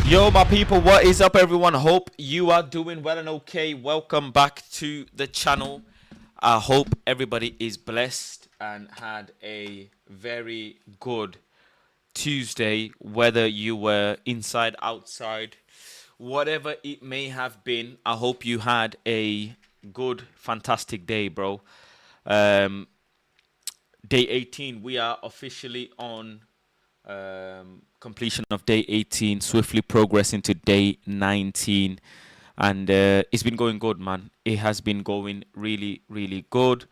Yo, my people, what is up, everyone? Hope you are doing well and okay. Welcome back to the channel. I hope everybody is blessed and had a very good Tuesday, whether you were inside, outside, whatever it may have been. I hope you had a good, fantastic day, bro. Um, Day 18, we are officially on completion of day 18, swiftly progressing to day 19. And it's been going good, man. It has been going really, really good.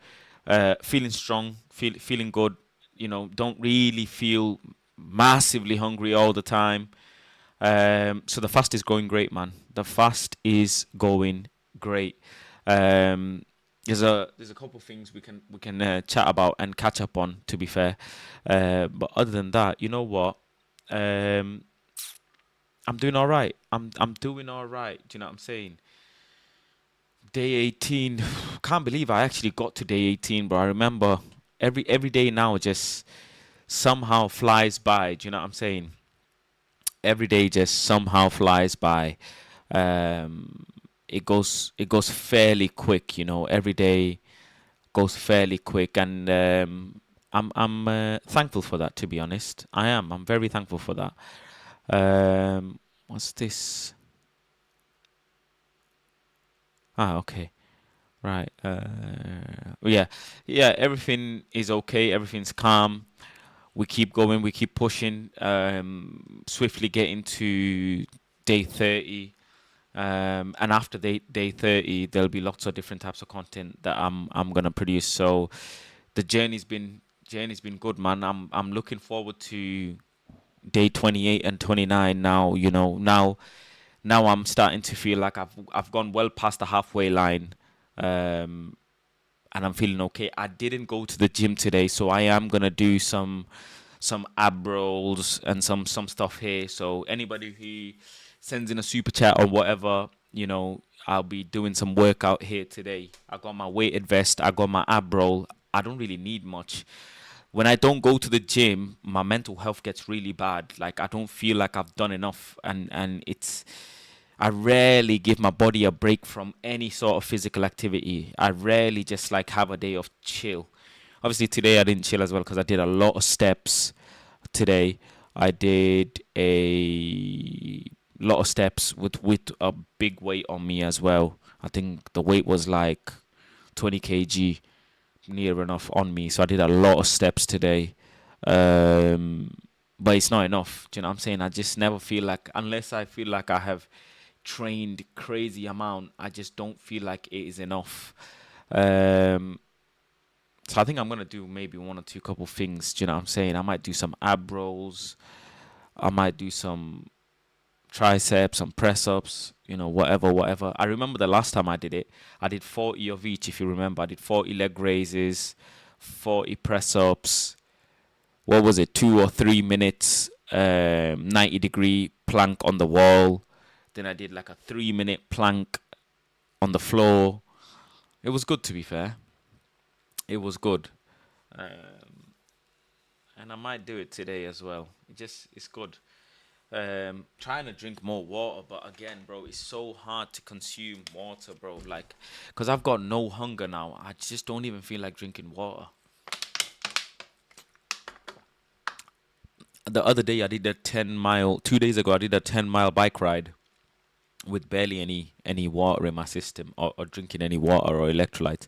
Feeling strong, feeling good. You know, don't really feel massively hungry all the time. So the fast is going great, man. The fast is going great. Um, there's a couple of things we can chat about and catch up on. To be fair, but other than that, you know what? Um, I'm doing all right. I'm doing all right. Do you know what I'm saying? Day 18. Can't believe I actually got to day 18, bro. I remember every day now just somehow flies by. Do you know what I'm saying? Every day just somehow flies by. Um, it goes fairly quick, you know. Every day goes fairly quick, and I'm thankful for that. To be honest, I am. I'm very thankful for that. What's this? Ah, okay, right. Yeah, yeah. Everything is okay. Everything's calm. We keep going. We keep pushing. Swiftly getting to day 30. And after day 30, there'll be lots of different types of content that I'm gonna produce. So the journey's been good, man. I'm looking forward to day 28 and 29 now. You know, now I'm starting to feel like I've gone well past the halfway line. Um, and I'm feeling okay. I didn't go to the gym today, so I am gonna do some ab rolls and some stuff here. So anybody who sends in a super chat or whatever, you know, I'll be doing some workout here today. I got my weighted vest. I got my ab roll. I don't really need much. When I don't go to the gym, my mental health gets really bad. Like I don't feel like I've done enough, and it's I rarely give my body a break from any sort of physical activity. I rarely just like have a day of chill. Obviously today I didn't chill as well because I did a lot of steps today. I did a lot of steps with a big weight on me as well. I think the weight was like 20 kg near enough on me. So I did a lot of steps today. Um, but it's not enough. Do you know what I'm saying? I just never feel like, unless I feel like I have trained crazy amount, I just don't feel like it is enough. Um, so I think I'm gonna do maybe one or two couple things. Do you know what I'm saying? I might do some ab rolls. I might do some triceps, some press ups. You know, whatever. I remember the last time I did it, I did 40 of each. If you remember, I did 40 leg raises, 40 press ups. What was it? 2 or 3 minutes, 90-degree plank on the wall. Then I did like a 3 minute plank on the floor. It was good, to be fair. It was good. Um, and I might do it today as well. It's good. Trying to drink more water, but again, bro, it's so hard to consume water, bro. Like, cause I've got no hunger now. I just don't even feel like drinking water. The other day, I did a 10 mile. 2 days ago, I did a 10 mile bike ride with barely any water in my system, or drinking any water or electrolytes.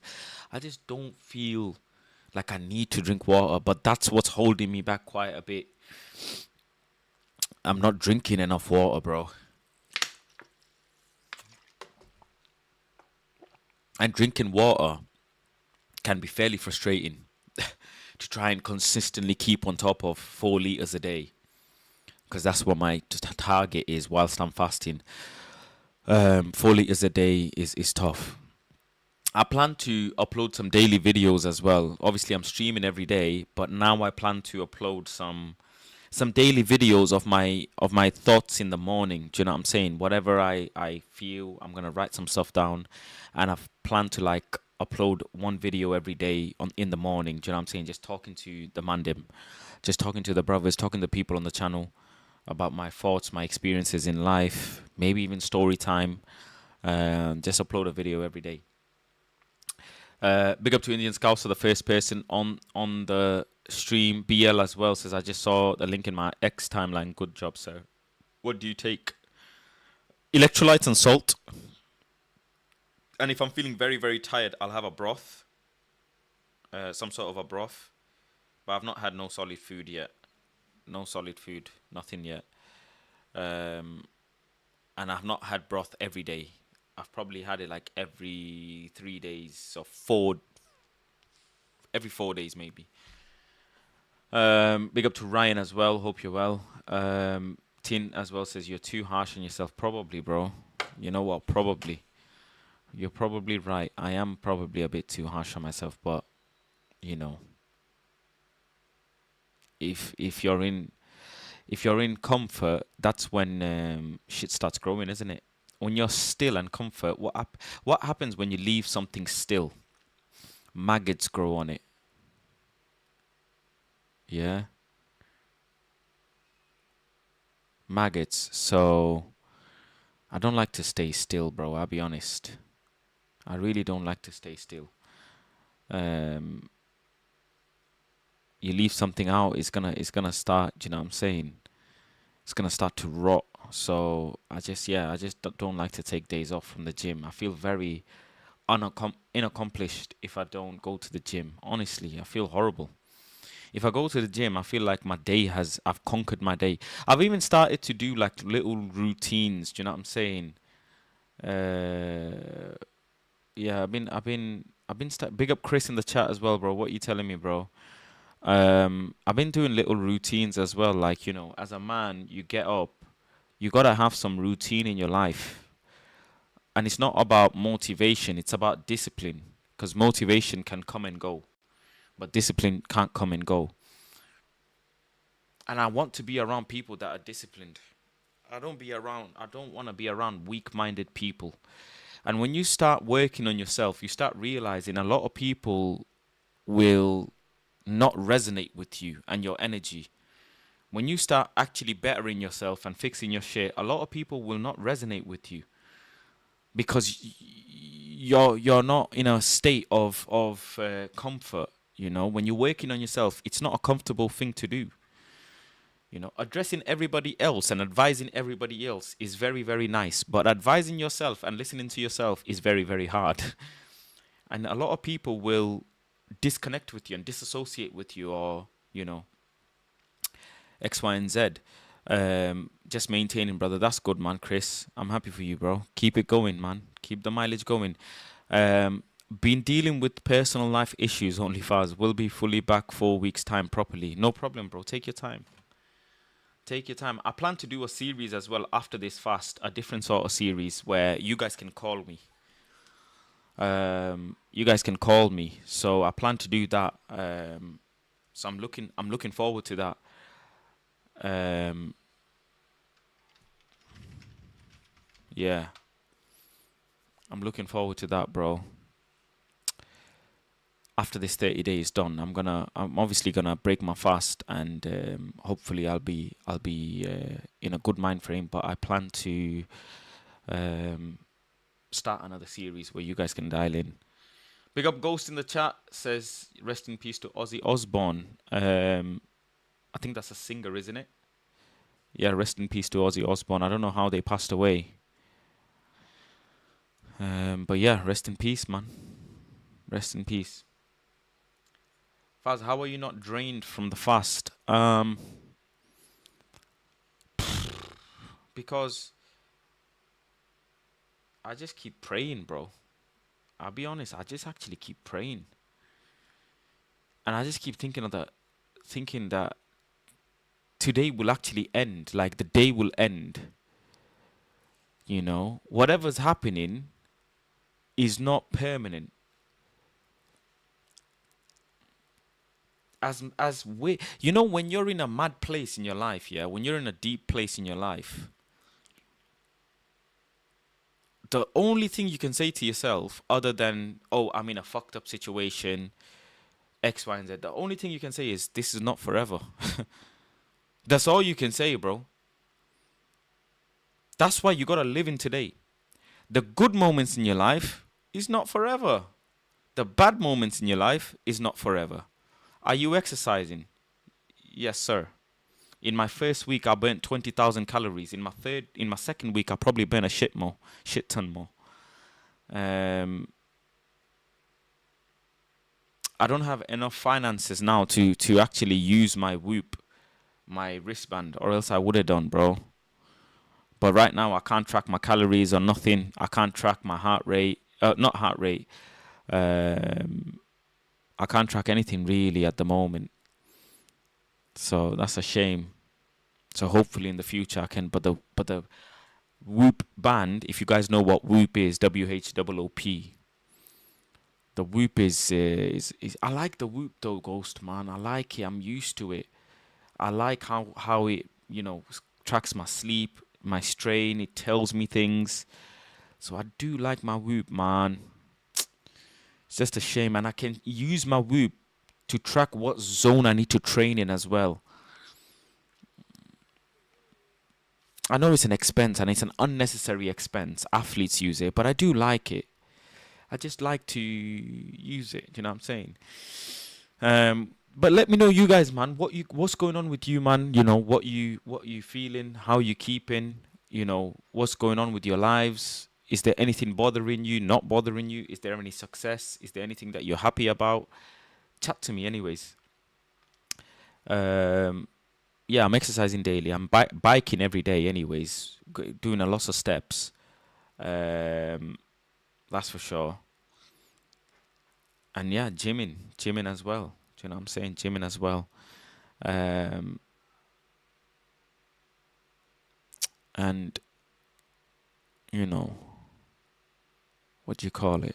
I just don't feel like I need to drink water, but that's what's holding me back quite a bit. I'm not drinking enough water, bro. And drinking water can be fairly frustrating to try and consistently keep on top of 4 liters a day, because that's what my target is whilst I'm fasting. 4 liters a day is tough. I plan to upload some daily videos as well. Obviously, I'm streaming every day, but now I plan to upload some daily videos of my thoughts in the morning. Do you know what I'm saying? Whatever I feel, I'm gonna write some stuff down, and I've planned to like upload one video every day on in the morning. Do you know what I'm saying? Just talking to the mandim, just talking to the brothers, talking to people on the channel. about my thoughts, my experiences in life, maybe even story time. Just upload a video every day. Big up to Indian Scouts for the first person on the stream. BL as well says, I just saw the link in my X timeline. Good job, sir. What do you take? Electrolytes and salt. And if I'm feeling very, very tired, I'll have a broth. Some sort of a broth. But I've not had no solid food yet. No solid food. Nothing yet. And I've not had broth every day. I've probably had it like every 3 days. So every 4 days maybe. Big up to Ryan as well. Hope you're well. Tin as well says, you're too harsh on yourself. Probably, bro. You know what? Probably. You're probably right. I am probably a bit too harsh on myself, but you know, if you're in comfort, that's when shit starts growing, isn't it? When you're still and comfort, what happens when you leave something still? Maggots grow on it. Yeah, maggots. So I don't like to stay still, bro. I'll be honest. I really don't like to stay still. Um, you leave something out, it's gonna start. You know what I'm saying? It's gonna start to rot. So I just don't like to take days off from the gym. I feel very unaccomplished if I don't go to the gym. Honestly, I feel horrible. If I go to the gym, I feel like I've conquered my day. I've even started to do like little routines. Do you know what I'm saying? Uh, yeah, big up Chris in the chat as well, bro. What you telling me, bro? I've been doing little routines as well. Like, as a man, you get up, you gotta have some routine in your life. And it's not about motivation, it's about discipline. Because motivation can come and go, but discipline can't come and go. And I want to be around people that are disciplined. I don't want to be around weak-minded people. And when you start working on yourself, you start realizing a lot of people will not resonate with you and your energy. When you start actually bettering yourself and fixing your shit, a lot of people will not resonate with you because you're not in a state of comfort. When you're working on yourself, it's not a comfortable thing to do. Addressing everybody else and advising everybody else is very, very nice, but advising yourself and listening to yourself is very, very hard. And a lot of people will disconnect with you and disassociate with you, or X, Y, and Z. Just maintaining, brother. That's good, man. Chris, I'm happy for you, bro. Keep it going, man. Keep the mileage going. Been dealing with personal life issues only fast. Will be fully back 4 weeks time properly. No problem, bro. Take your time. Take your time. I plan to do a series as well after this fast, a different sort of series where you guys can call me. So I plan to do that. So I'm looking forward to that. Yeah, I'm looking forward to that, bro. After this 30 days done, I'm obviously gonna break my fast, and hopefully I'll be in a good mind frame. But I plan to start another series where you guys can dial in. Big up Ghost in the chat says, rest in peace to Ozzy Osbourne. I think that's a singer, isn't it? Yeah, rest in peace to Ozzy Osbourne. I don't know how they passed away. But yeah, rest in peace, man. Rest in peace. Faz, how are you not drained from the fast? Because I just keep praying, bro. I'll be honest, I just actually keep praying. And I just keep thinking that today will actually end. Like, the day will end. Whatever's happening is not permanent. When you're in a mad place in your life, yeah, when you're in a deep place in your life, the only thing you can say to yourself, other than, oh, I'm in a fucked up situation, X, Y, and Z, the only thing you can say is, this is not forever. That's all you can say, bro. That's why you gotta live in today. The good moments in your life is not forever. The bad moments in your life is not forever. Are you exercising? Yes, sir. In my first week, I burnt 20,000 calories. In my second week, I probably burn a shit ton more. Um, I don't have enough finances now to actually use my Whoop, my wristband, or else I would have done, bro. But right now, I can't track my calories or nothing. I can't track my heart rate. Not heart rate. Um, I can't track anything really at the moment. So that's a shame. So hopefully in the future I can. But the Whoop band, if you guys know what Whoop is, WHOOP. The Whoop is I like the Whoop though, Ghost man. I like it. I'm used to it. I like how it tracks my sleep, my strain. It tells me things. So I do like my Whoop, man. It's just a shame, and I can use my Whoop to track what zone I need to train in as well. I know it's an expense and it's an unnecessary expense. Athletes use it, but I do like it. I just like to use it. You know what I'm saying? But let me know, you guys, man. What's going on with you, man? What you feeling? How you keeping? What's going on with your lives? Is there anything bothering you? Not bothering you? Is there any success? Is there anything that you're happy about? Chat to me, anyways. Um, yeah, I'm exercising daily. I'm biking every day, anyways. Doing a lot of steps. Um, that's for sure. And yeah, gymming as well. Do you know what I'm saying? Gymming as well. Um, and you know, what do you call it?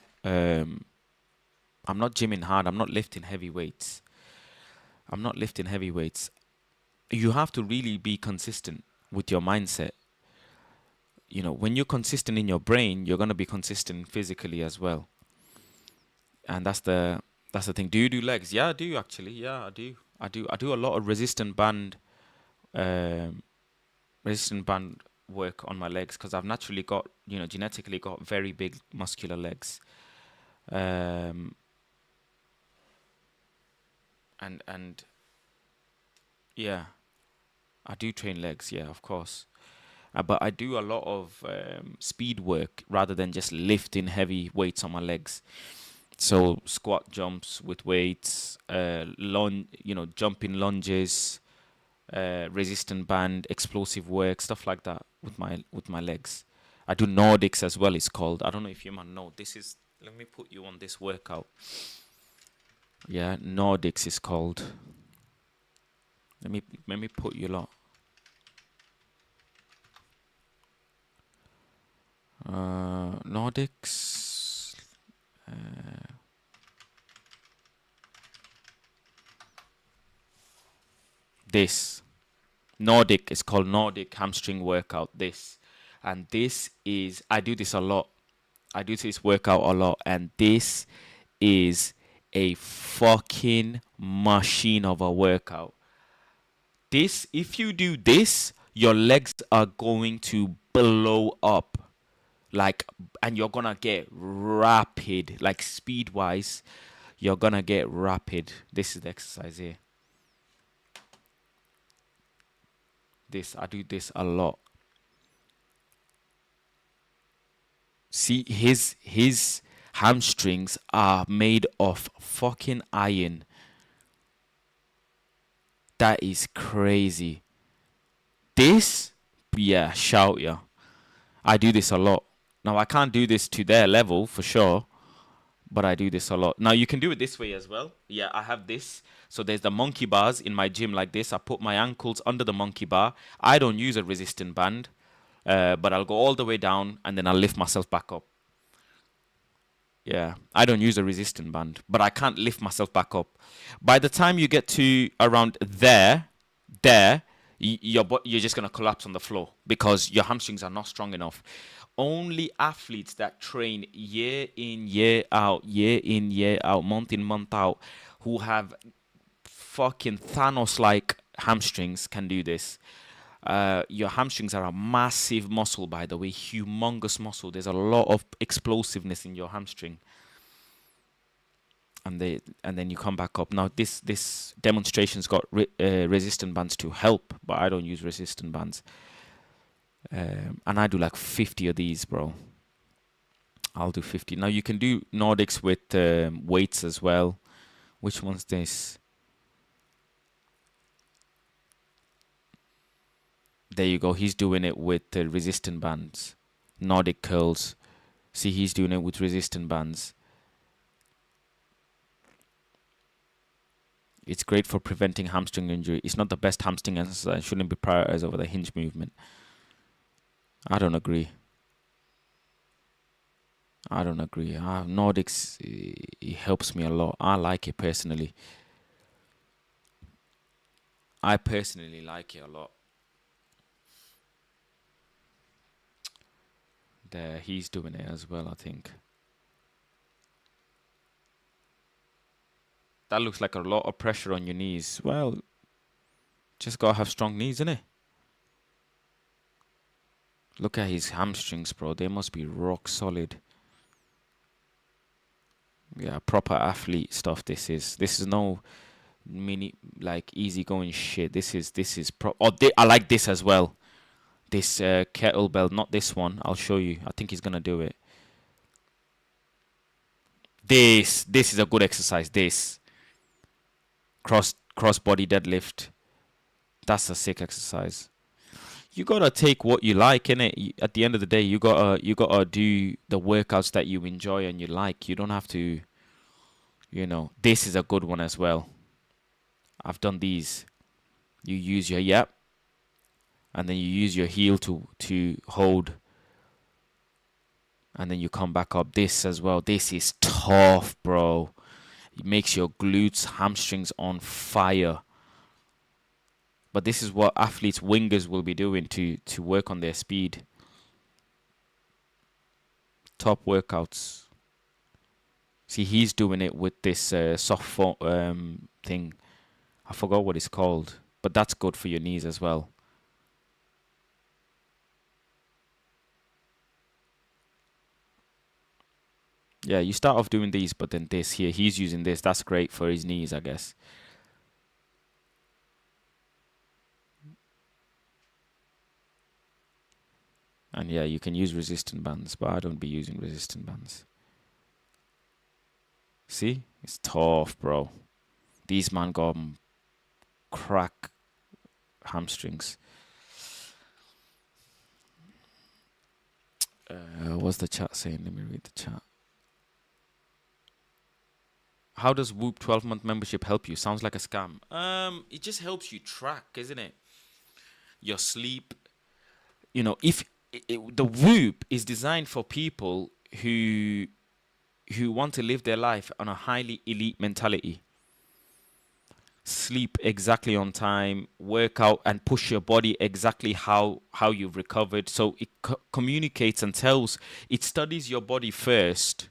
I'm not gymming hard. I'm not lifting heavy weights. I'm not lifting heavy weights. You have to really be consistent with your mindset. When you're consistent in your brain, you're gonna be consistent physically as well. And that's the thing. Do you do legs? Yeah, I do actually. Yeah, I do. I do a lot of um, resistant band work on my legs because I've naturally got, genetically got very big muscular legs. Um, and yeah, I do train legs. Yeah, of course. But I do a lot of speed work rather than just lifting heavy weights on my legs. So squat jumps with weights, jumping lunges, resistant band, explosive work, stuff like that with my legs. I do Nordics as well. It's called. I don't know if you man know. This is. Let me put you on this workout. Yeah, Nordics is called. Let me put you lot. Nordics. This Nordic is called Nordic hamstring workout. And this is I do this a lot. I do this workout a lot, and this is a fucking machine of a workout. This, if you do this, your legs are going to blow up, like, and you're gonna get rapid, like speed wise. You're gonna get rapid. This is the exercise here. This I do this a lot. See, his hamstrings are made of fucking iron. That is crazy. This, yeah, shout yeah. I do this a lot. Now I can't do this to their level for sure, but I do this a lot. Now you can do it this way as well. Yeah, I have this. So there's the monkey bars in my gym like this. I put my ankles under the monkey bar. I don't use a resistant band, but I'll go all the way down and then I'll lift myself back up. Yeah, I don't use a resistant band, but I can't lift myself back up. By the time you get to around there, you're just gonna collapse on the floor because your hamstrings are not strong enough. Only athletes that train year in, year out, month in, month out, who have fucking Thanos like hamstrings can do this. Your hamstrings are a massive muscle, by the way, humongous muscle. There's a lot of explosiveness in your hamstring, and then you come back up. Now this demonstration's got resistant bands to help, but I don't use resistant bands, and I do like 50 of these, bro. I'll do 50. Now you can do Nordics with weights as well. Which one's this? There you go. He's doing it with resistant bands. Nordic curls. See, he's doing it with resistant bands. It's great for preventing hamstring injury. It's not the best hamstring exercise. Shouldn't be prioritized over the hinge movement. I don't agree. Nordics, it helps me a lot. I like it personally. I personally like it a lot. There, he's doing it as well, I think. That looks like a lot of pressure on your knees. Well, just gotta have strong knees, innit? Look at his hamstrings, bro. They must be rock solid. Yeah, proper athlete stuff. This is no mini like easy going shit. This is pro. Oh, I like this as well. This kettlebell, not this one. I'll show you. I think he's gonna do it. This is a good exercise. This cross body deadlift. That's a sick exercise. You gotta take what you like, innit? At the end of the day, you gotta do the workouts that you enjoy and you like. You don't have to, This is a good one as well. I've done these. You use your and then you use your heel to hold, and then you come back up. This as well. This is tough, bro. It makes your glutes, hamstrings on fire. But this is what athletes, wingers will be doing to work on their speed. Top workouts. See, he's doing it with this soft thing. I forgot what it's called. But that's good for your knees as well. Yeah, you start off doing these, but then this here, he's using this. That's great for his knees, I guess. And yeah, you can use resistant bands, but I don't be using resistant bands. See? It's tough, bro. These man got crack hamstrings. What's the chat saying? Let me read the chat. How does Whoop 12-month membership help you? Sounds like a scam. It just helps you track, isn't it? Your sleep. If the Whoop is designed for people who want to live their life on a highly elite mentality. Sleep exactly on time, work out and push your body exactly how you've recovered. So it communicates and it studies your body first,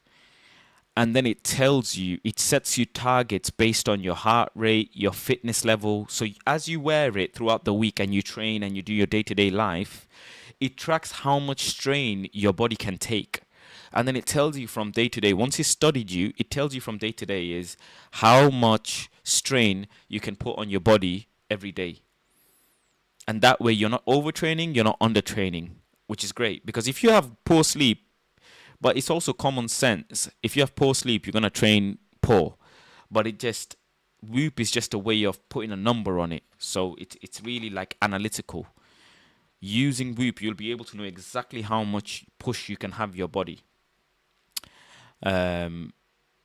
and then it sets you targets based on your heart rate, your fitness level. So as you wear it throughout the week and you train and you do your day-to-day life, it tracks how much strain your body can take. And then it tells you from day to day, once it's studied you, it tells you from day to day is how much strain you can put on your body every day. And that way you're not overtraining, you're not undertraining, which is great. Because if you have poor sleep, but it's also common sense, if you have poor sleep, you're going to train poor. But Whoop is just a way of putting a number on it. So it's really like analytical. Using Whoop, you'll be able to know exactly how much push you can have your body.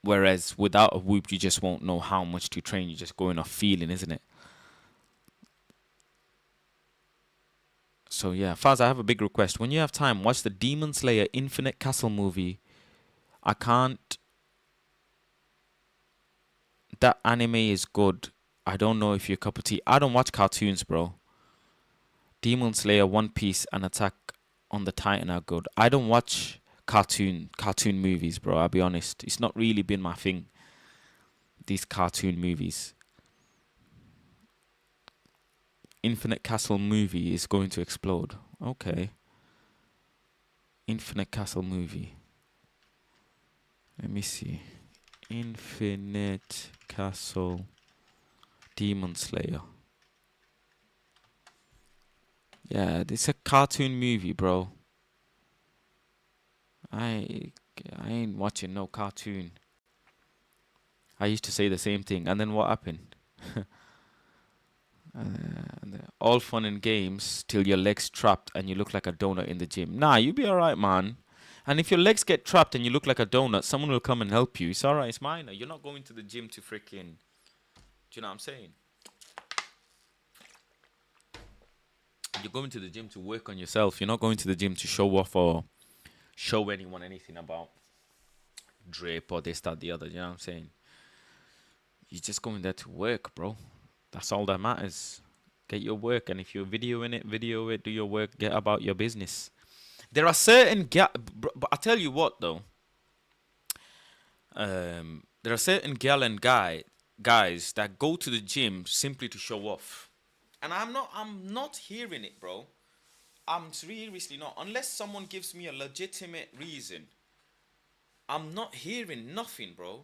Whereas without a Whoop, you just won't know how much to train. You're just going off feeling, isn't it? So yeah, Faz, I have a big request. When you have time, watch the Demon Slayer Infinite Castle movie. I can't. That anime is good. I don't know if you're a cup of tea. I don't watch cartoons, bro. Demon Slayer, One Piece, and Attack on the Titan are good. I don't watch cartoon movies, bro. I'll be honest. It's not really been my thing. These cartoon movies. Infinite Castle movie is going to explode. Okay. Infinite Castle movie. Let me see. Infinite Castle Demon Slayer. Yeah, this is a cartoon movie, bro. I I ain't watching no cartoon. I used to say the same thing, and then what happened? All fun and games till your legs trapped and you look like a donut in the gym. Nah, you be alright, man. And if your legs get trapped and you look like a donut, someone will come and help you. It's alright, it's minor. You're not going to the gym to freaking. Do you know what I'm saying? You're going to the gym to work on yourself. You're not going to the gym to show off or show anyone anything about drip or this, that, the other. You know what I'm saying? You're just going there to work, bro. That's all that matters. Get your work, and if you're videoing it, video it, do your work, get about your business. There are certain but I tell you what though, there are certain gal and guys that go to the gym simply to show off, and I'm not hearing it, bro. I'm seriously not, unless someone gives me a legitimate reason. I'm not hearing nothing, bro.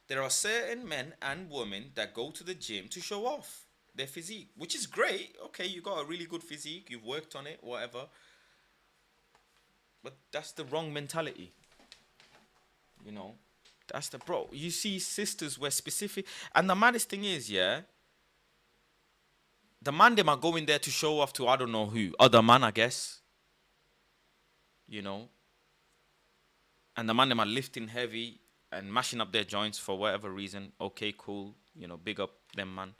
There are certain men and women that go to the gym to show off their physique, which is great. Okay, you got a really good physique, you've worked on it, whatever. But that's the wrong mentality. You know, that's the bro. You see, sisters were specific, and the maddest thing is, yeah, the man them are going there to show off to I don't know who, other man, I guess. You know, and the man them are lifting heavy and mashing up their joints for whatever reason. Okay, cool. You know, big up them, man.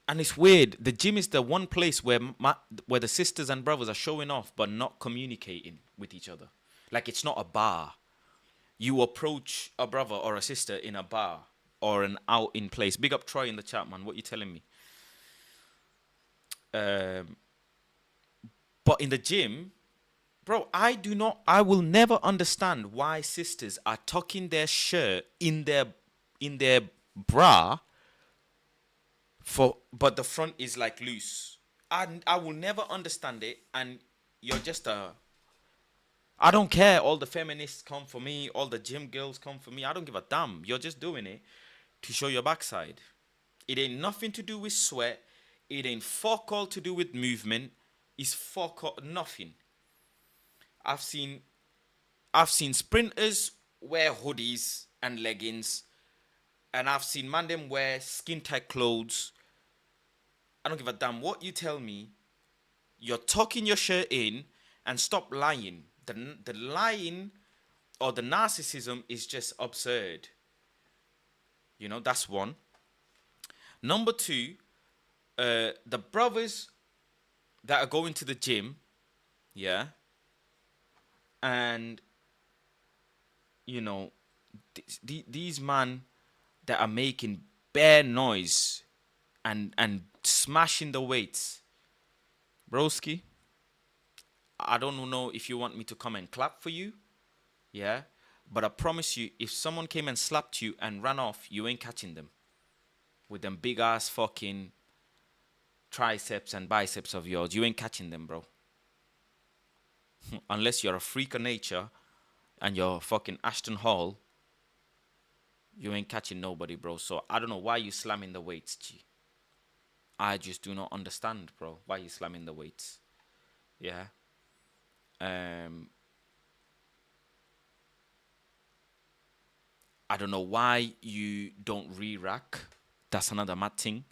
And it's weird. The gym is the one place where where the sisters and brothers are showing off but not communicating with each other. Like it's not a bar. You approach a brother or a sister in a bar or an out in place. Big up Troy in the chat, man. What you telling me? But in the gym, bro, I will never understand why sisters are tucking their shirt in their bra but the front is like loose. I will never understand it, and you're just I don't care. All the feminists come for me, all the gym girls come for me. I don't give a damn. You're just doing it to show your backside. It ain't nothing to do with sweat. It ain't fuck all to do with movement. It's fuck all nothing. I've seen sprinters wear hoodies and leggings, and I've seen man them wear skin tight clothes. I don't give a damn what you tell me. You're tucking your shirt in, and stop lying. The lying or the narcissism is just absurd. You know, that's one. Number two, the brothers that are going to the gym, yeah, and you know, these man that are making bare noise and smashing the weights, broski. I don't know if you want me to come and clap for you, yeah, but I promise you, if someone came and slapped you and ran off, you ain't catching them with them big ass fucking triceps and biceps of yours. You ain't catching them, bro. Unless you're a freak of nature and you're fucking Ashton Hall, you ain't catching nobody, bro. So I don't know why you slamming the weights, G. I just do not understand, bro, why you slamming the weights. Yeah. I don't know why you don't re-rack. That's another mad thing.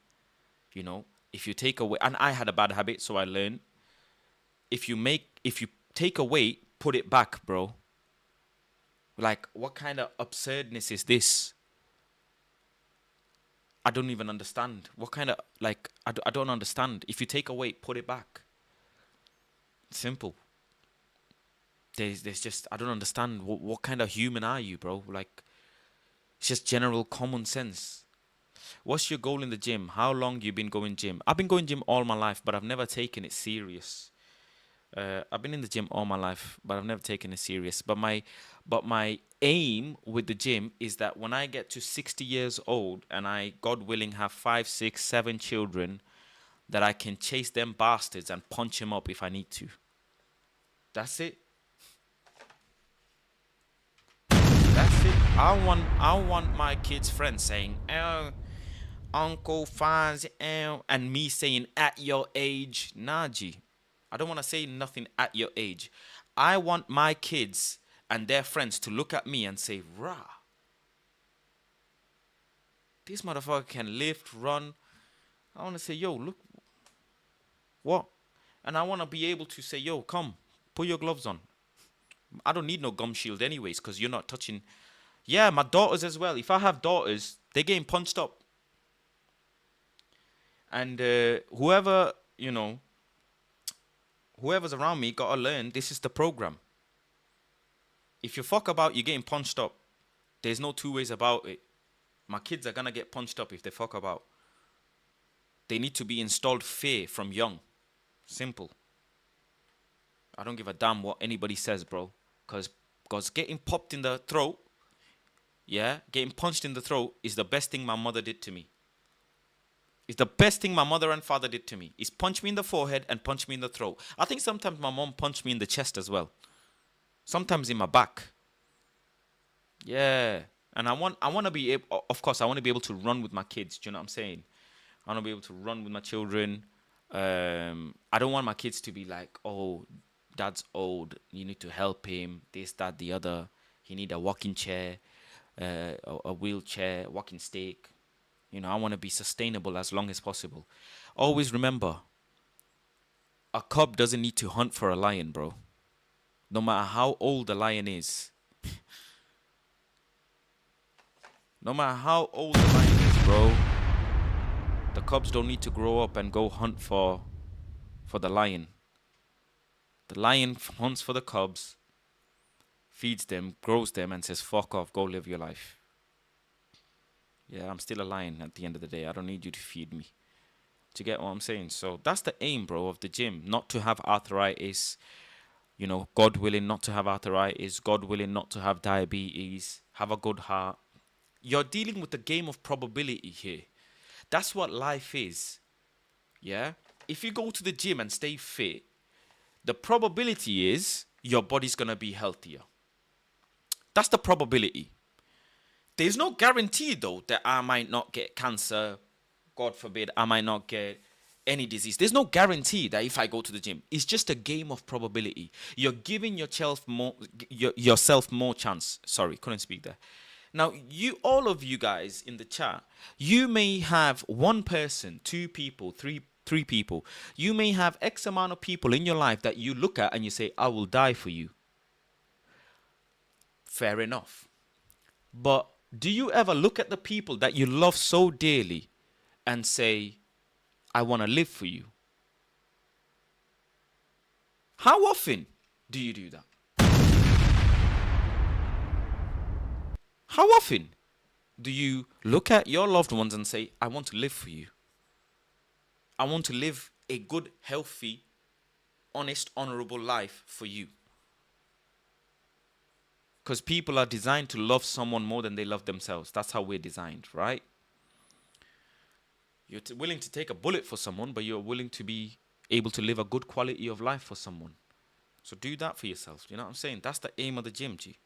You know, if you take away, and I had a bad habit, so I learned. If you take a weight, put it back, bro. Like, what kind of absurdness is this? I don't even understand. What kind of, like, I don't understand. If you take a weight, put it back. Simple. There's just, I don't understand. What kind of human are you, bro? Like, it's just general common sense. What's your goal in the gym? How long you been going gym? I've been going gym all my life, but I've never taken it serious. I've been in the gym all my life, but I've never taken it serious. But my aim with the gym is that when I get to 60 years old and I, God willing, have 5, 6, 7 children, that I can chase them bastards and punch them up if I need to. That's it. That's it. I want my kids' friends saying, "Oh, Uncle Faz," and me saying, "At your age." Nah, G. I don't want to say nothing at your age. I want my kids and their friends to look at me and say, "Rah, this motherfucker can lift, run." I want to say, "Yo, look, what?" And I want to be able to say, "Yo, come, put your gloves on." I don't need no gum shield anyways, because you're not touching. Yeah, my daughters as well. If I have daughters, they're getting punched up. And whoever's around me gotta learn this is the program. If you fuck about, you're getting punched up. There's no two ways about it. My kids are gonna get punched up if they fuck about. They need to be installed fear from young. Simple. I don't give a damn what anybody says, bro. Cause getting popped in the throat, yeah, getting punched in the throat is the best thing my mother did to me. It's the best thing my mother and father did to me. Is punch me in the forehead and punch me in the throat. I think sometimes my mom punched me in the chest as well. Sometimes in my back. Yeah. And I want to be able, of course, I want to be able to run with my kids. Do you know what I'm saying? I want to be able to run with my children. I don't want my kids to be like, "Oh, dad's old. You need to help him. This, that, the other. He need a walking chair, a wheelchair, walking stick." I want to be sustainable as long as possible. Always remember, a cub doesn't need to hunt for a lion, bro. No matter how old the lion is. No matter how old the lion is, bro. The cubs don't need to grow up and go hunt for the lion. The lion hunts for the cubs, feeds them, grows them, and says, "Fuck off, go live your life." Yeah, I'm still a lion at the end of the day. I don't need you to feed me. Do you get what I'm saying? So that's the aim, bro, of the gym. Not to have arthritis. God willing, not to have arthritis. God willing, not to have diabetes. Have a good heart. You're dealing with the game of probability here. That's what life is. Yeah? If you go to the gym and stay fit, the probability is your body's going to be healthier. That's the probability. There's no guarantee, though, that I might not get cancer. God forbid, I might not get any disease. There's no guarantee that if I go to the gym. It's just a game of probability. You're giving yourself more chance. Sorry, couldn't speak there. Now, all of you guys in the chat, you may have one person, two people, three people. You may have X amount of people in your life that you look at and you say, "I will die for you." Fair enough. But do you ever look at the people that you love so dearly and say, "I want to live for you"? How often do you do that? How often do you look at your loved ones and say, "I want to live for you. I want to live a good, healthy, honest, honorable life for you"? Because people are designed to love someone more than they love themselves. That's how we're designed, right? You're willing to take a bullet for someone, but you're willing to be able to live a good quality of life for someone. So do that for yourself. You know what I'm saying? That's the aim of the gym, G.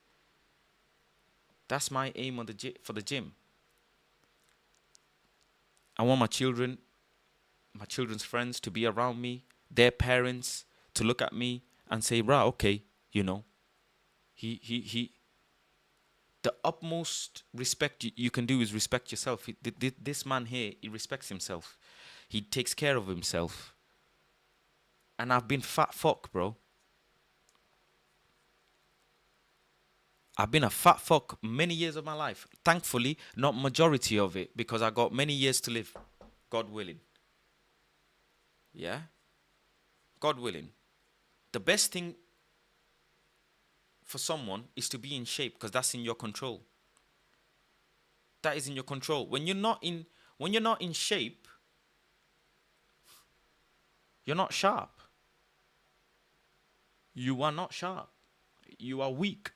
That's my aim for the gym. I want my children's friends to be around me, their parents to look at me and say, "Rah, okay, he the utmost respect you can do is respect yourself. This man here, he respects himself. He takes care of himself." And I've been fat fuck, bro. I've been a fat fuck many years of my life. Thankfully, not majority of it, because I got many years to live. God willing. Yeah? God willing. The best thing for someone is to be in shape, because that's in your control. That is in your control. When you're not in shape, you're not sharp. You are not sharp. You are weak.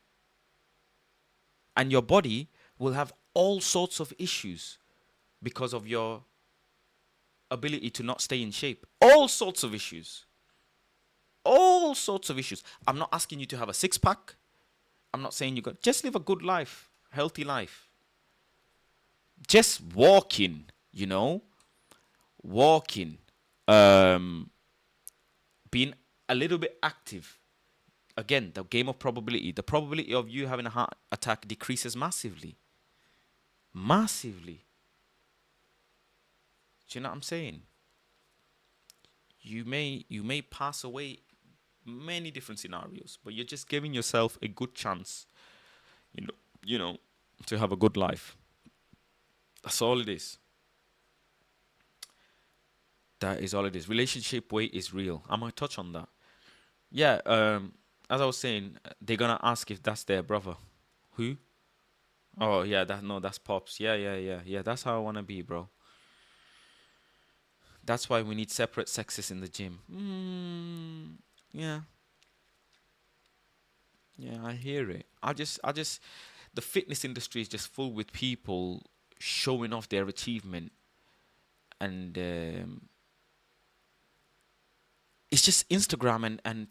And your body will have all sorts of issues because of your ability to not stay in shape. All sorts of issues. All sorts of issues. I'm not asking you to have a six pack. I'm not saying you got, just live a good life, healthy life. Just walking, you know, walking, um, being a little bit active. Again, the game of probability. The probability of you having a heart attack decreases massively. Massively. Do you know what I'm saying? You may pass away many different scenarios, but you're just giving yourself a good chance, you know, to have a good life. That's all it is. That is all it is. Relationship weight is real. I might touch on that. Yeah, as I was saying, they're gonna ask if that's their brother. Who? Oh yeah, that no, that's pops. Yeah, yeah, yeah, yeah. That's how I wanna be, bro. That's why we need separate sexes in the gym. Yeah, yeah, I hear it. The fitness industry is just full with people showing off their achievement, and it's just Instagram and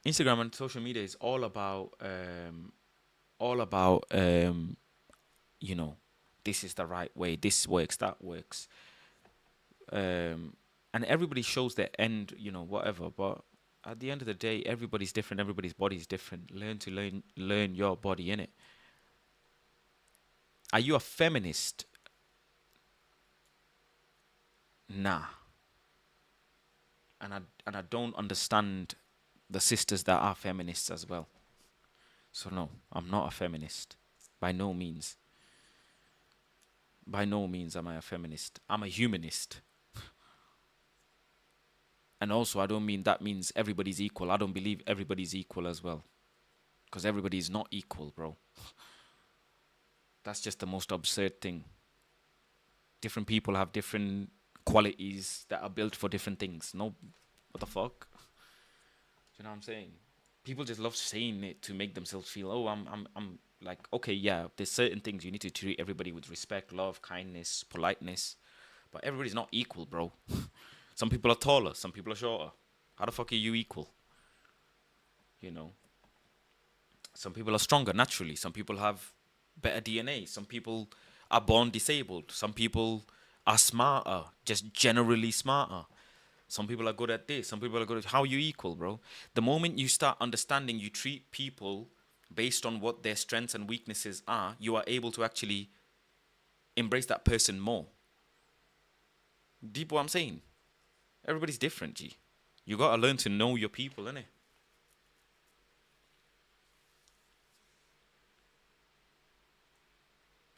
Instagram and social media is all about you know, this is the right way, this works, that works, and everybody shows their end, whatever. But at the end of the day, everybody's different. Everybody's body is different. Learn your body in it. Are you a feminist? Nah. And I don't understand the sisters that are feminists as well. So no, I'm not a feminist. By no means. By no means am I a feminist. I'm a humanist. And also, I don't mean that means everybody's equal. I don't believe everybody's equal as well. Because everybody is not equal, bro. That's just the most absurd thing. Different people have different qualities that are built for different things. No, what the fuck? Do you know what I'm saying? People just love saying it to make themselves feel, oh, I'm like, okay, yeah, there's certain things you need to treat everybody with respect, love, kindness, politeness. But everybody's not equal, bro. Some people are taller, some people are shorter. How the fuck are you equal? You know? Some people are stronger naturally. Some people have better DNA. Some people are born disabled. Some people are smarter, just generally smarter. Some people are good at this. Some people are good at how you equal, bro. The moment you start understanding, you treat people based on what their strengths and weaknesses are, you are able to actually embrace that person more. Deep what I'm saying? Everybody's different, G. You gotta learn to know your people, innit?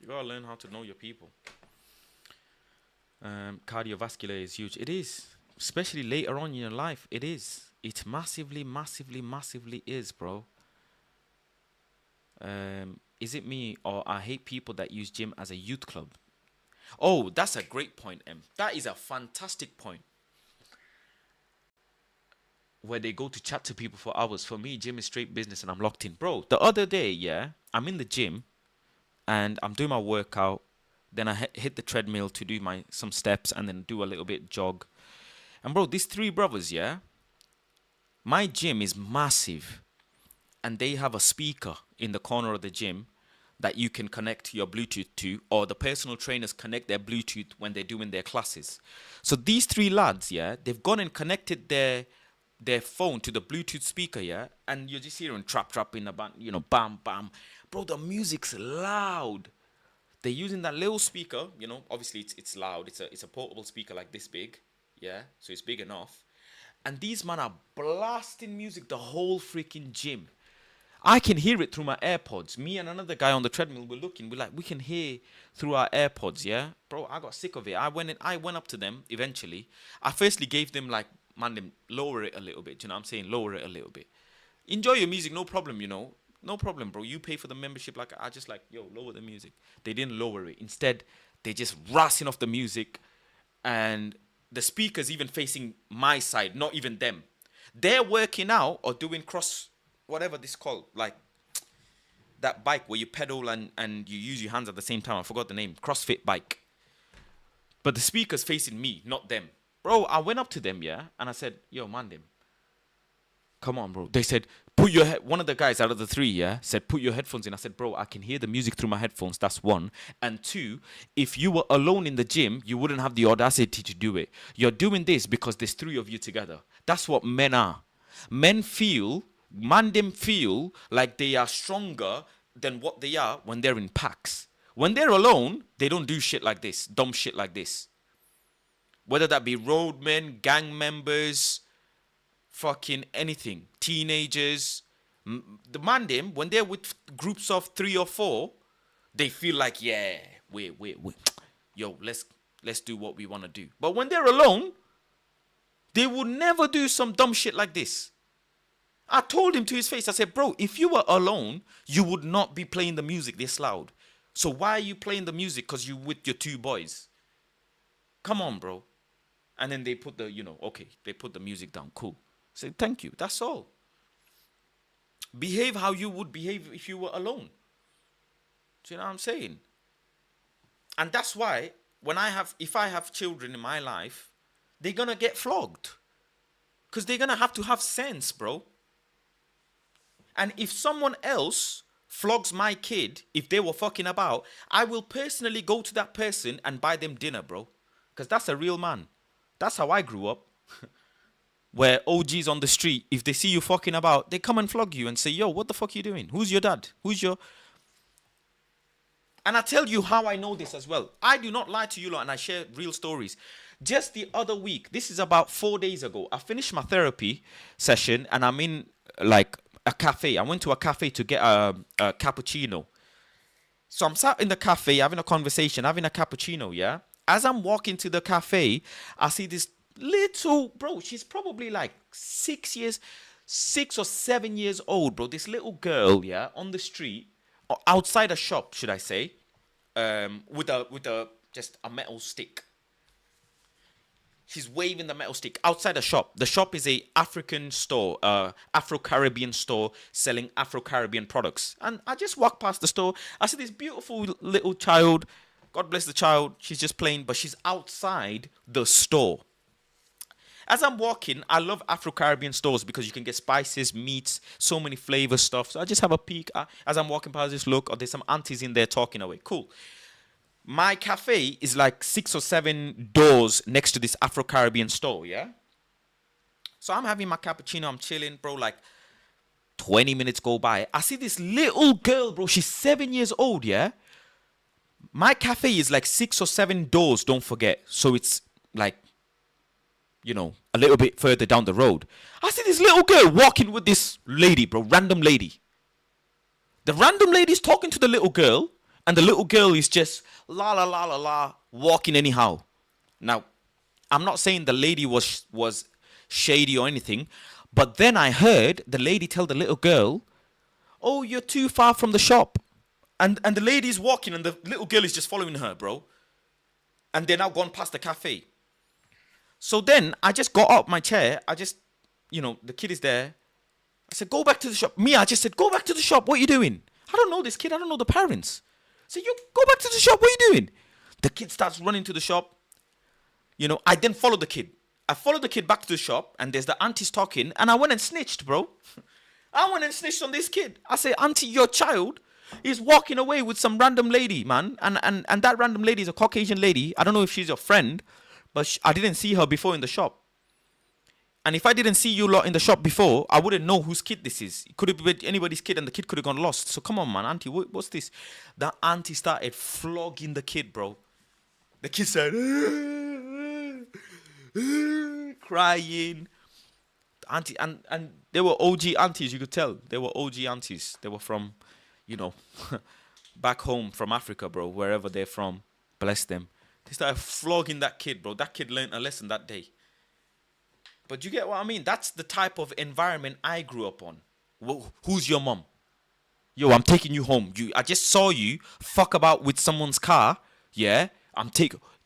You gotta learn how to know your people. Cardiovascular is huge. It is, especially later on in your life. It is. It massively, massively, massively is, bro. Is it me or I hate people that use gym as a youth club? Oh, that's a great point, M. That is a fantastic point. Where they go to chat to people for hours. For me, gym is straight business and I'm locked in. Bro, the other day, yeah, I'm in the gym and I'm doing my workout. Then I hit the treadmill to do some steps and then do a little bit jog. And bro, these three brothers, yeah, my gym is massive. And they have a speaker in the corner of the gym that you can connect your Bluetooth to, or the personal trainers connect their Bluetooth when they're doing their classes. So these three lads, yeah, they've gone and connected their phone to the Bluetooth speaker, yeah, and you're just hearing trap in the band, bam bam, bro. The music's loud. They're using that little speaker, Obviously, it's loud. It's a portable speaker like this big, yeah. So it's big enough, and these men are blasting music the whole freaking gym. I can hear it through my AirPods. Me and another guy on the treadmill were looking. We can hear through our AirPods, yeah? Bro, I got sick of it. I went up to them eventually. I firstly gave them like, man, them lower it a little bit. You know what I'm saying? Lower it a little bit. Enjoy your music, no problem, No problem, bro. You pay for the membership. Like, I just like, yo, lower the music. They didn't lower it. Instead, they just rassing off the music and the speakers even facing my side, not even them. They're working out or doing cross, whatever this called, like that bike where you pedal and you use your hands at the same time. I forgot the name. CrossFit bike. But the speaker's facing me, not them. Bro, I went up to them, yeah, and I said, yo, man, them. Come on, bro. They said, one of the guys out of the three, yeah, said, put your headphones in. I said, bro, I can hear the music through my headphones. That's one. And two, if you were alone in the gym, you wouldn't have the audacity to do it. You're doing this because there's three of you together. That's what men are. Men feel like they are stronger than what they are when they're in packs. When they're alone, they don't do shit like this, dumb shit like this. Whether that be roadmen, gang members, fucking anything, teenagers. The man them, when they're with groups of 3 or 4, they feel like, yeah, wait. Yo, let's do what we want to do. But when they're alone, they would never do some dumb shit like this. I told him to his face, I said, bro, if you were alone, you would not be playing the music this loud. So why are you playing the music? Because you with your 2 boys. Come on, bro. And then they put they put the music down. Cool. Say, thank you. That's all. Behave how you would behave if you were alone. Do you know what I'm saying? And that's why if I have children in my life, they're going to get flogged. Because they're going to have sense, bro. And if someone else flogs my kid, if they were fucking about, I will personally go to that person and buy them dinner, bro. Because that's a real man. That's how I grew up. Where OGs on the street, if they see you fucking about, they come and flog you and say, yo, what the fuck are you doing? Who's your dad? And I tell you how I know this as well. I do not lie to you lot, and I share real stories. Just the other week, this is about 4 days ago, I finished my therapy session and I'm in like a cafe. I went to a cafe to get a cappuccino. So I'm sat in the cafe having a conversation, having a cappuccino, yeah? As I'm walking to the cafe, I see this little, bro, she's probably like 6 or 7 years old, bro. This little girl, yeah, on the street, or outside a shop, should I say, with just a metal stick. She's waving the metal stick outside a shop. The shop is a African store, Afro-Caribbean store selling Afro-Caribbean products. And I just walked past the store. I see this beautiful little child. God bless the child. She's just playing, but she's outside the store. As I'm walking, I love Afro-Caribbean stores because you can get spices, meats, so many flavor stuff. So I just have a peek. As I'm walking past, just look. Oh, there's some aunties in there talking away. Cool. My cafe is like 6 or 7 doors next to this Afro-Caribbean store, yeah? So I'm having my cappuccino. I'm chilling, bro. Like 20 minutes go by. I see this little girl, bro. She's 7 years old, yeah? My cafe is like 6 or 7 doors, don't forget. So it's like, a little bit further down the road. I see this little girl walking with this lady, bro, random lady. The random lady's talking to the little girl, and the little girl is just la la la la la walking anyhow. Now, I'm not saying the lady was shady or anything, but then I heard the lady tell the little girl, "Oh, you're too far from the shop," and the lady's walking, and the little girl is just following her, bro. And they're now gone past the cafe. So then I just got up my chair. I just, the kid is there. I said, go back to the shop. I just said, go back to the shop. What are you doing? I don't know this kid. I don't know the parents. I said, you go back to the shop. What are you doing? The kid starts running to the shop. I then followed the kid. I followed the kid back to the shop, and there's the aunties talking, and I went and snitched, bro. I went and snitched on this kid. I say, auntie, your child is walking away with some random lady, man. And that random lady is a Caucasian lady. I don't know if she's your friend. But I didn't see her before in the shop. And if I didn't see you lot in the shop before, I wouldn't know whose kid this is. It could have been anybody's kid and the kid could have gone lost. So come on, man, auntie, what's this? That auntie started flogging the kid, bro. The kid said, crying. Auntie, and they were OG aunties, you could tell. They were OG aunties. They were from, back home from Africa, bro, wherever they're from. Bless them. They started flogging that kid, bro. That kid learned a lesson that day. But you get what I mean? That's the type of environment I grew up on. Who's your mom? Yo, I'm taking you home. I just saw you fuck about with someone's car. Yeah?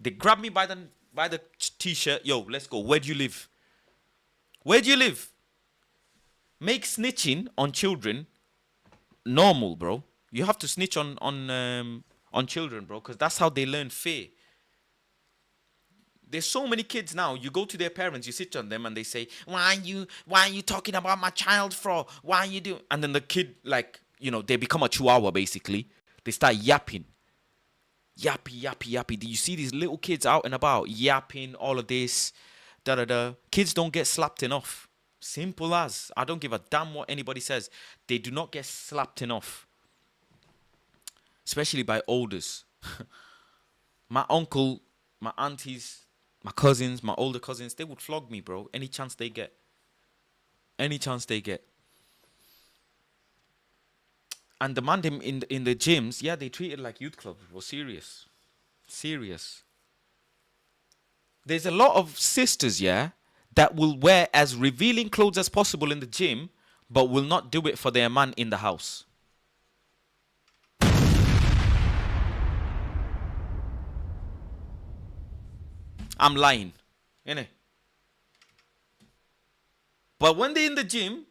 They grabbed me by the Buy the t-shirt. Yo, let's go. Where do you live? Where do you live? Make snitching on children normal, bro. You have to snitch on children, bro, because that's how they learn fear. There's so many kids now. You go to their parents, you sit on them, and they say, why are you talking about my child for? Why are you doing?" And then the kid, like, they become a chihuahua basically. They start yapping, yappy, yappy, yappy. Do you see these little kids out and about yapping all of this, da da da? Kids don't get slapped enough. Simple as. I don't give a damn what anybody says. They do not get slapped enough, especially by elders. My uncle, my aunties, my cousins, my older cousins, they would flog me, bro. Any chance they get. Any chance they get. And the man them in the gyms, yeah, they treat it like youth clubs, bro. Serious. Serious. There's a lot of sisters, yeah, that will wear as revealing clothes as possible in the gym, but will not do it for their man in the house. I'm lying, innit? But when they're in the gym,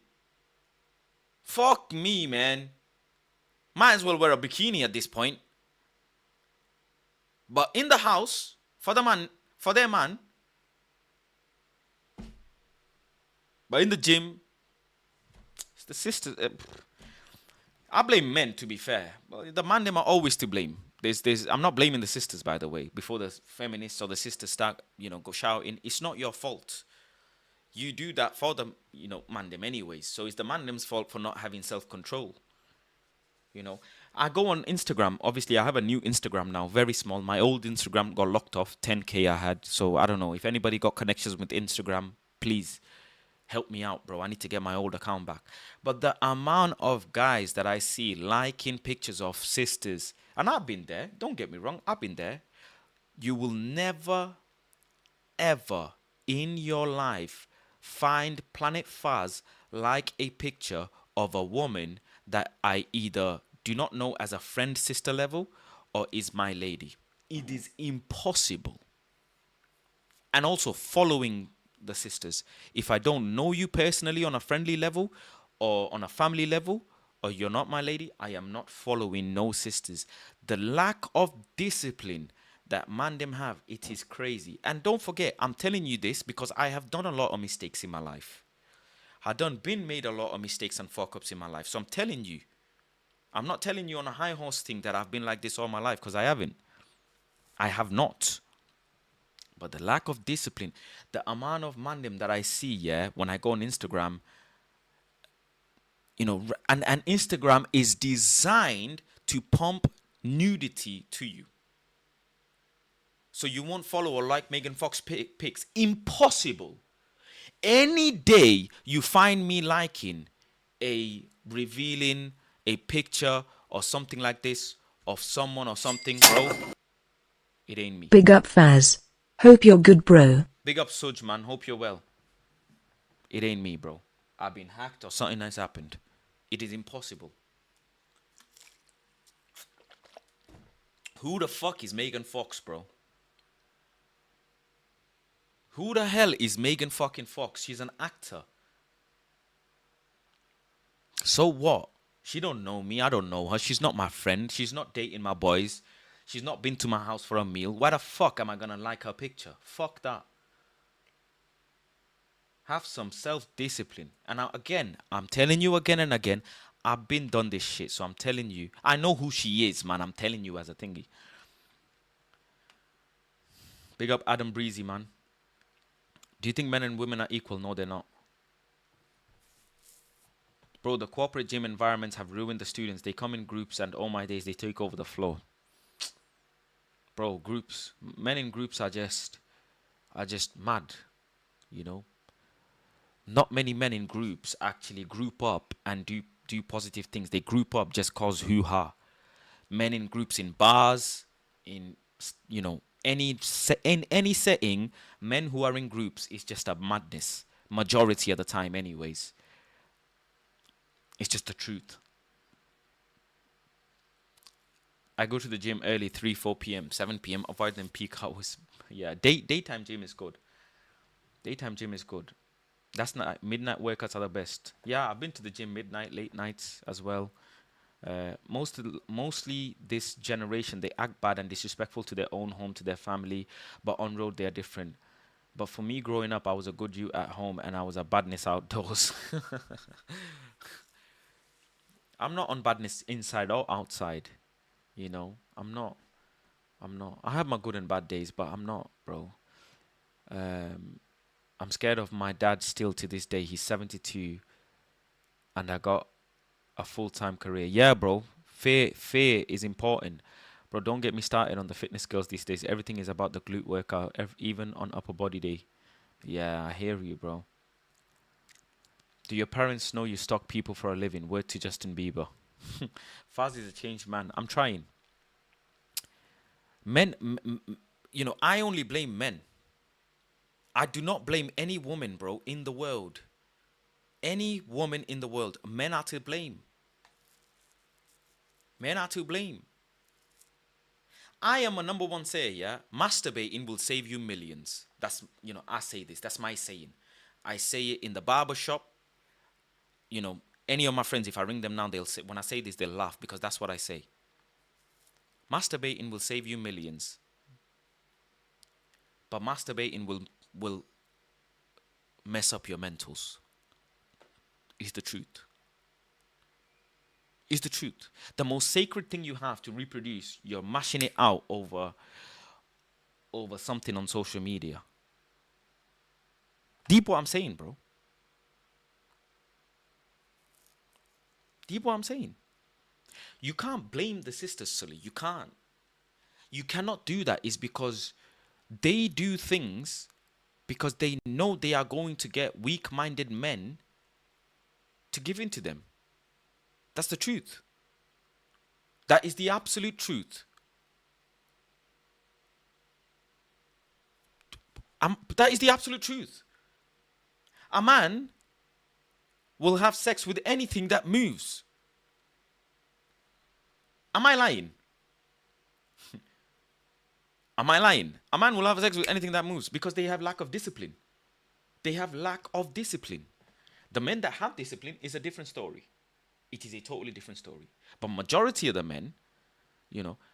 fuck me, man. Might as well wear a bikini at this point. But in the house, for their man. But in the gym, it's the sisters. I blame men, to be fair. But the man them are always to blame. I'm not blaming the sisters, by the way. Before the feminists or the sisters start, go shouting, it's not your fault. You do that for them, man them anyways. So it's the man them's fault for not having self-control. I go on Instagram. Obviously, I have a new Instagram now, very small. My old Instagram got locked off, 10K I had. So I don't know. If anybody got connections with Instagram, please help me out, bro. I need to get my old account back. But the amount of guys that I see liking pictures of sisters, and I've been there, don't get me wrong, I've been there. You will never, ever in your life find Planet Fuzz like a picture of a woman that I either do not know as a friend sister level or is my lady. It is impossible. And also following the sisters. If I don't know you personally on a friendly level or on a family level, or you're not my lady, I am not following no sisters. The lack of discipline that man them have, it is crazy. And don't forget, I'm telling you this because I have done a lot of mistakes in my life. I been made a lot of mistakes and fuck ups in my life. So I'm telling you, I'm not telling you on a high horse thing that I've been like this all my life, because I haven't. I have not. But the lack of discipline, the amount of man them that I see, yeah, when I go on Instagram, and Instagram is designed to pump nudity to you. So you won't follow or like Megan Fox pics. Impossible. Any day you find me liking revealing a picture or something like this of someone or something, bro, it ain't me. Big up Faz. Hope you're good, bro. Big up Suj, man. Hope you're well. It ain't me, bro. I've been hacked or something has happened. It is impossible. Who the fuck is Megan Fox, bro? Who the hell is Megan fucking Fox? She's an actor. So what? She don't know me. I don't know her. She's not my friend. She's not dating my boys. She's not been to my house for a meal. Why the fuck am I gonna like her picture? Fuck that. Have some self-discipline. And now, again, I'm telling you again and again, I've been done this shit. So I'm telling you, I know who she is, man. I'm telling you as a thingy. Big up Adam Breezy, man. Do you think men and women are equal? No, they're not. Bro, the corporate gym environments have ruined the students. They come in groups and, oh my days, they take over the floor. Bro, groups. Men in groups are just mad, Not many men in groups actually group up and do positive things. They group up just cause hoo-ha. Men in groups in bars, in any setting, men who are in groups is just a madness. Majority of the time, anyways. It's just the truth. I go to the gym early, 3, 4 p.m., 7 p.m. Avoid them peak hours. Yeah, daytime gym is good. Daytime gym is good. That's not midnight workouts are the best. Yeah, I've been to the gym midnight, late nights as well. Mostly this generation, they act bad and disrespectful to their own home, to their family, but on road they are different. But for me, growing up, I was a good you at home and I was a badness outdoors. I'm not on badness inside or outside. You know, I'm not. I'm not. I have my good and bad days, but I'm not, bro. Um, I'm scared of my dad still to this day. He's 72, and I got a full time career. Yeah, bro. Fear is important, bro. Don't get me started on the fitness girls these days. Everything is about the glute workout, even on upper body day. Yeah, I hear you, bro. Do your parents know you stalk people for a living? Word to Justin Bieber. Faz is a changed man. I'm trying. Men, I only blame men. I do not blame any woman, bro, in the world. Any woman in the world. Men are to blame. Men are to blame. I am a number one sayer, yeah? Masturbating will save you millions. That's, I say this. That's my saying. I say it in the barber shop. You know, any of my friends, if I ring them now, they'll say, when I say this, they'll laugh because that's what I say. Masturbating will save you millions. But masturbating will mess up your mentals. Is the truth. Is the truth. The most sacred thing you have to reproduce, you're mashing it out over something on social media. Deep what I'm saying, bro. Deep what I'm saying. You can't blame the sisters, Sully. You can't. You cannot do that. Is because they do things because they know they are going to get weak-minded men to give in to them. That's the truth. That is the absolute truth. That is the absolute truth. A man will have sex with anything that moves. Am I lying? Am I lying? A man will have sex with anything that moves because they have lack of discipline. They have lack of discipline. The men that have discipline is a different story. It is a totally different story. But majority of the men,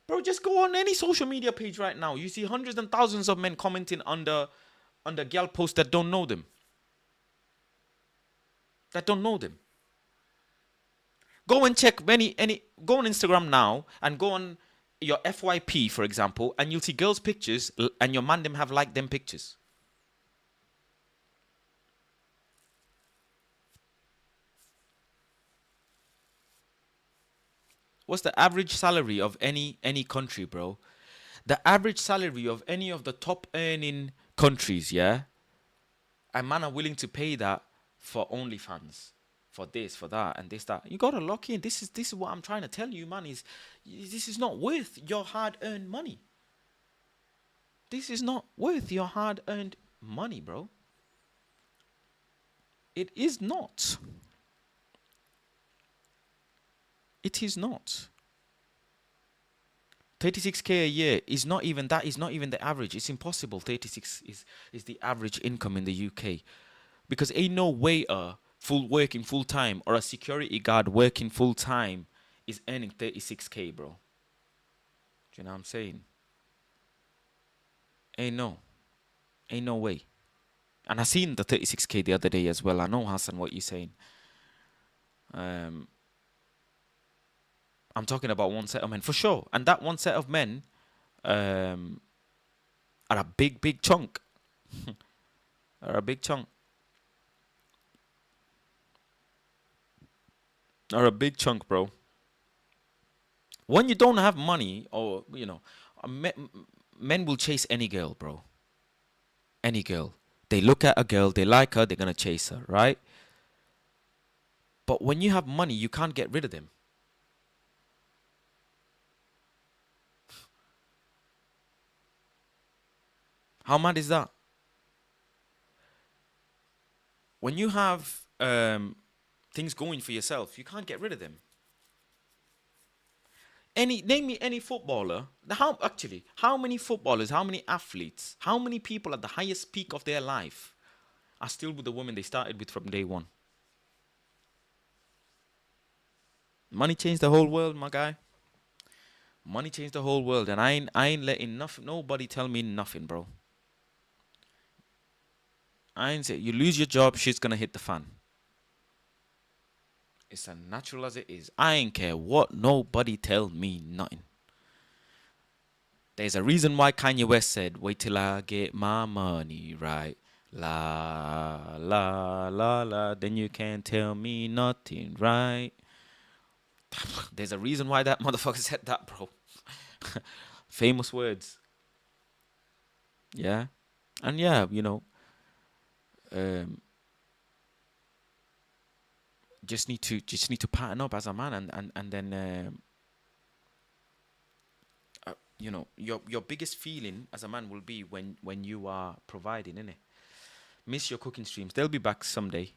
bro, just go on any social media page right now. You see hundreds and thousands of men commenting under gal posts that don't know them. That don't know them. Go and check go on Instagram now and go on your FYP, for example, and you'll see girls' pictures and your man them have liked them pictures. What's the average salary of any country, bro? The average salary of any of the top earning countries, yeah? And man are willing to pay that for OnlyFans, for this, for that, and this, that. You gotta lock in. This is what I'm trying to tell you, man. This is not worth your hard-earned money. This is not worth your hard-earned money, bro. It is not. It is not. 36K a year is not even that. Is not even the average. It's impossible. 36 is the average income in the UK, because ain't no waiter working full time or a security guard working full time is earning 36K, bro. Do you know what I'm saying? Ain't no way. And I seen the 36K the other day as well. I know, Hassan, what you're saying. I'm talking about one set of men for sure, and that one set of men um, are a big chunk. Are a big chunk. Are a big chunk, bro. When you don't have money, or men will chase any girl, bro. Any girl. They look at a girl, they like her, they're gonna chase her, right? But when you have money, you can't get rid of them. How mad is that? When you have things going for yourself, you can't get rid of them. Name me any footballer. How many footballers, how many athletes, how many people at the highest peak of their life are still with the woman they started with from day one? Money changed the whole world, my guy. Money changed the whole world, and I ain't letting nobody tell me nothing, bro. I ain't say you lose your job, shit's gonna hit the fan. It's as natural as it is. I ain't care what nobody tell me nothing. There's a reason why Kanye West said, "Wait till I get my money right." La la la la. Then you can't tell me nothing, right? There's a reason why that motherfucker said that, bro. Famous words. Yeah, and yeah, um, just need to pattern up as a man, and then your biggest feeling as a man will be when you are providing, innit? Miss your cooking streams. They'll be back someday.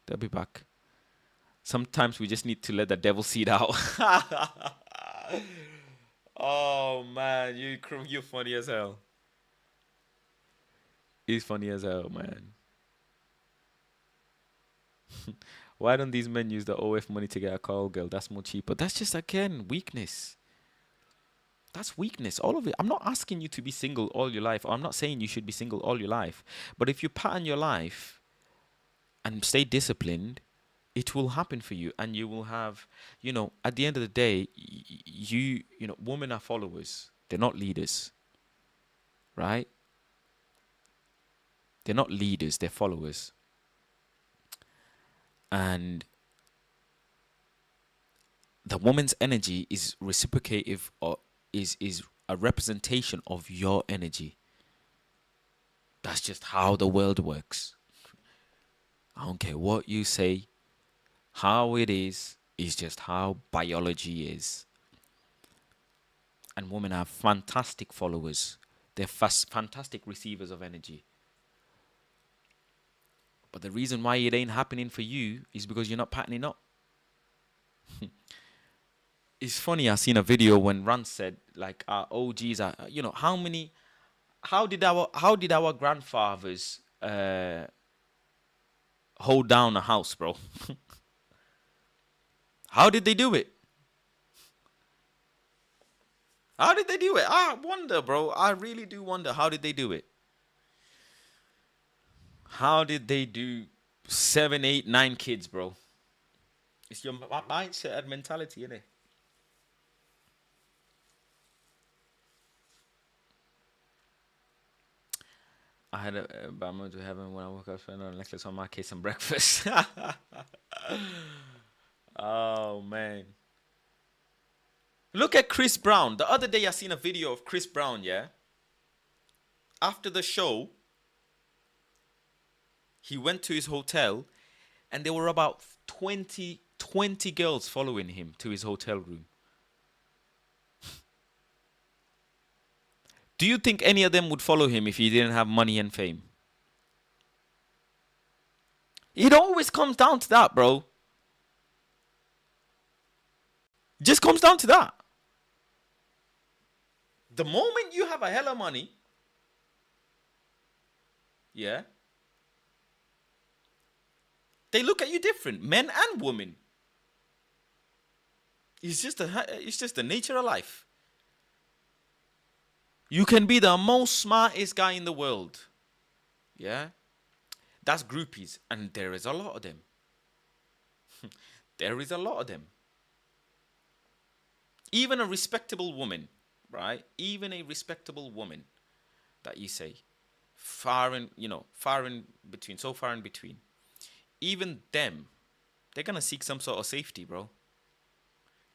They'll be back. Sometimes we just need to let the devil seed out. Oh man, you funny as hell. He's funny as hell, man. Why don't these men use the OF money to get a call girl? That's more cheaper. That's just again weakness. That's weakness. All of it. I'm not asking you to be single all your life. Or I'm not saying you should be single all your life. But if you pattern your life and stay disciplined, it will happen for you, and you will have, at the end of the day, women are followers. They're not leaders, right? They're not leaders. They're followers, and the woman's energy is reciprocative, or is a representation of your energy. That's just how the world works. I don't care what you say. How it is just how biology is. And women are fantastic followers. They're fantastic receivers of energy. But the reason why it ain't happening for you is because you're not patterning up. It's funny, I seen a video when Rand said, like, our OGs are, how did our grandfathers hold down a house, bro? How did they do it? How did they do it? I wonder, bro. I really do wonder. How did they do it? How did they do 7, 8, 9 kids, bro? It's your mindset and mentality, innit? I had a bad mood to heaven when I woke up, spent on a necklace on my case and breakfast. Oh, man. Look at Chris Brown. The other day I seen a video of Chris Brown, yeah? After the show, he went to his hotel, and there were about 20 girls following him to his hotel room. Do you think any of them would follow him if he didn't have money and fame? It always comes down to that, bro. Just comes down to that. The moment you have a hella money, yeah, they look at you different, men and women. It's just the nature of life. You can be the most smartest guy in the world, yeah. That's groupies, and there is a lot of them. There is a lot of them. Even a respectable woman, right? Even a respectable woman that you say, far in between, so far in between. Even them, they're gonna seek some sort of safety, bro.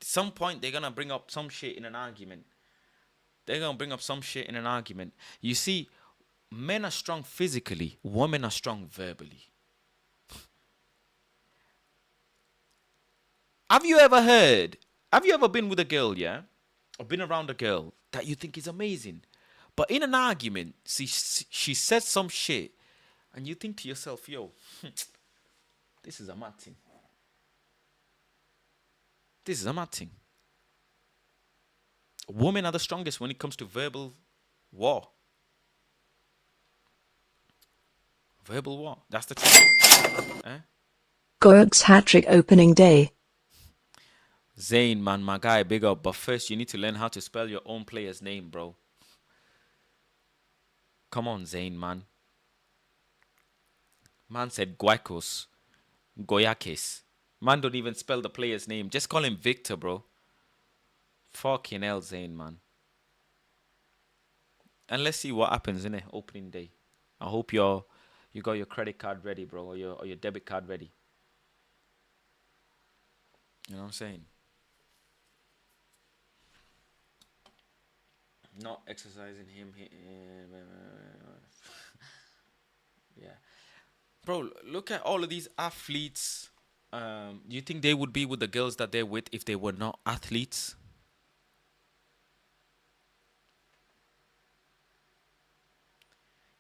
At some point, they're gonna bring up some shit in an argument. You see, men are strong physically, women are strong verbally. Have you ever been with a girl, yeah? Or been around a girl that you think is amazing, but in an argument, she says some shit, and you think to yourself, yo, this is a mad thing. This is a mad thing. Women are the strongest when it comes to verbal war. Verbal war. That's the truth. Eh? Gorg's hat-trick opening day. Zayn, man, my guy, big up. But first, you need to learn how to spell your own player's name, bro. Come on, Zayn, man. Man said Guaycos, Goyakis. Man don't even spell the player's name. Just call him Victor, bro. Fucking hell, Zayn, man. And let's see what happens in it opening day. I hope you got your credit card ready, bro, or your debit card ready. You know what I'm saying? Not exercising him. Yeah, bro. Look at all of these athletes. Do you think they would be with the girls that they're with if they were not athletes?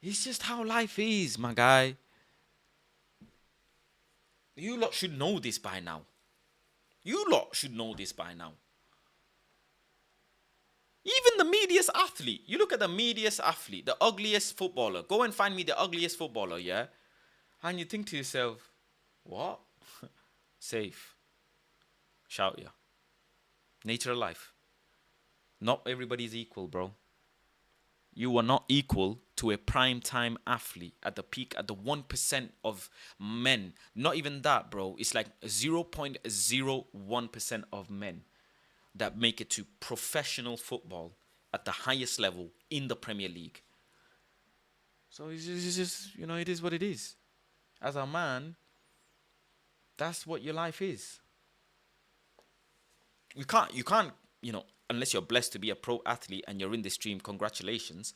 It's just how life is, my guy. You lot should know this by now. You lot should know this by now. Even the meatiest athlete. You look at the meatiest athlete, the ugliest footballer. Go and find me the ugliest footballer, yeah? And you think to yourself, what? Safe. Shout ya. Nature of life. Not everybody's equal, bro. You are not equal to a prime time athlete at the peak, at the 1% of men. Not even that, bro. It's like 0.01% of men that make it to professional football at the highest level in the Premier League. So it's just it is what it is. As a man, that's what your life is. You can't, unless you're blessed to be a pro athlete and you're in this stream, congratulations.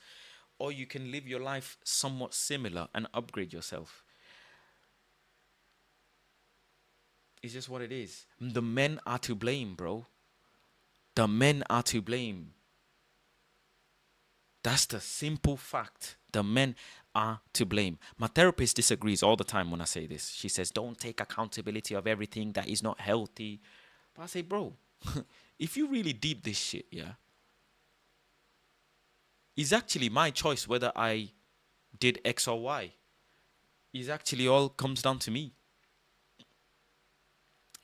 Or you can live your life somewhat similar and upgrade yourself. It's just what it is. The men are to blame, bro. The men are to blame. That's the simple fact. The men are to blame. My therapist disagrees all the time when I say this. She says, don't take accountability of everything that is not healthy. But I say, bro, if you really deep this shit, yeah, it's actually my choice whether I did X or Y. It's actually all comes down to me.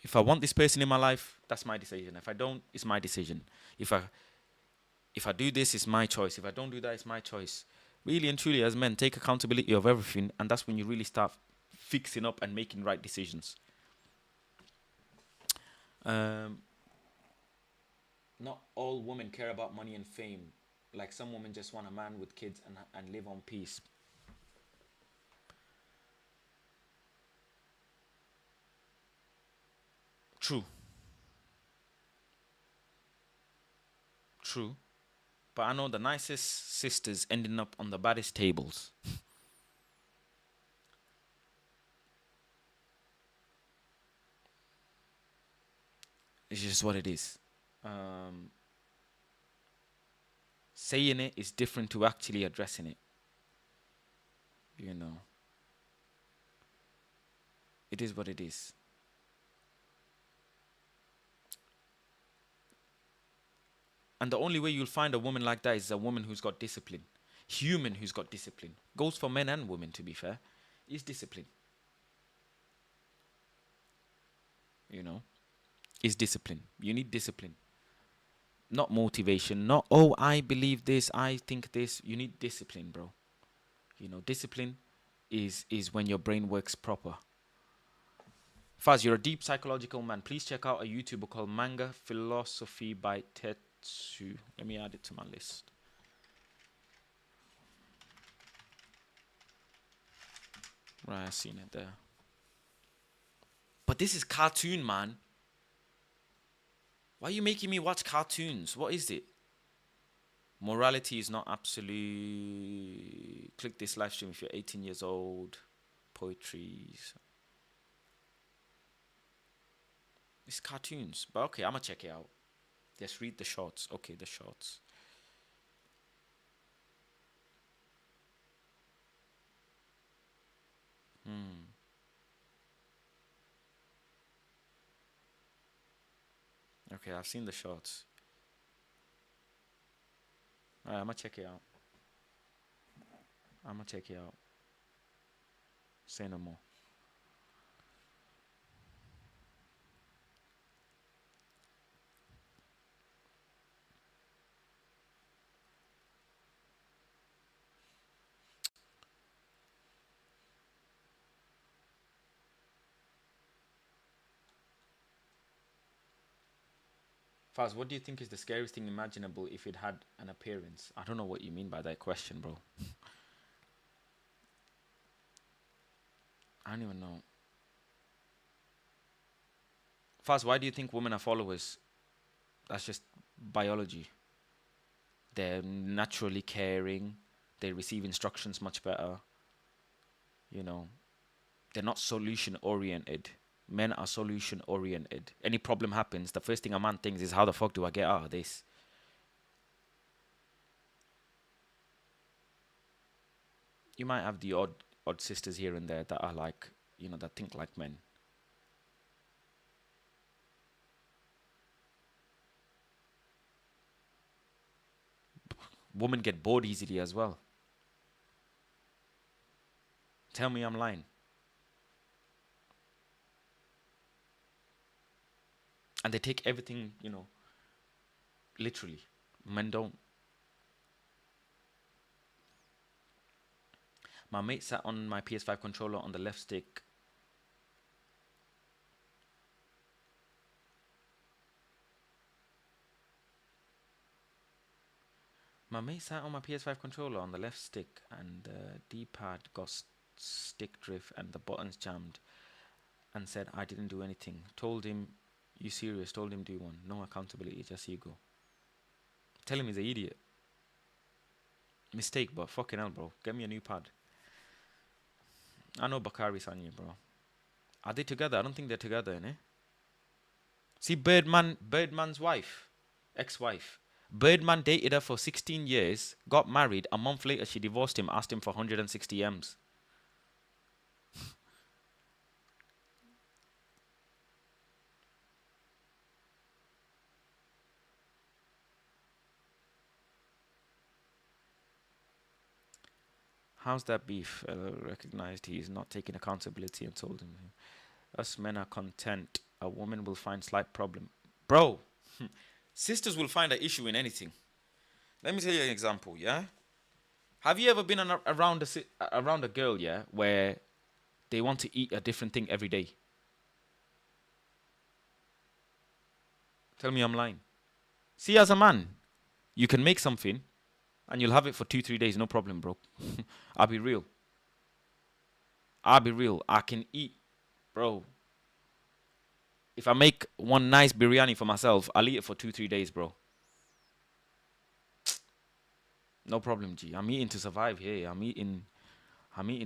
If I want this person in my life, that's my decision. If I don't, it's my decision. If I do this, it's my choice. If I don't do that, it's my choice. Really and truly, as men, take accountability of everything, and that's when you really start fixing up and making right decisions. Not all women care about money and fame. Like some women just want a man with kids and live on peace. True. True. But I know the nicest sisters ending up on the baddest tables. It's just what it is. Saying it is different to actually addressing it. It is what it is. And the only way you'll find a woman like that is a woman who's got discipline. Human who's got discipline. Goes for men and women, to be fair. Is discipline. Is discipline. You need discipline. Not motivation. Not, oh, I believe this, I think this. You need discipline, bro. Discipline is when your brain works proper. Faz, you're a deep psychological man. Please check out a YouTuber called Manga Philosophy by Tetsu. Let me add it to my list. Right, I seen it there. But this is cartoon, man. Why are you making me watch cartoons? What is it? Morality is not absolute. Click this live stream if you're 18 years old. Poetry. It's cartoons. But okay, I'm going to check it out. Just read the shorts. Okay, the shorts. Okay, I've seen the shorts. Alright, I'm gonna check it out. I'm gonna check it out. Say no more. Faz, what do you think is the scariest thing imaginable if it had an appearance? I don't know what you mean by that question, bro. I don't even know. Faz, why do you think women are followers? That's just biology. They're naturally caring. They receive instructions much better. You know, they're not solution oriented. Men are solution oriented. Any problem happens, the first thing a man thinks is, how the fuck do I get out of this? You might have the odd sisters here and there that are like, that think like men. Women get bored easily as well. Tell me I'm lying. And they take everything, literally. Men don't. My mate sat on my PS5 controller on the left stick. My mate sat on my PS5 controller on the left stick and the D-pad got stick drift and the buttons jammed and said I didn't do anything. Told him, you serious? Told him do one. No accountability, just ego. Tell him he's an idiot. Mistake, but fucking hell, bro. Get me a new pad. I know Bakari Sanya, bro. Are they together? I don't think they're together, innit? See, Birdman's wife, ex-wife. Birdman dated her for 16 years, got married. A month later, she divorced him, asked him for 160 M's. How's that beef? Recognized he is not taking accountability and told him, us men are content. A woman will find slight problem. Bro, sisters will find an issue in anything. Let me tell you an example, yeah? Have you ever been around a girl, yeah, where they want to eat a different thing every day? Tell me I'm lying. See, as a man, you can make something and you'll have it for 2-3 days, no problem, bro. I'll be real. I can eat, bro. If I make one nice biryani for myself, I'll eat it for 2-3 days, bro. No problem, G. I'm eating to survive here. I'm eating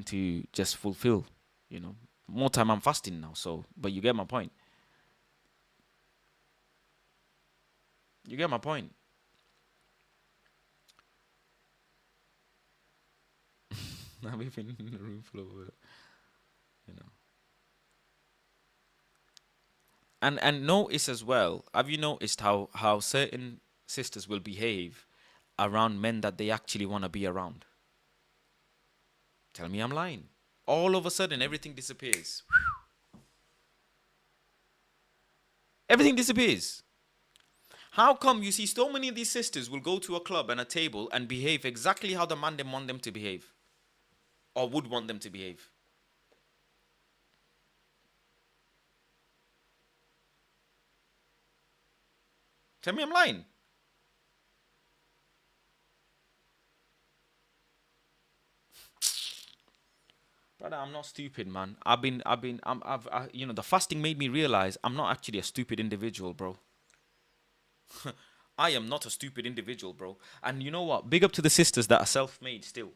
to just fulfill, More time I'm fasting now, so but you get my point. You get my point. I'm even in the room full of, you know. And notice as well. Have you noticed how certain sisters will behave around men that they actually want to be around? Tell me I'm lying. All of a sudden, everything disappears. Everything disappears. How come you see so many of these sisters will go to a club and a table and behave exactly how the man they want them to behave? Or would want them to behave? Tell me I'm lying. Brother, I'm not stupid, man. The fasting made me realize I'm not actually a stupid individual, bro. I am not a stupid individual, bro. And you know what? Big up to the sisters that are self-made still.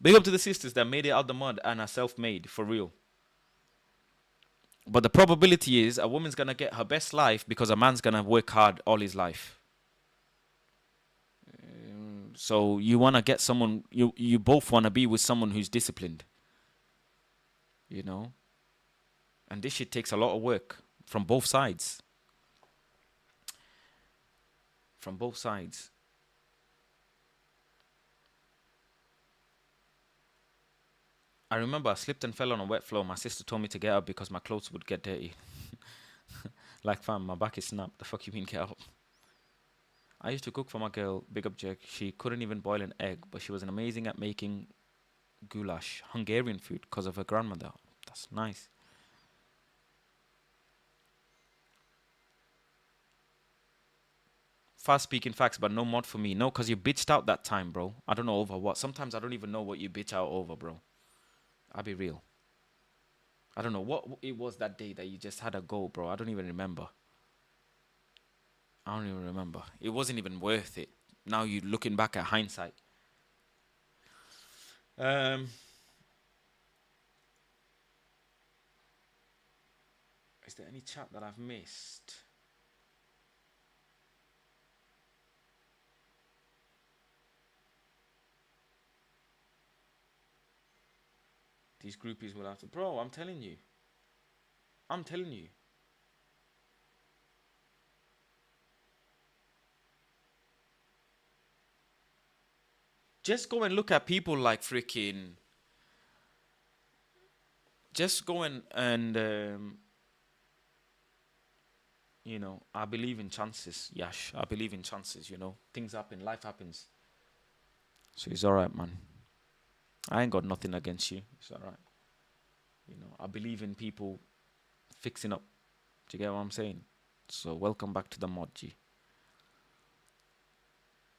Big up to the sisters that made it out the mud and are self-made, for real. But the probability is a woman's gonna get her best life because a man's gonna work hard all his life. So you wanna get someone, you both wanna be with someone who's disciplined. And this shit takes a lot of work from both sides. From both sides. I remember I slipped and fell on a wet floor. My sister told me to get up because my clothes would get dirty. Like, fam, my back is snapped. The fuck you mean get up? I used to cook for my girl, big up Jack. She couldn't even boil an egg, but she was amazing at making goulash, Hungarian food, because of her grandmother. That's nice. Fast speaking facts, but no mod for me. No, because you bitched out that time, bro. I don't know over what. Sometimes I don't even know what you bitch out over, bro. I'll be real. I don't know what it was that day that you just had a go, bro. I don't even remember. I don't even remember. It wasn't even worth it. Now you looking back at hindsight. Um, is there any chat that I've missed? These groupies will have to, bro. I'm telling you. I'm telling you. Just go and look at people like freaking. Just go and I believe in chances, Yash. I believe in chances. Things happen, life happens. So it's all right, man. I ain't got nothing against you. It's all right. I believe in people fixing up. Do you get what I'm saying? So welcome back to the mod, G.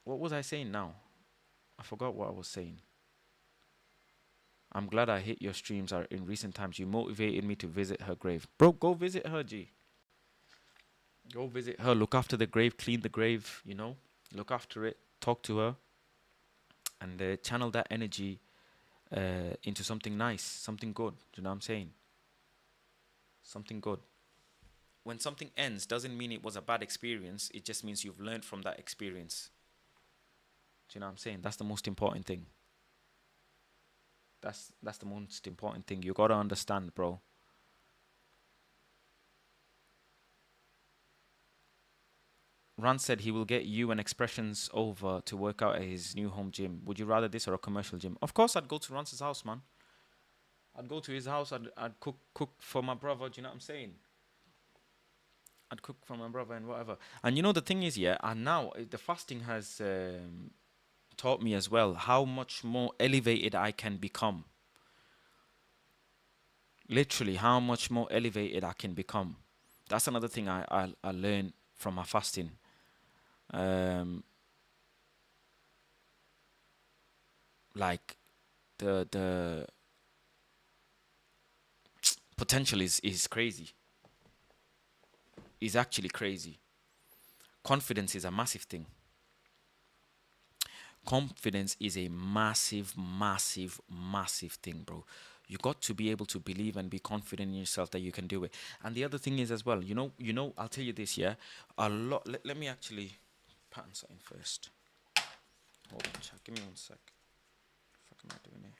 What was I saying now? I forgot what I was saying. I'm glad I hit your streams are in recent times. You motivated me to visit her grave. Bro, go visit her, G. Go visit her. Look after the grave. Clean the grave, Look after it. Talk to her. And channel that energy into something nice. Something good. Do you know what I'm saying? Something good. When something ends, doesn't mean it was a bad experience. It just means you've learned from that experience. Do you know what I'm saying? That's the most important thing. That's the most important thing. You gotta understand, bro. Ron said he will get you and Expressions over to work out at his new home gym. Would you rather this or a commercial gym? Of course, I'd go to Ron's house, man. I'd go to his house. I'd cook for my brother. Do you know what I'm saying? I'd cook for my brother and whatever. And the thing is, yeah, and now the fasting has taught me as well how much more elevated I can become. Literally, how much more elevated I can become. That's another thing I learned from my fasting. Like the potential is crazy. Is actually crazy. Confidence is a massive thing. Confidence is a massive, massive, massive thing, bro. You got to be able to believe and be confident in yourself that you can do it. And the other thing is as well, I'll tell you this, yeah. A lot. Let me actually pattern something first. Hold on, chat. Give me 1 sec. What the fuck am I doing here?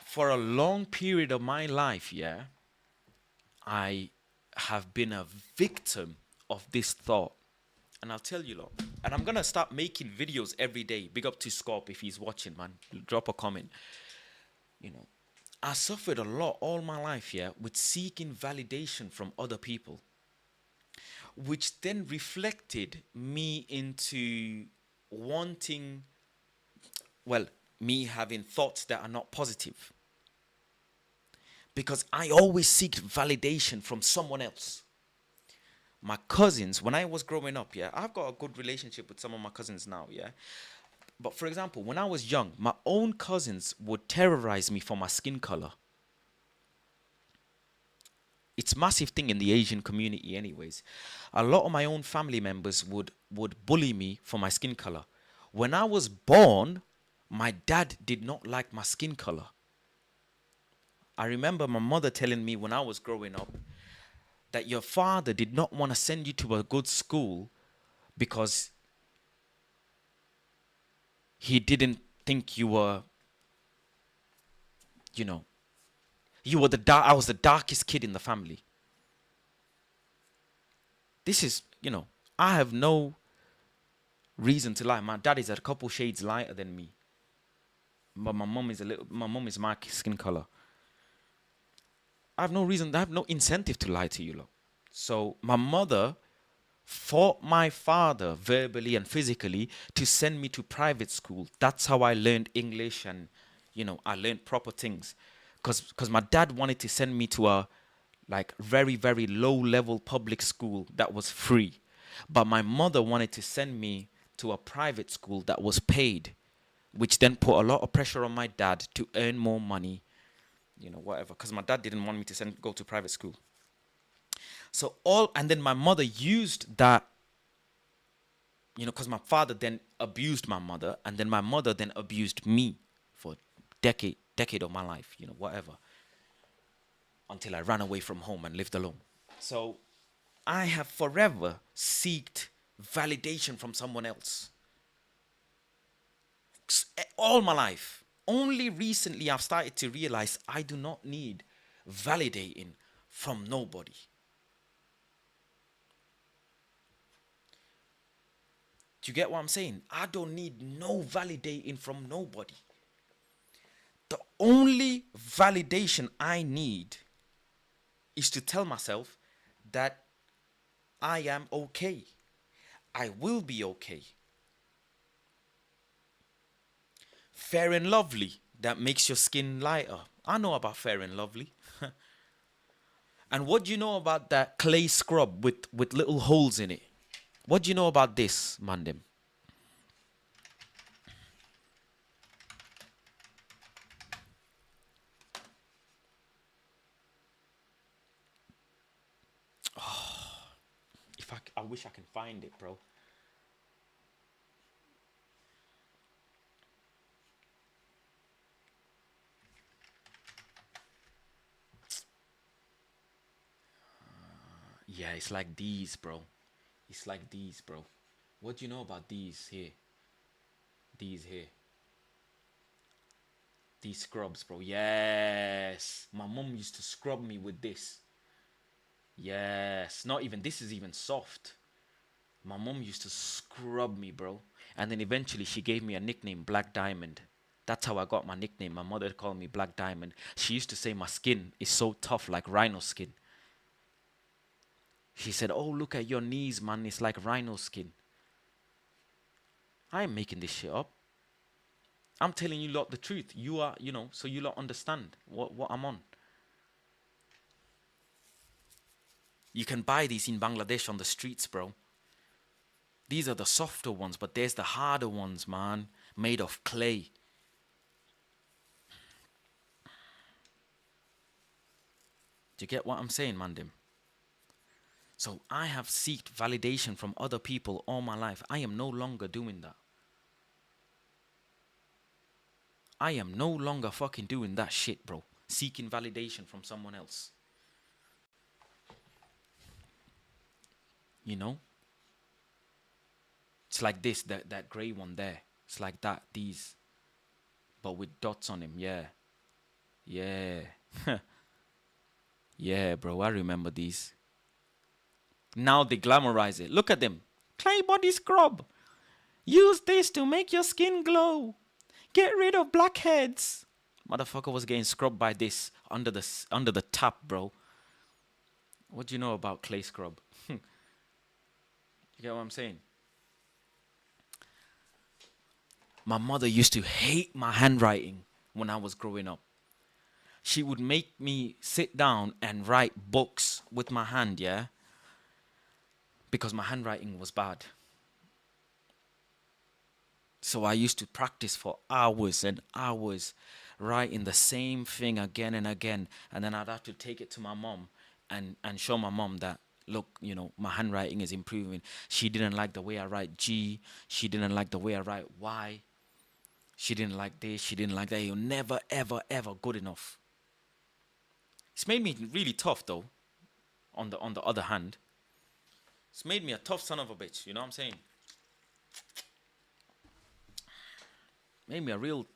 For a long period of my life, yeah, I have been a victim of this thought. And I'll tell you, lot. And I'm going to start making videos every day. Big up to Scorp if he's watching, man. Drop a comment. I suffered a lot all my life, yeah, with seeking validation from other people, which then reflected me into wanting, well, me having thoughts that are not positive. Because I always seek validation from someone else. My cousins, when I was growing up, yeah, I've got a good relationship with some of my cousins now, yeah. But for example, when I was young, my own cousins would terrorize me for my skin color. It's a massive thing in the Asian community anyways. A lot of my own family members would bully me for my skin color. When I was born, my dad did not like my skin color. I remember my mother telling me when I was growing up that your father did not want to send you to a good school because he didn't think you were, you were I was the darkest kid in the family. This you know, I have no reason to lie. My dad is a couple shades lighter than me, but my mom is my skin color. I have no reason, I have no incentive to lie to you, lot. So my mother fought my father verbally and physically to send me to private school. That's how I learned English and, I learned proper things. Because my dad wanted to send me to a like very, very low level public school that was free. But my mother wanted to send me to a private school that was paid, which then put a lot of pressure on my dad to earn more money, whatever. Because my dad didn't want me to go to private school. And then my mother used that, because my father then abused my mother, and then my mother then abused me for decade of my life, whatever, until I ran away from home and lived alone. So I have forever sought validation from someone else. All my life. Only recently I've started to realize I do not need validating from nobody. Do you get what I'm saying? I don't need no validating from nobody. The only validation I need is to tell myself that I am okay. I will be okay. Fair and Lovely, that makes your skin lighter. I know about Fair and Lovely. And what do you know about that clay scrub with little holes in it? What do you know about this, Mandem? I wish I can find it, bro. Yeah, it's like these, bro. It's like these, bro. What do you know about these here? These here. These scrubs, bro. Yes. My mom used to scrub me with this. Yes. Not even, this is even soft. My mom used to scrub me, bro. And then eventually she gave me a nickname, Black Diamond. That's how I got my nickname. My mother called me Black Diamond. She used to say my skin is so tough, like rhino skin. She said, "Oh, look at your knees, man. It's like rhino skin." I ain't making this shit up. I'm telling you lot the truth. You are, so you lot understand what I'm on. You can buy these in Bangladesh on the streets, bro. These are the softer ones, but there's the harder ones, man, made of clay. Do you get what I'm saying, Mandim? So I have sought validation from other people all my life. I am no longer doing that. I am no longer fucking doing that shit, bro. Seeking validation from someone else. You know? It's like this, that grey one there. It's like that, these. But with dots on him, yeah. Yeah. Yeah, bro, I remember these. Now they glamorize it. Look at them. Clay body scrub. Use this to make your skin glow. Get rid of blackheads. Motherfucker was getting scrubbed by this under the tap, bro. What do you know about clay scrub? You get what I'm saying? My mother used to hate my handwriting when I was growing up. She would make me sit down and write books with my hand, yeah? Because my handwriting was bad. So I used to practice for hours and hours, writing the same thing again and again. And then I'd have to take it to my mom and show my mom that, look, my handwriting is improving. She didn't like the way I write G. She didn't like the way I write Y. She didn't like this. She didn't like that. You're never, ever, ever good enough. It's made me really tough, though, on the other hand. It's made me a tough son of a bitch, you know what I'm saying? Made me a real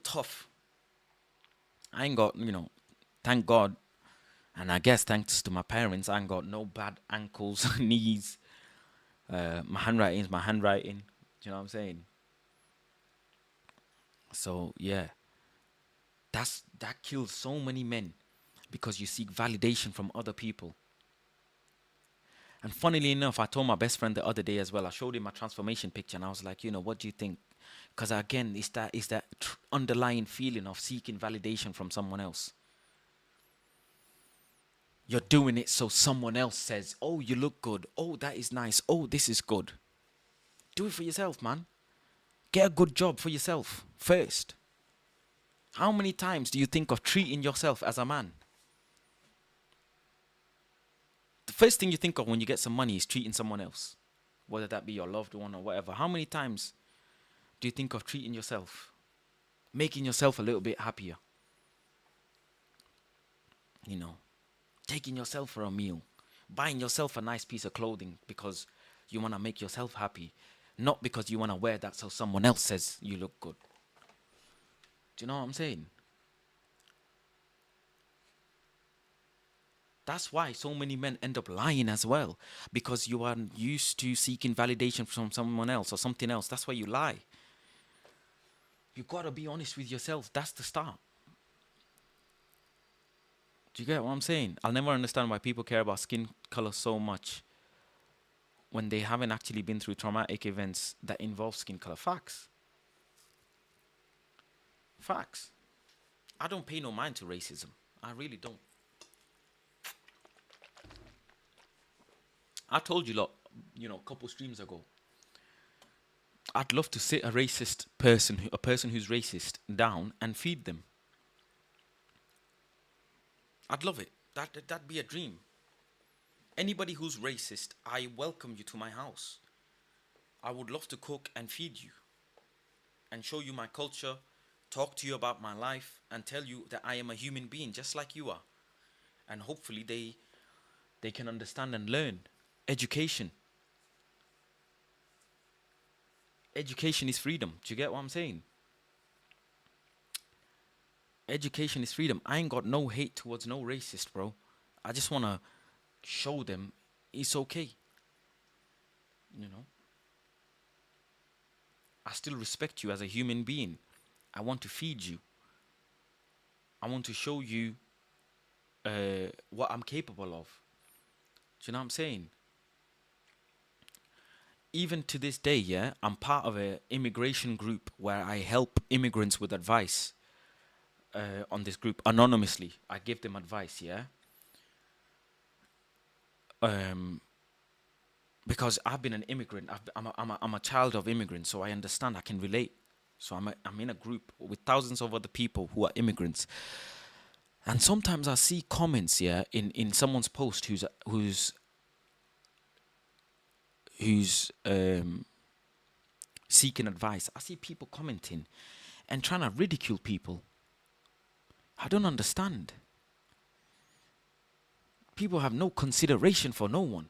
tough. I ain't got, thank God And I guess thanks to my parents, I ain't got no bad ankles, knees. My handwriting is my handwriting. Do you know what I'm saying? So yeah, that kills so many men because you seek validation from other people. And funnily enough, I told my best friend the other day as well. I showed him my transformation picture, and I was like, what do you think? Because again, it's that underlying feeling of seeking validation from someone else. You're doing it so someone else says, "Oh, you look good. Oh, that is nice. Oh, this is good." Do it for yourself, man. Get a good job for yourself first. How many times do you think of treating yourself as a man? The first thing you think of when you get some money is treating someone else, whether that be your loved one or whatever. How many times do you think of treating yourself, making yourself a little bit happier? You know, taking yourself for a meal, buying yourself a nice piece of clothing because you want to make yourself happy, not because you want to wear that so someone else says you look good. Do you know what I'm saying? That's why so many men end up lying as well, because you are used to seeking validation from someone else or something else. That's why you lie. You gotta be honest with yourself. That's the start. Do you get what I'm saying? I'll never understand why people care about skin color so much when they haven't actually been through traumatic events that involve skin color. Facts. Facts. I don't pay no mind to racism. I really don't. I told you, lot, a couple streams ago. I'd love to sit a racist person, a person who's racist, down and feed them. I'd love it. That'd be a dream. Anybody who's racist, I welcome you to my house. I would love to cook and feed you and show you my culture, talk to you about my life, and tell you that I am a human being just like you are. And hopefully they can understand and learn. Education. Education is freedom. Do you get what I'm saying? Education is freedom. I ain't got no hate towards no racist, bro. I just want to show them it's okay. You know? I still respect you as a human being. I want to feed you. I want to show you what I'm capable of. Do you know what I'm saying? Even to this day, yeah, I'm part of an immigration group where I help immigrants with advice. On this group anonymously, I give them advice, yeah. Because I've been an immigrant. I'm a child of immigrants, so I understand. I can relate. So I'm in a group with thousands of other people who are immigrants, and sometimes I see comments, yeah, in someone's post who's seeking advice. I see people commenting and trying to ridicule people. I don't understand. People have no consideration for no one.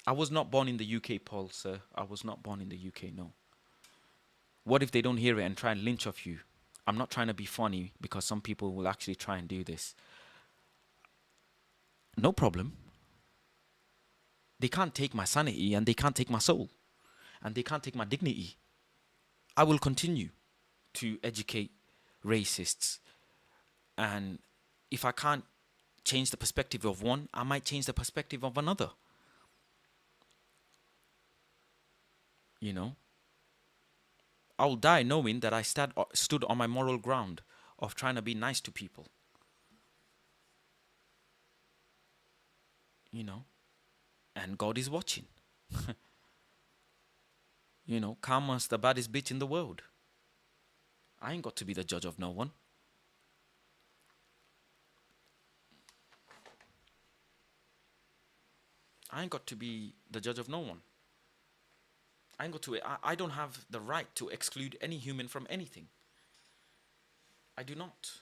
I was not born in the UK, Paul, sir. I was not born in the UK, no. What if they don't hear it and try and lynch off you? I'm not trying to be funny because some people will actually try and do this. No problem. They can't take my sanity and they can't take my soul and they can't take my dignity. I will continue to educate racists, and if I can't change the perspective of one, I might change the perspective of another. You know, I'll die knowing that I stood on my moral ground of trying to be nice to people. You know, and God is watching. Karma's the baddest bitch in the world. I ain't got to be the judge of no one. I ain't got to be the judge of no one. I ain't got to. I don't have the right to exclude any human from anything. I do not.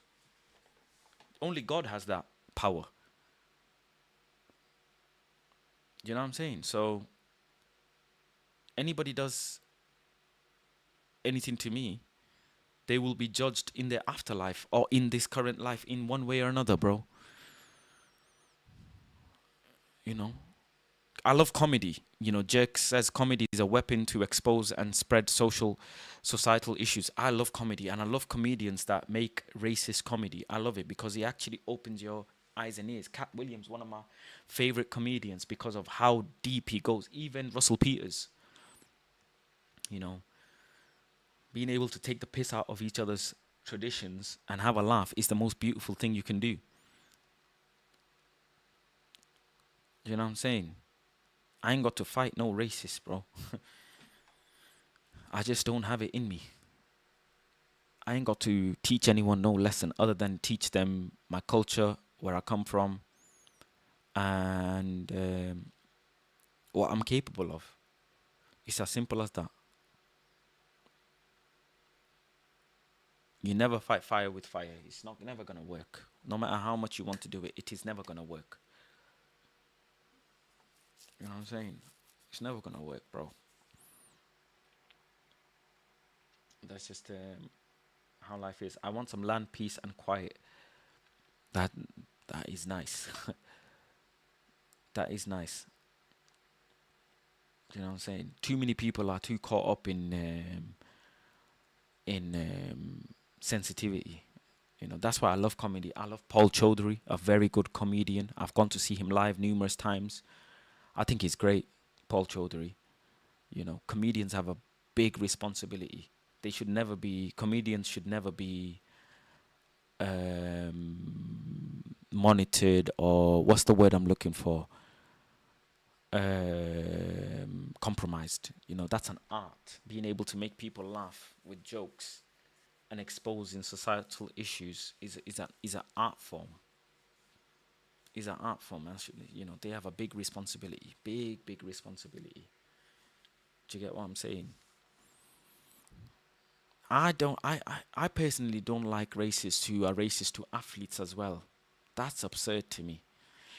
Only God has that power. You know what I'm saying? So anybody does anything to me, they will be judged in their afterlife or in this current life in one way or another, bro. You know, I love comedy. Jerk says comedy is a weapon to expose and spread societal issues. I love comedy, and I love comedians that make racist comedy. I love it because it actually opens your eyes and ears. Cat Williams, one of my favorite comedians, because of how deep he goes. Even Russell Peters, you know, being able to take the piss out of each other's traditions and have a laugh is the most beautiful thing you can do. You know what I'm saying? I ain't got to fight no racist, bro. I just don't have it in me. I ain't got to teach anyone no lesson other than teach them my culture, where I come from, and what I'm capable of. It's as simple as that. You never fight fire with fire. It's not never gonna work. No matter how much you want to do it, it is never gonna work. You know what I'm saying? It's never gonna work, bro. That's just how life is. I want some land, peace, and quiet. That that is nice. That is nice. You know what I'm saying? Too many people are too caught up in sensitivity. That's why I love comedy. I love Paul Chaudhry, a very good comedian. I've gone to see him live numerous times. I think he's great, Paul Chaudhry. Comedians have a big responsibility. Comedians should never be monitored, or what's the word I'm looking for? Compromised. That's an art. Being able to make people laugh with jokes and exposing societal issues is an art form. Is an art form. Actually, they have a big responsibility. Big responsibility. Do you get what I'm saying? I don't. I personally don't like racists who are racist to athletes as well. That's absurd to me.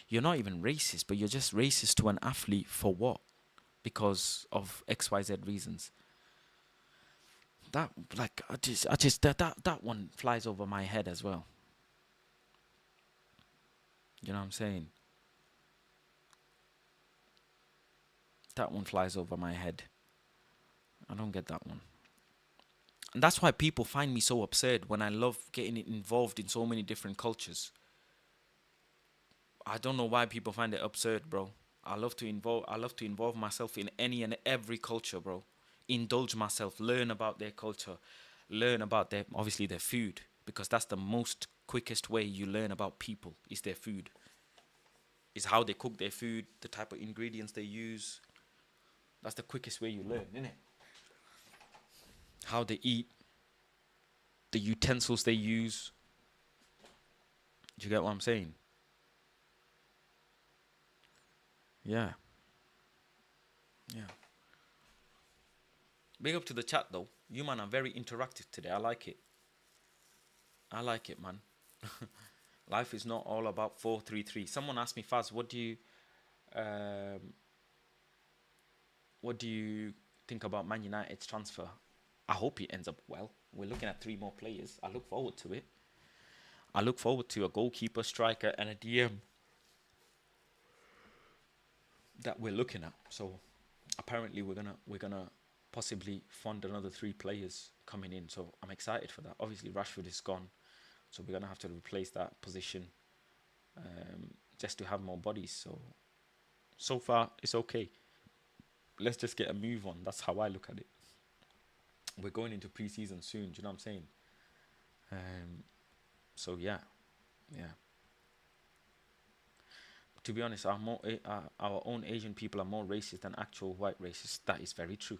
You're not even racist, but you're just racist to an athlete for what? Because of XYZ reasons. That like I just that one flies over my head as well. You know what I'm saying? That one flies over my head. I don't get that one. And that's why people find me so absurd when I love getting involved in so many different cultures. I don't know why people find it absurd, bro. I love to involve myself in any and every culture, bro. Indulge myself, learn about their culture, learn about their obviously their food, because that's the most quickest way you learn about people is their food. Is how they cook their food, the type of ingredients they use. That's the quickest way you learn, isn't it? How they eat, the utensils they use. Do you get what I'm saying? Yeah. Yeah. Big up to the chat though. You man are very interactive today. I like it. I like it, man. Life is not all about 4-3-3. Someone asked me, Faz, um, what do you think about Man United's transfer? I hope it ends up well. We're looking at 3 more players. I look forward to it. I look forward to a goalkeeper, striker, and a DM that we're looking at. So apparently we're gonna possibly fund another 3 players coming in. So I'm excited for that. Obviously Rashford is gone, so we're gonna have to replace that position just to have more bodies. So far it's okay. Let's just get a move on. That's how I look at it. We're going into pre-season soon. Do you know what I'm saying? Um, so yeah, yeah. To be honest, our own Asian people are more racist than actual white racists. That is very true.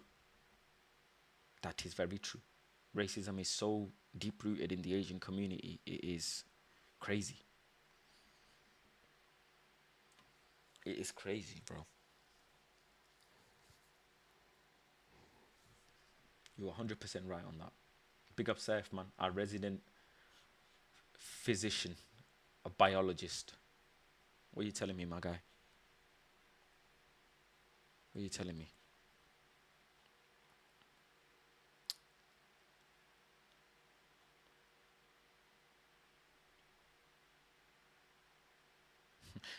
That is very true. Racism is so deep rooted in the Asian community. It is crazy. It is crazy, bro. You're 100% right on that. Big up Saif, man. Our resident physician, a biologist. What are you telling me, my guy? What are you telling me?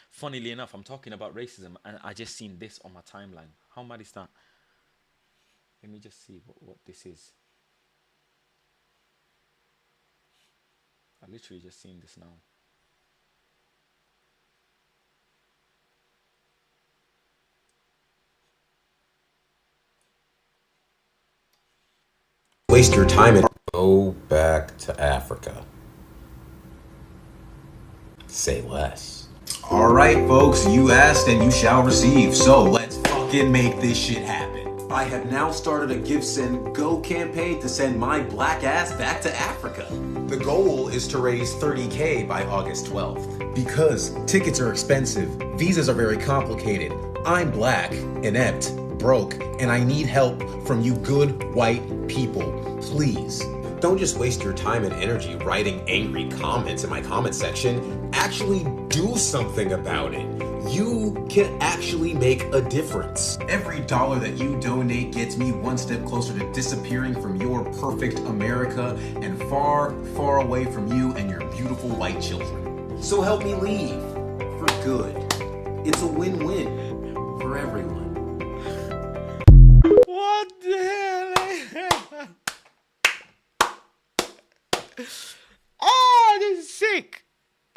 Funnily enough, I'm talking about racism and I just seen this on my timeline. How mad is that? Let me just see what this is. I literally just seen this now. Waste your time and go back to Africa. Say less. Alright, folks, you asked and you shall receive. So let's fucking make this shit happen. I have now started a Give Send Go campaign to send my black ass back to Africa. The goal is to raise 30K by August 12th. Because tickets are expensive, visas are very complicated. I'm black, inept, broke, and I need help from you good white people. Please. Don't just waste your time and energy writing angry comments in my comment section. Actually do something about it. You can actually make a difference. Every dollar that you donate gets me one step closer to disappearing from your perfect America and far, far away from you and your beautiful white children. So help me leave for good. It's a win-win for everyone. What the hell? Oh, this is sick.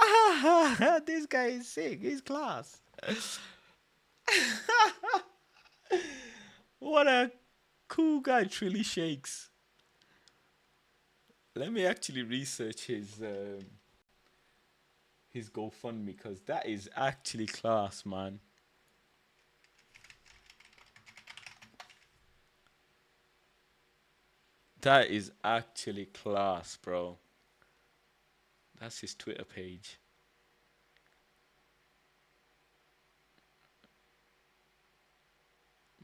Ah, this guy is sick. He's class. What a cool guy, Trilly Shakes. Let me actually research his GoFundMe because that is actually class, man. That is actually class, bro. That's his Twitter page.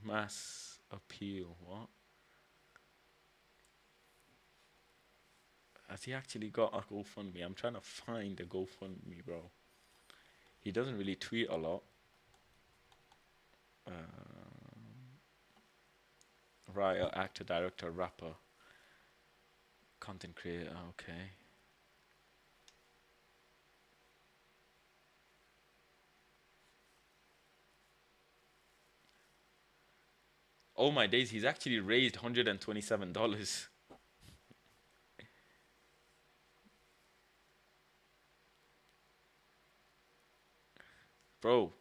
Mass appeal. What? Has he actually got a GoFundMe? I'm trying to find a GoFundMe, bro. He doesn't really tweet a lot. Writer, actor, director, rapper, content creator. Okay. Oh my days, he's actually raised $127. Bro,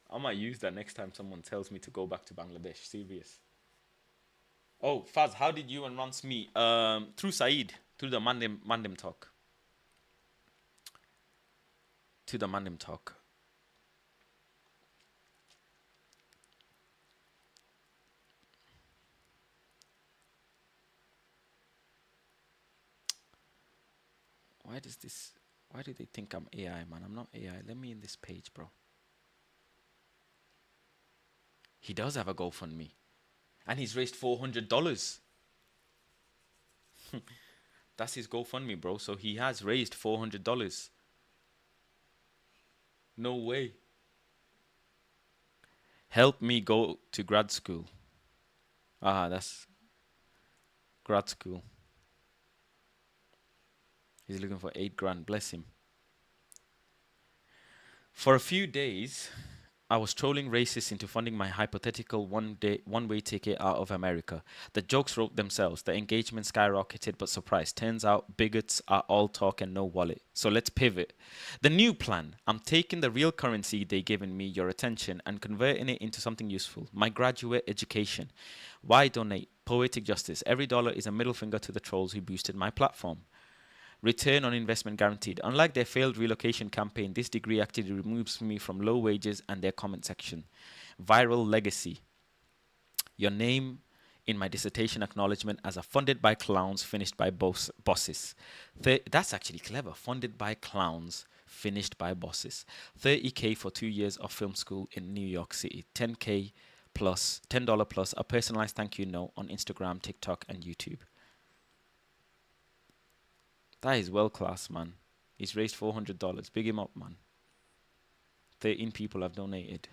I might use that next time someone tells me to go back to Bangladesh. Serious. Oh, Faz, how did you and Rance meet? Through Saeed, through the Mandim talk. To the Mandim talk. Why does this? Why do they think I'm AI, man? I'm not AI. Let me in this page, bro. He does have a GoFundMe, and he's raised $400. That's his GoFundMe, bro. So he has raised $400. No way. Help me go to grad school. Ah, that's grad school. He's looking for 8 grand. Bless him. For a few days, I was trolling racists into funding my hypothetical one-way ticket out of America. The jokes wrote themselves. The engagement skyrocketed, but surprise, turns out bigots are all talk and no wallet. So let's pivot. The new plan. I'm taking the real currency they given me, your attention, and converting it into something useful. My graduate education. Why donate? Poetic justice. Every dollar is a middle finger to the trolls who boosted my platform. Return on investment guaranteed. Unlike their failed relocation campaign, this degree actually removes me from low wages and their comment section. Viral legacy. Your name in my dissertation acknowledgement as a funded by clowns, finished by bosses. That's actually clever. Funded by clowns, finished by bosses. 30K for 2 years of film school in New York City. 10K plus, $10 plus a personalized thank you note on Instagram, TikTok, and YouTube. That is well class, man. He's raised $400. Big him up, man. 13 people have donated.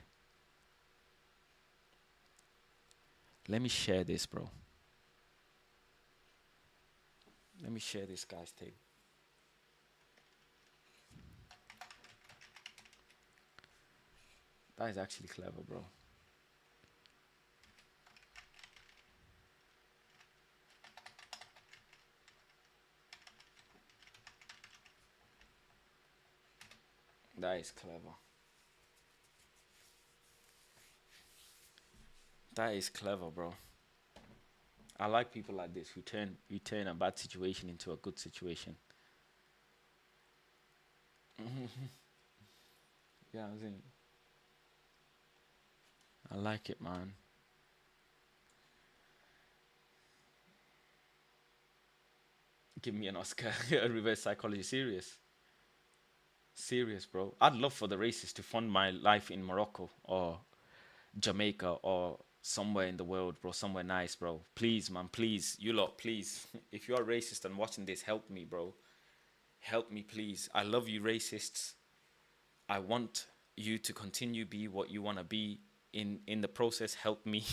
Let me share this, bro. Let me share this guy's tape. That is actually clever, bro. That is clever. That is clever, bro. I like people like this who turn a bad situation into a good situation. Yeah, I think I like it, man. Give me an Oscar. Reverse psychology. Serious. Serious, bro. I'd love for the racists to fund my life in Morocco or Jamaica or somewhere in the world, bro. Somewhere nice, bro. Please, man. Please. You lot, please. If you are racist and watching this, help me, bro. Help me, please. I love you, racists. I want you to continue be what you want to be. In the process, help me.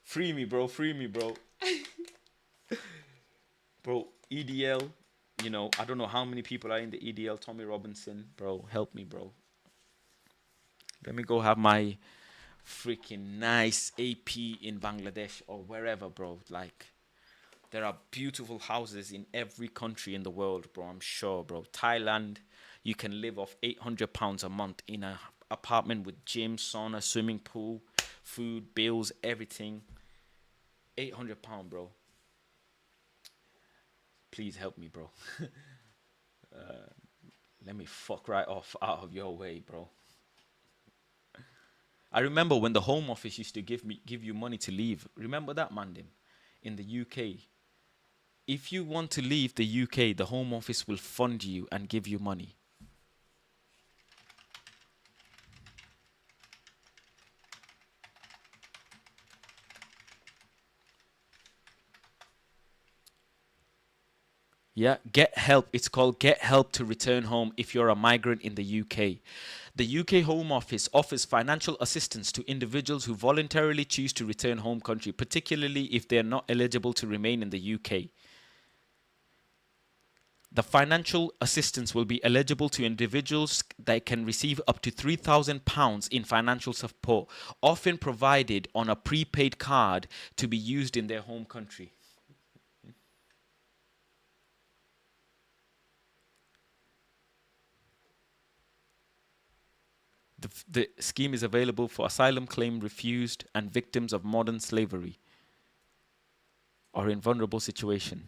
Free me, bro. Free me, bro. Bro, EDL, I don't know how many people are in the EDL. Tommy Robinson, bro, help me, bro. Let me go have my freaking nice AP in Bangladesh or wherever, bro. Like, there are beautiful houses in every country in the world, bro. I'm sure, bro. Thailand, you can live off £800 a month in an apartment with gym, sauna, swimming pool, food, bills, everything. £800, bro. Please help me, bro. Let me fuck right off out of your way, bro. I remember when the Home Office used to give you money to leave. Remember that, Mandim? In the UK. If you want to leave the UK, the Home Office will fund you and give you money. Yeah, get help. It's called Get Help to Return Home if you're a migrant in the UK. The UK Home Office offers financial assistance to individuals who voluntarily choose to return home country, particularly if they are not eligible to remain in the UK. The financial assistance will be eligible to individuals that can receive up to £3,000 in financial support, often provided on a prepaid card to be used in their home country. The scheme is available for asylum claim refused and victims of modern slavery or in vulnerable situation.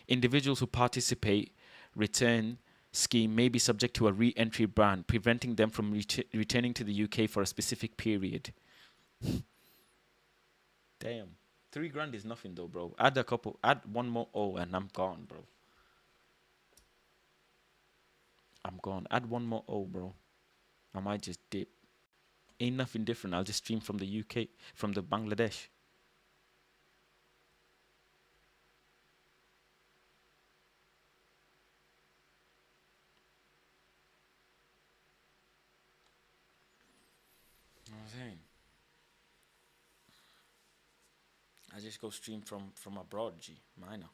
Individuals who participate return scheme may be subject to a re-entry ban, preventing them from returning to the UK for a specific period. Damn. £3,000 is nothing though, bro. Add one more O and I'm gone, bro. I'm gone. Add one more O, bro. I might just dip. Ain't nothing different. I'll just stream from the UK, from the Bangladesh. You know what I'm saying? I just go stream from abroad, G. Minor.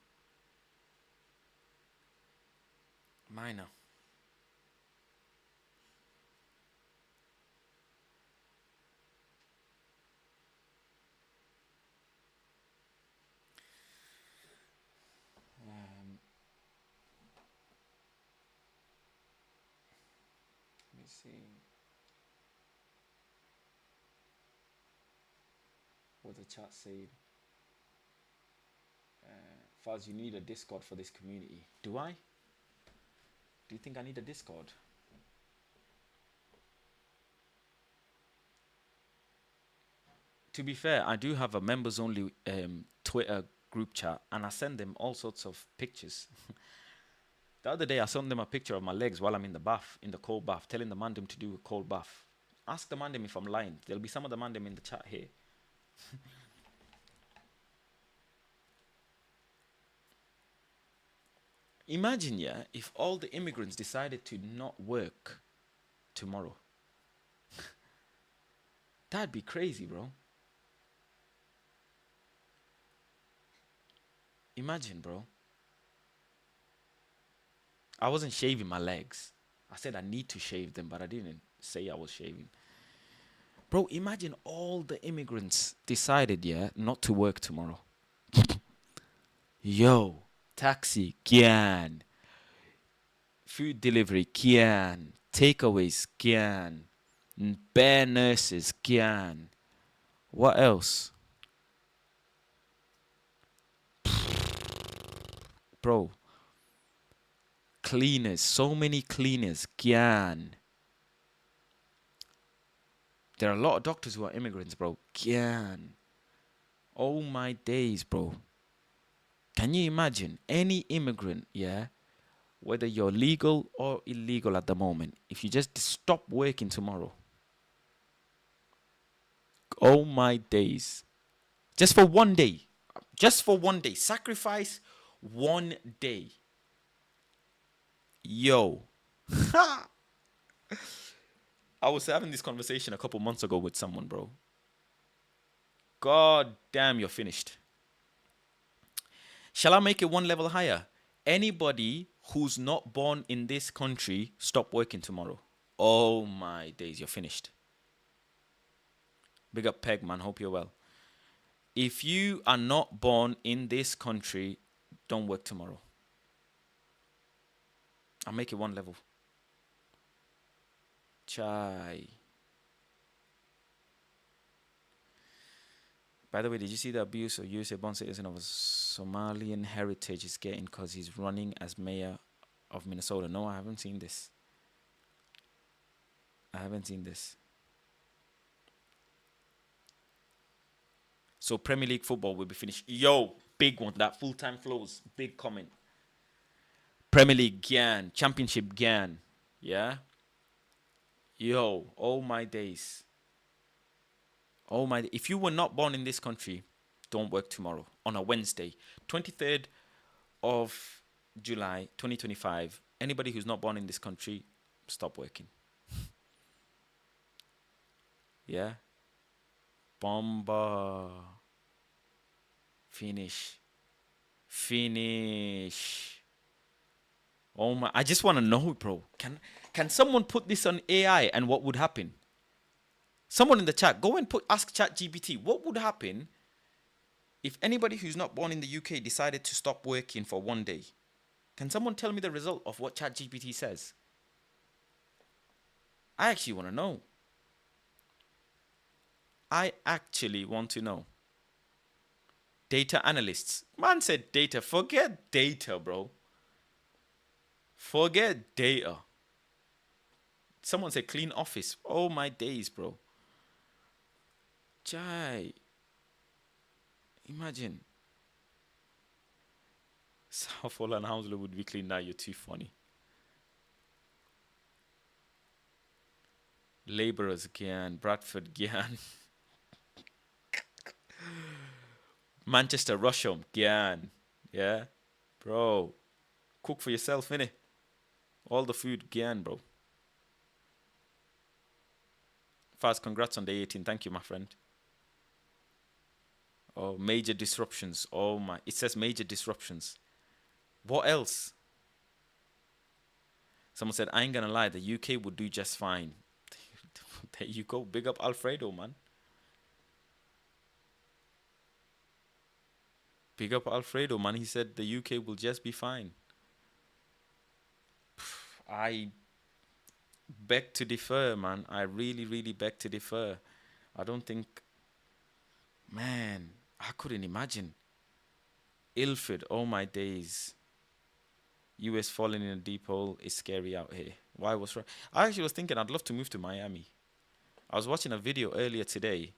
Let me see what the chat said. Faz, you need a Discord for this community. Do I? Do you think I need a Discord? To be fair, I do have a members only Twitter group chat and I send them all sorts of pictures. The other day I sent them a picture of my legs while I'm in the bath, in the cold bath, telling the mandem to do a cold bath. Ask the mandem if I'm lying. There'll be some of the mandem in the chat here. Imagine, yeah, if all the immigrants decided to not work tomorrow. That'd be crazy, bro. Imagine, bro. I wasn't shaving my legs. I said I need to shave them, but I didn't say I was shaving. Bro, imagine all the immigrants decided, yeah, not to work tomorrow. Yo, taxi, Kian. Food delivery, Kian. Takeaways, Kian. Bare nurses, Kian. What else? Bro, cleaners, so many cleaners, Kian. There are a lot of doctors who are immigrants, bro. Kian. Oh my days, bro. Can you imagine any immigrant, yeah, whether you're legal or illegal at the moment, if you just stop working tomorrow? Oh my days. Just for one day. Just for one day. Sacrifice one day. Yo. I was having this conversation a couple months ago with someone, bro. God damn, you're finished. Shall I make it one level higher? Anybody who's not born in this country, stop working tomorrow. Oh my days, you're finished. Big up Peg, man. Hope you're well. If you are not born in this country, don't work tomorrow. I'll make it one level. Chai. By the way, did you see the abuse of USA born citizen of Somalian heritage is getting because he's running as mayor of Minnesota? No, I haven't seen this. I haven't seen this. So Premier League football will be finished. Yo, big one. That full-time flows. Big comment. Premier League, Gyan. Championship, Gyan. Yeah? Yo, oh my days. Oh my, if you were not born in this country, don't work tomorrow on a Wednesday, 23rd of July, 2025. Anybody who's not born in this country, stop working. Yeah? Bomba. Finish. Oh my, I just want to know, bro. Can someone put this on AI and what would happen? Someone in the chat, go and ask ChatGPT, what would happen if anybody who's not born in the UK decided to stop working for one day? Can someone tell me the result of what ChatGPT says? I actually want to know. I actually want to know. Data analysts. Man said data. Forget data, bro. Forget data. Someone said clean office. Oh my days, bro. Jai. Imagine. Southall and Hounslow would be clean now. You're too funny. Laborers, Gyan. Bradford, Gyan. Manchester, Rusham, Gyan. Yeah? Bro. Cook for yourself, innit? All the food, Gyan, bro. Fast, congrats on day 18. Thank you, my friend. Oh, major disruptions. Oh my. It says major disruptions. What else? Someone said, I ain't gonna lie, the UK would do just fine. There you go. Big up Alfredo, man. Big up Alfredo, man. He said the UK will just be fine. I beg to differ, man. I really, really beg to differ. I don't think... Man, I couldn't imagine. Ilford, oh my days. US falling in a deep hole is scary out here. Why was wrong? I actually was thinking I'd love to move to Miami. I was watching a video earlier today,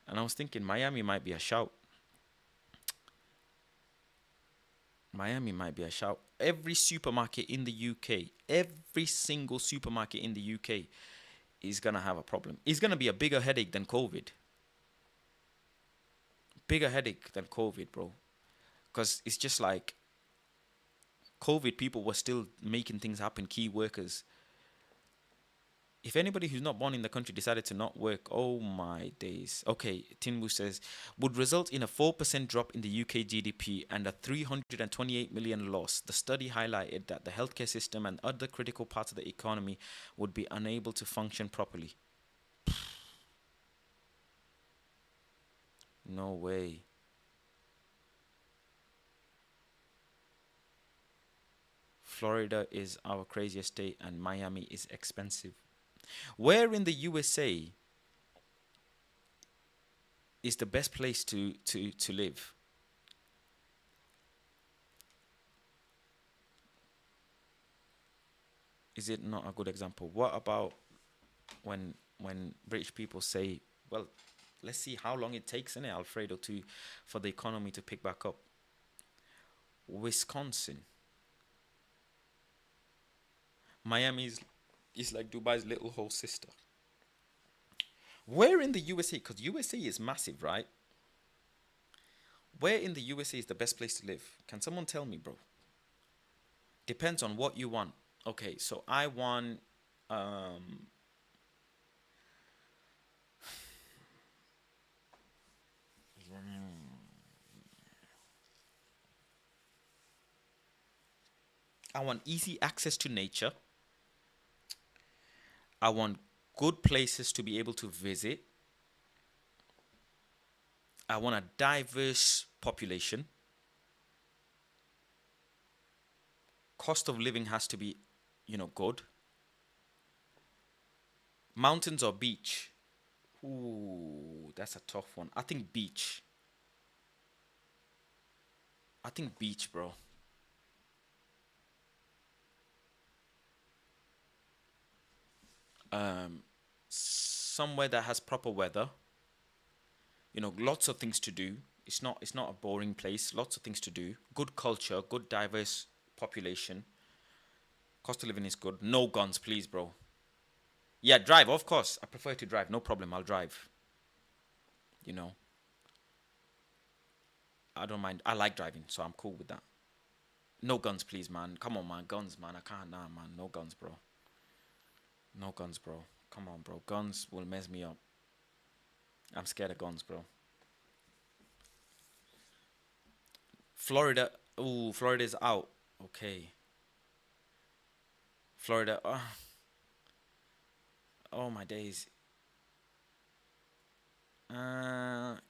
and I was thinking Miami might be a shout. Miami might be a shout. Every supermarket in the UK, every single supermarket in the UK is going to have a problem. It's going to be a bigger headache than COVID. Bigger headache than COVID, bro. Because it's just like COVID, people were still making things happen, key workers. If anybody who's not born in the country decided to not work, oh my days. Okay, Tinwu says, would result in a 4% drop in the UK GDP and a 328 million loss. The study highlighted that the healthcare system and other critical parts of the economy would be unable to function properly. No way. Florida is our craziest state and Miami is expensive. Where in the USA is the best place to live? Is it not a good example? What about when British people say, well, let's see how long it takes, innit, Alfredo, for the economy to pick back up? Wisconsin. Miami is like Dubai's little whole sister. Where in the USA, because USA is massive, right? Where in the USA is the best place to live? Can someone tell me, bro? Depends on what you want. Okay, so I want easy access to nature. I want good places to be able to visit. I want a diverse population. Cost of living has to be, good. Mountains or beach? Ooh, that's a tough one. I think beach. Bro. Somewhere that has proper weather. Lots of things to do. It's not a boring place. Lots of things to do. Good culture, good diverse population. Cost of living is good. No guns, please, bro. Yeah, drive, of course. I prefer to drive. No problem. I'll drive. I don't mind. I like driving, so I'm cool with that. No guns, please, man. Come on, man. Guns, man. I can't. Nah, man. No guns, bro. No guns, bro. Come on, bro. Guns will mess me up. I'm scared of guns, bro. Florida. Ooh, Florida's out. Okay. Florida. Oh my days.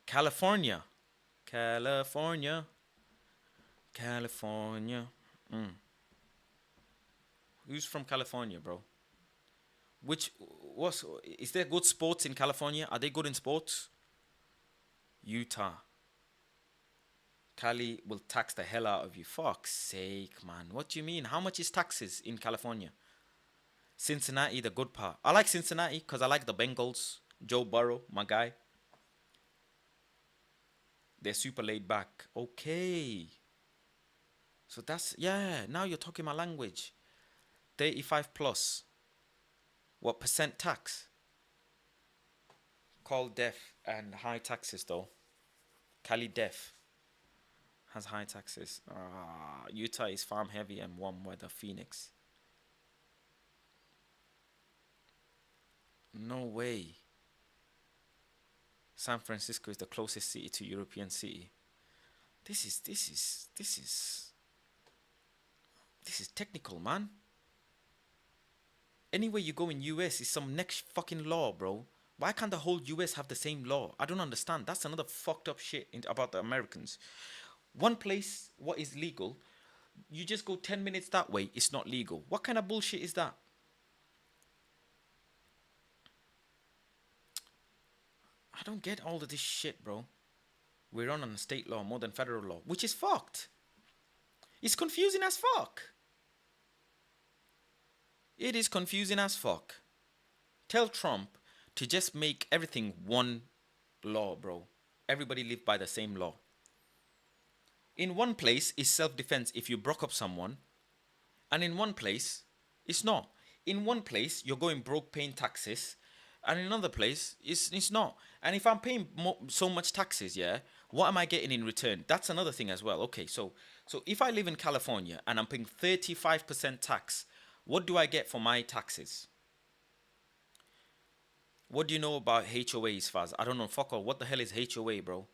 California. California. Who's from California, bro? Is there good sports in California? Are they good in sports? Utah. Cali will tax the hell out of you. Fuck's sake, man. What do you mean? How much is taxes in California? Cincinnati, the good part. I like Cincinnati because I like the Bengals. Joe Burrow, my guy. They're super laid back. Okay. So now you're talking my language. 35 plus. What percent tax? Called deaf and high taxes though. Cali deaf has high taxes. Utah is farm heavy and warm weather. Phoenix. No way. San Francisco is the closest city to European city. This is technical, man. Anywhere you go in US is some next fucking law, bro. Why can't the whole US have the same law? I don't understand. That's another fucked up shit about the Americans. One place, what is legal? You just go 10 minutes that way, it's not legal. What kind of bullshit is that? I don't get all of this shit, bro. We're on a state law more than federal law, which is fucked. It's confusing as fuck. It is confusing as fuck. Tell Trump to just make everything one law, bro. Everybody live by the same law. In one place, it's self-defense if you broke up someone. And in one place, it's not. In one place, you're going broke paying taxes. And in another place, it's not. And if I'm paying so much taxes, yeah, what am I getting in return? That's another thing as well. Okay, so if I live in California and I'm paying 35% tax, what do I get for my taxes? What do you know about HOAs, Faz? I don't know. Fuck all. What the hell is HOA, bro?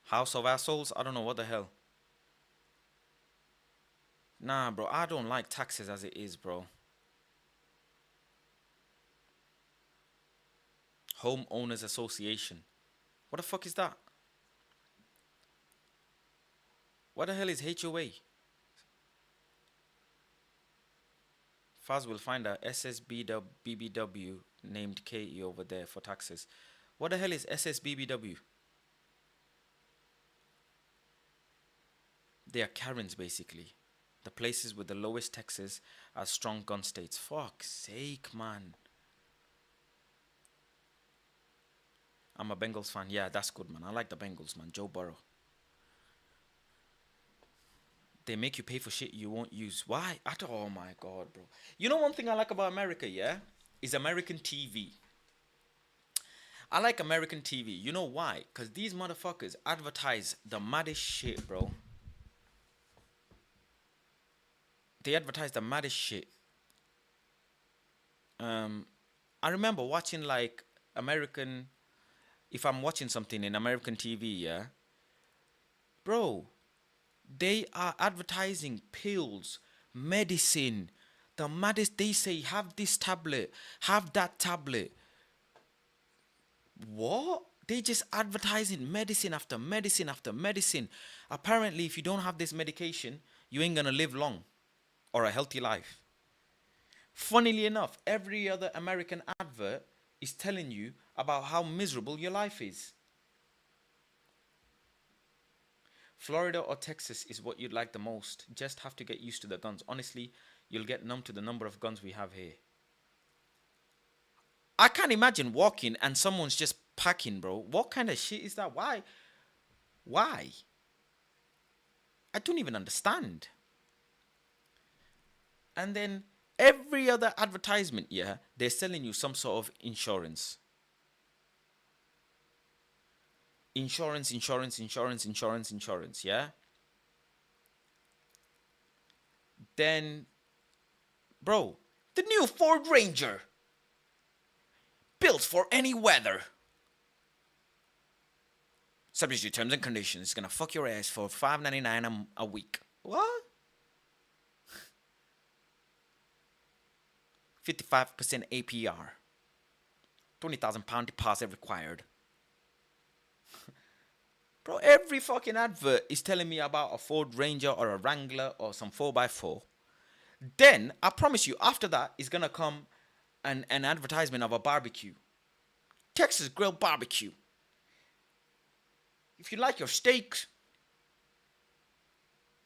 House of Assholes? I don't know. What the hell? Nah, bro. I don't like taxes as it is, bro. Homeowners Association. What the fuck is that? What the hell is HOA? Faz will find a SSBBW named KE over there for taxes. What the hell is SSBBW? They are Karens, basically. The places with the lowest taxes are strong gun states. Fuck's sake, man. I'm a Bengals fan. Yeah, that's good, man. I like the Bengals, man. Joe Burrow. They make you pay for shit you won't use. Why? Oh my god, bro. You know one thing I like about America, yeah? Is American TV. I like American TV. You know why? Because these motherfuckers advertise the maddest shit, bro. They advertise the maddest shit. I remember watching like American... If I'm watching something in American TV, yeah? Bro, they are advertising pills, medicine. The maddest, they say, have this tablet, have that tablet. What? They just advertising medicine after medicine after medicine. Apparently, if you don't have this medication, you ain't gonna live long or a healthy life. Funnily enough, every other American advert is telling you about how miserable your life is. Florida or Texas is what you'd like the most. Just have to get used to the guns. Honestly, you'll get numb to the number of guns we have here. I can't imagine walking and someone's just packing, bro. What kind of shit is that? Why? Why? I don't even understand. And then every other advertisement, yeah, they're selling you some sort of insurance. Insurance, yeah? Then, bro, the new Ford Ranger. Built for any weather. Subject to terms and conditions. It's gonna fuck your ass for $5.99 a week. What? 55% APR. 20,000 pound deposit required. Bro, every fucking advert is telling me about a Ford Ranger or a Wrangler or some 4x4. Then, I promise you, after that is gonna come an advertisement of a barbecue. Texas Grill Barbecue. If you like your steaks,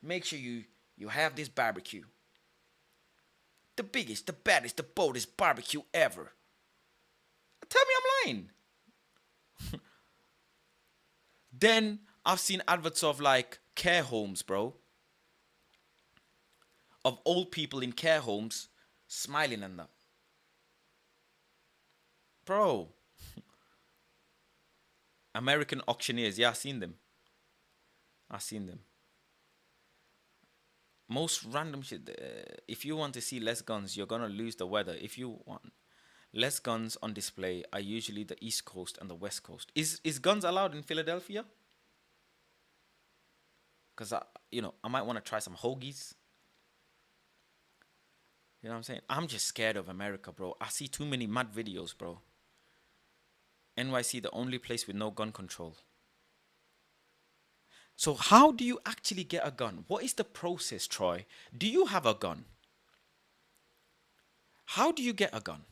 make sure you have this barbecue. The biggest, the baddest, the boldest barbecue ever. Tell me I'm lying. Then I've seen adverts of like care homes, bro. Of old people in care homes smiling and that. Bro. American auctioneers. Yeah, I've seen them. Most random shit. If you want to see less guns, you're going to lose the weather. If you want less guns on display are usually the East Coast and the West Coast. Is guns allowed in Philadelphia? Because, I might want to try some hoagies. You know what I'm saying? I'm just scared of America, bro. I see too many mad videos, bro. NYC, the only place with no gun control. So how do you actually get a gun? What is the process, Troy? Do you have a gun? How do you get a gun?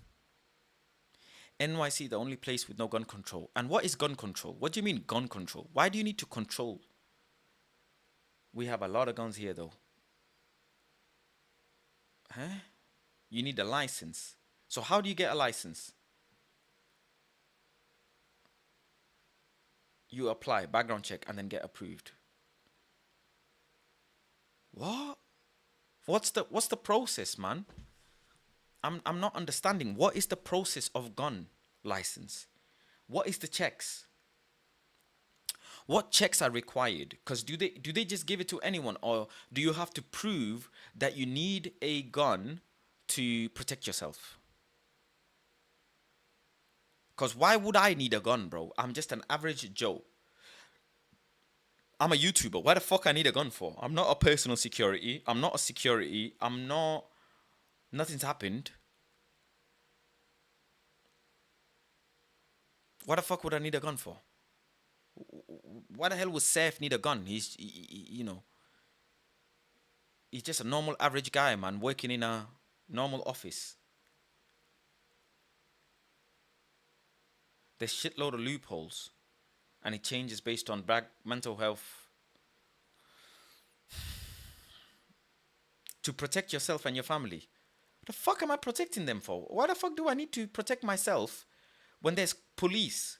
NYC, the only place with no gun control. And what is gun control? What do you mean gun control? Why do you need to control? We have a lot of guns here, though. Huh? You need a license. So how do you get a license? You apply, background check, and then get approved. What? What's the process, man? I'm not understanding. What is the process of gun license? What is the checks? What checks are required? Because do they just give it to anyone, or do you have to prove that you need a gun to protect yourself? Because why would I need a gun, bro? I'm just an average Joe. I'm a YouTuber. Why the fuck I need a gun for? I'm not a personal security. I'm not a security. I'm not. Nothing's happened. What the fuck would I need a gun for? Why the hell would Seth need a gun? You know, he's just a normal average guy, man, working in a normal office. There's shitload of loopholes, and it changes based on mental health. To protect yourself and your family. What the fuck am I protecting them for? Why the fuck do I need to protect myself when there's police?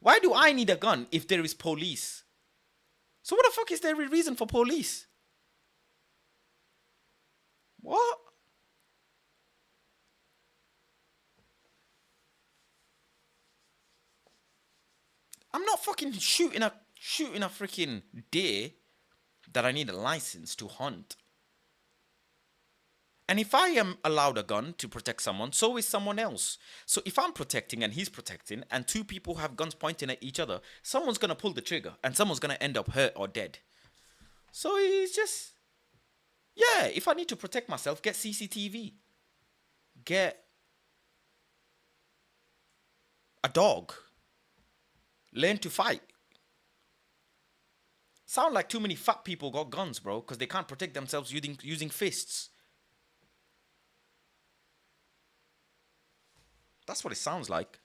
Why do I need a gun if there is police? So what the fuck is there a reason for police? What? I'm not fucking shooting a freaking deer that I need a license to hunt. And if I am allowed a gun to protect someone, so is someone else. So if I'm protecting and he's protecting, and two people have guns pointing at each other, someone's going to pull the trigger and someone's going to end up hurt or dead. So it's just, yeah, if I need to protect myself, get CCTV. Get a dog. Learn to fight. Sound like too many fat people got guns, bro, because they can't protect themselves using fists. That's what it sounds like.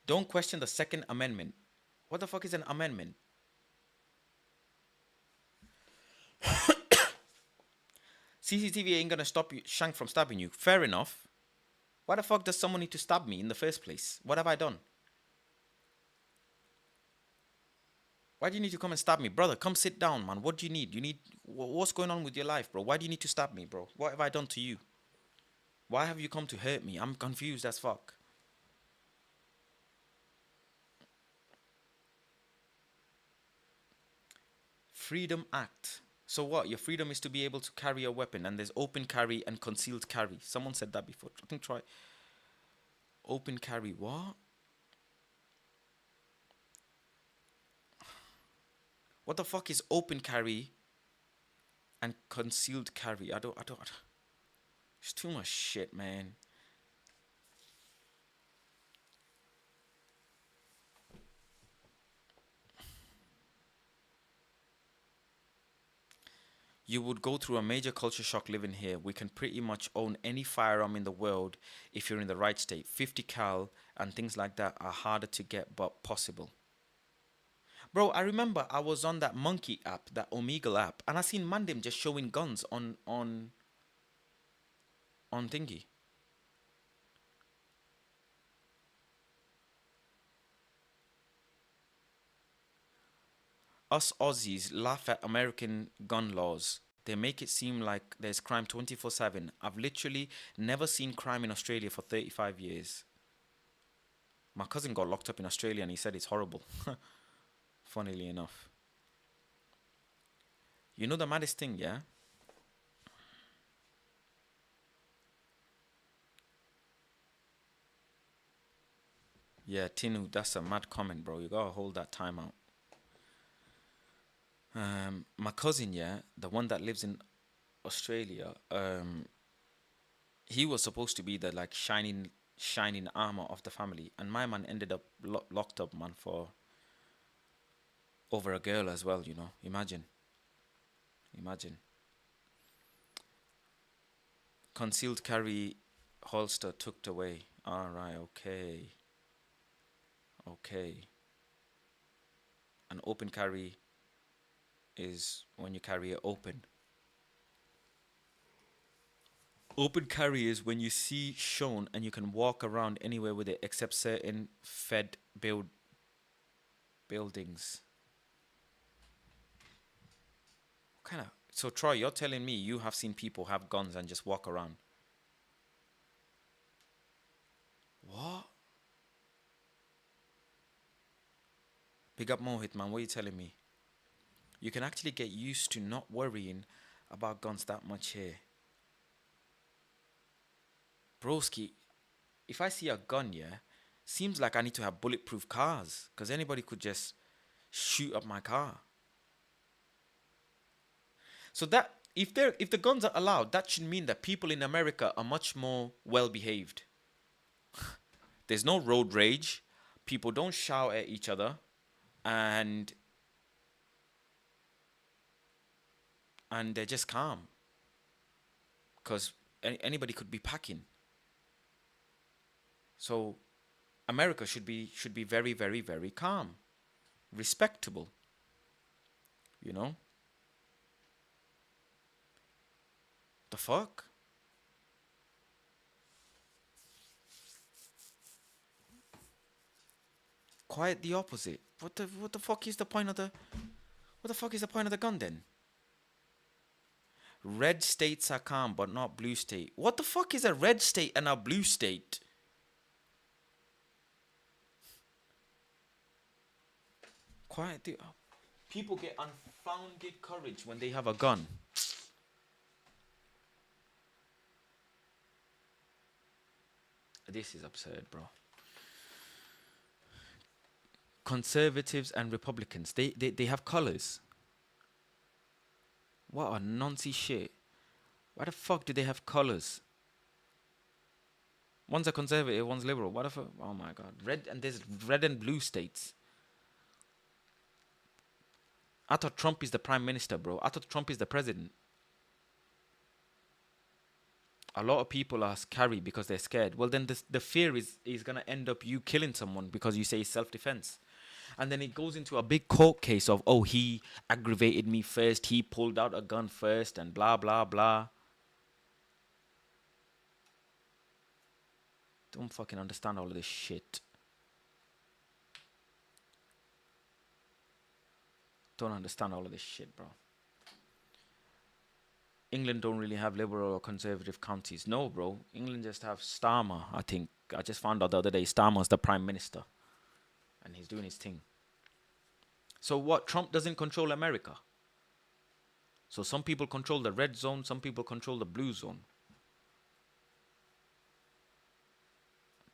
Don't question the Second Amendment. What the fuck is an amendment? CCTV ain't gonna stop you, Shank, from stabbing you. Fair enough. Why the fuck does someone need to stab me in the first place? What have I done? Why do you need to come and stab me? Brother, come sit down, man. What do you need? What's going on with your life, bro? Why do you need to stab me, bro? What have I done to you? Why have you come to hurt me? I'm confused as fuck. Freedom Act. So what? Your freedom is to be able to carry a weapon, and there's open carry and concealed carry. Someone said that before. I think try open carry. What? What the fuck is open carry and concealed carry? I don't. It's too much shit, man. You would go through a major culture shock living here. We can pretty much own any firearm in the world if you're in the right state. 50 cal and things like that are harder to get but possible. Bro, I remember I was on that Monkey app, that Omegle app, and I seen Mandim just showing guns on thingy. Us Aussies laugh at American gun laws. They make it seem like there's crime 24/7. I've literally never seen crime in Australia for 35 years. My cousin got locked up in Australia and he said it's horrible. Funnily enough. You know the maddest thing, yeah? Yeah, Tinu, that's a mad comment, bro. You gotta hold that time out. My cousin, yeah, the one that lives in Australia, he was supposed to be the like shining armor of the family, and my man ended up locked up, man, for over a girl as well. You know, imagine. Concealed carry holster took away. All right, okay. An open carry is when you carry it open. Open carry is when you see shown and you can walk around anywhere with it except certain fed buildings. What kind of... So Troy, you're telling me you have seen people have guns and just walk around? What? Big up Mohit, man. What are you telling me? You can actually get used to not worrying about guns that much here. Broski, if I see a gun, yeah, seems like I need to have bulletproof cars because anybody could just shoot up my car. So that if the guns are allowed, that should mean that people in America are much more well behaved. There's no road rage. People don't shout at each other, and they're just calm because anybody could be packing. So America should be very, very, very calm, respectable. You know? The fuck? Quite the opposite. What the fuck is the point of the what the fuck is the point of the gun then? Red states are calm, but not blue state. What the fuck is a red state and a blue state? Quite the people get unfounded courage when they have a gun. This is absurd, bro. Conservatives and Republicans, they have colors. What a nonsense shit. Why the fuck do they have colors? One's a conservative, one's liberal. What the fuck? Oh my god. There's red and blue states. I thought Trump is the prime minister, bro. I thought Trump is the president. A lot of people are scary because they're scared. Well, then the fear is going to end up you killing someone because you say self-defense. And then it goes into a big court case of, oh, he aggravated me first. He pulled out a gun first and blah, blah, blah. Don't fucking understand all of this shit. Don't understand all of this shit, bro. England don't really have liberal or conservative counties. No, bro. England just have Starmer, I think. I just found out the other day Starmer's the prime minister. And he's doing his thing. So what? Trump doesn't control America. So some people control the red zone, some people control the blue zone.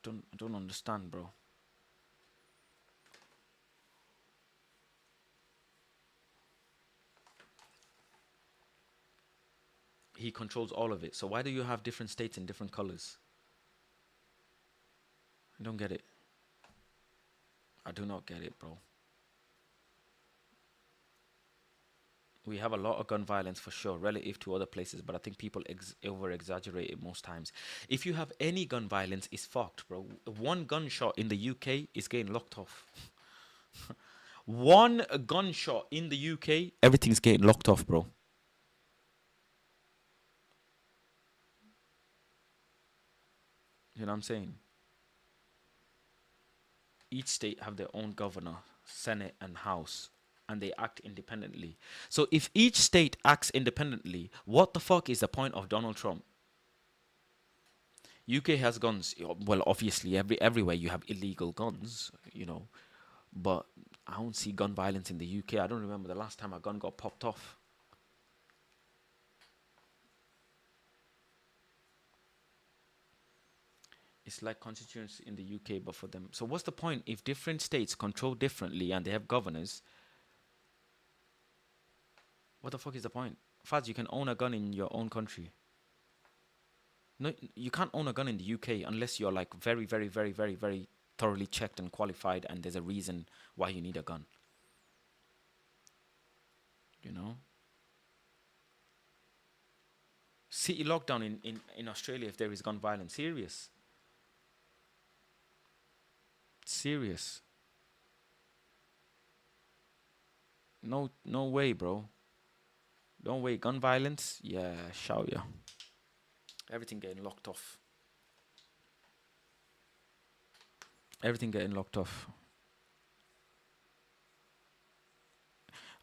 I don't understand, bro. He controls all of it. So why do you have different states in different colors? I don't get it. I do not get it, bro. We have a lot of gun violence for sure, relative to other places, but I think people over-exaggerate it most times. If you have any gun violence, it's fucked, bro. One gunshot in the UK is getting locked off. One gunshot in the UK, everything's getting locked off, bro. You know what I'm saying? Each state have their own governor, senate, and house, and they act independently. So if each state acts independently, what the fuck is the point of Donald Trump? UK has guns. Well, obviously, everywhere you have illegal guns, you know, but I don't see gun violence in the UK. I don't remember the last time a gun got popped off. It's like constituents in the UK, but for them. So what's the point if different states control differently and they have governors? What the fuck is the point? Faz, you can own a gun in your own country. No, you can't own a gun in the UK unless you're like very, very, very, very, very thoroughly checked and qualified, and there's a reason why you need a gun. You know? City lockdown in Australia if there is gun violence. Serious. Serious. No way, bro. Don't wait. Gun violence? Yeah, shout ya. Everything getting locked off. Everything getting locked off.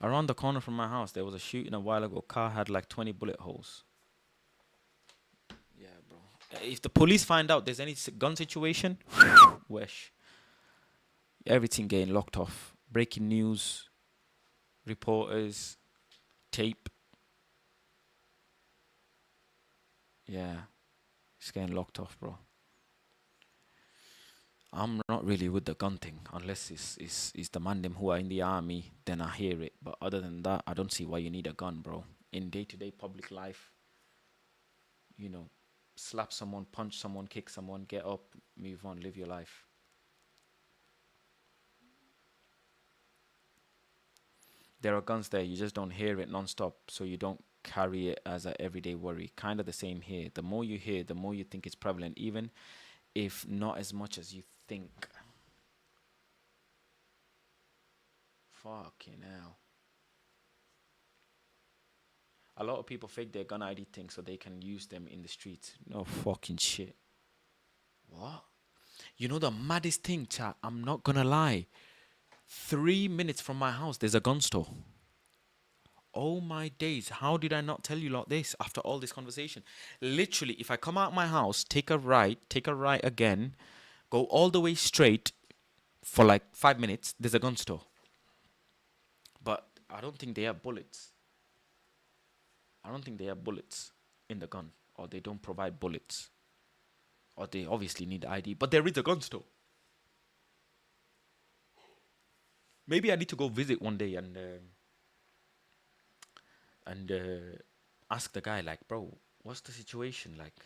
Around the corner from my house, there was a shooting a while ago. Car had like 20 bullet holes. Yeah, bro. If the police find out there's any gun situation, wesh. Everything getting locked off. Breaking news, reporters, tape. Yeah. It's getting locked off, bro. I'm not really with the gun thing unless it's the man them who are in the army, then I hear it. But other than that, I don't see why you need a gun, bro. In day-to-day public life, you know, slap someone, punch someone, kick someone, get up, move on, live your life. There are guns there, you just don't hear it non-stop, so you don't carry it as an everyday worry. Kind of the same here. The more you hear, the more you think it's prevalent, even if not as much as you think. Fucking hell. A lot of people fake their gun ID thing so they can use them in the streets. No fucking shit. What? You know the maddest thing, chat? I'm not gonna lie. 3 minutes from my house, there's a gun store. Oh my days, how did I not tell you like this after all this conversation? Literally, if I come out my house, take a right again, go all the way straight for like 5 minutes, there's a gun store. But I don't think they have bullets. I don't think they have bullets in the gun, or they don't provide bullets, or they obviously need ID. But there is a gun store. Maybe I need to go visit one day and ask the guy, like, bro, what's the situation? Like,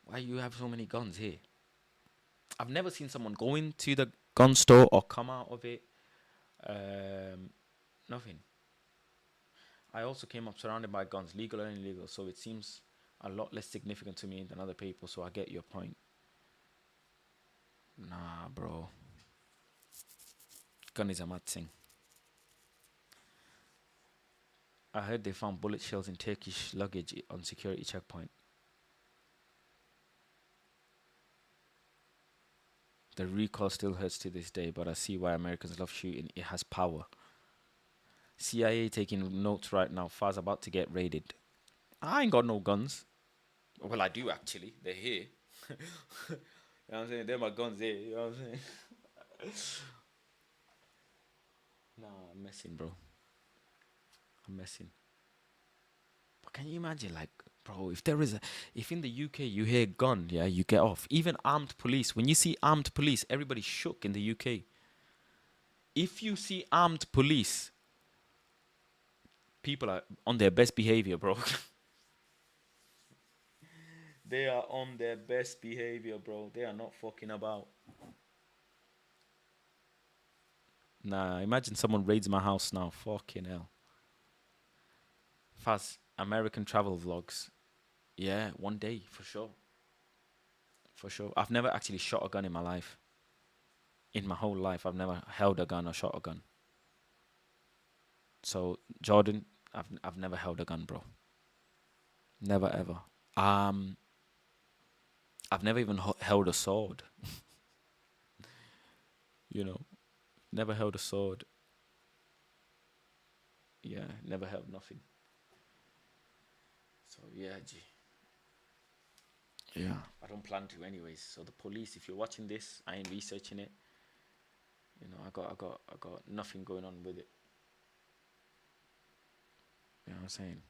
why you have so many guns here? I've never seen someone go into the gun store or come out of it. Nothing. I also came up surrounded by guns, legal and illegal, so it seems a lot less significant to me than other people, so I get your point. Nah, bro. Gun is a mad thing. I heard they found bullet shells in Turkish luggage on security checkpoint. The recoil still hurts to this day, but I see why Americans love shooting. It has power. CIA taking notes right now. Far's about to get raided. I ain't got no guns. Well, I do actually. They're here. You know what I'm saying? They're my guns here. You know what I'm saying? Nah, I'm messing, bro. I'm messing. But can you imagine, like, bro, if in the UK you hear gun, yeah, you get off. Even armed police. When you see armed police, everybody's shook in the UK. If you see armed police, people are on their best behavior, bro. They are on their best behavior, bro. They are not fucking about. Nah, imagine someone raids my house now. Fucking hell. Fast American travel vlogs. Yeah, one day, for sure. For sure. I've never actually shot a gun in my life. In my whole life, I've never held a gun or shot a gun. So, Jordan, I've never held a gun, bro. Never ever. I've never even held a sword. You know, never held a sword. Yeah, never held nothing. So yeah, G. Yeah, I don't plan to anyways. So the police, if you're watching this, I ain't researching it. You know, I got nothing going on with it. You know what I'm saying?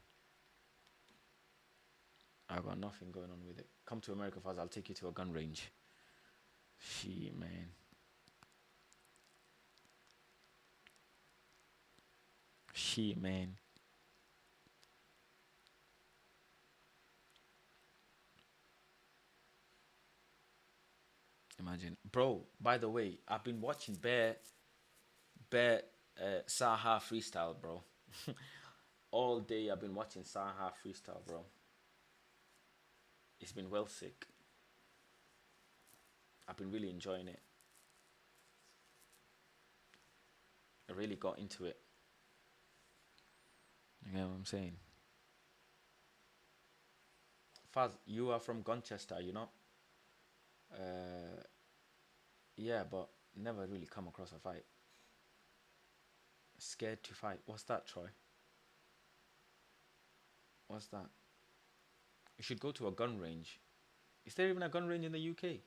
I got nothing going on with it. Come to America first, I'll take you to a gun range. Shit, man. Shit, man. Imagine, bro. By the way, I've been watching Bear Saha freestyle, bro. All day I've been watching Saha freestyle, bro. It's been well sick. I've been really enjoying it. I really got into it. You know what I'm saying? Faz, you are from Gunchester, you know? Yeah, but never really come across a fight. Scared to fight. What's that, Troy? What's that? You should go to a gun range. Is there even a gun range in the UK?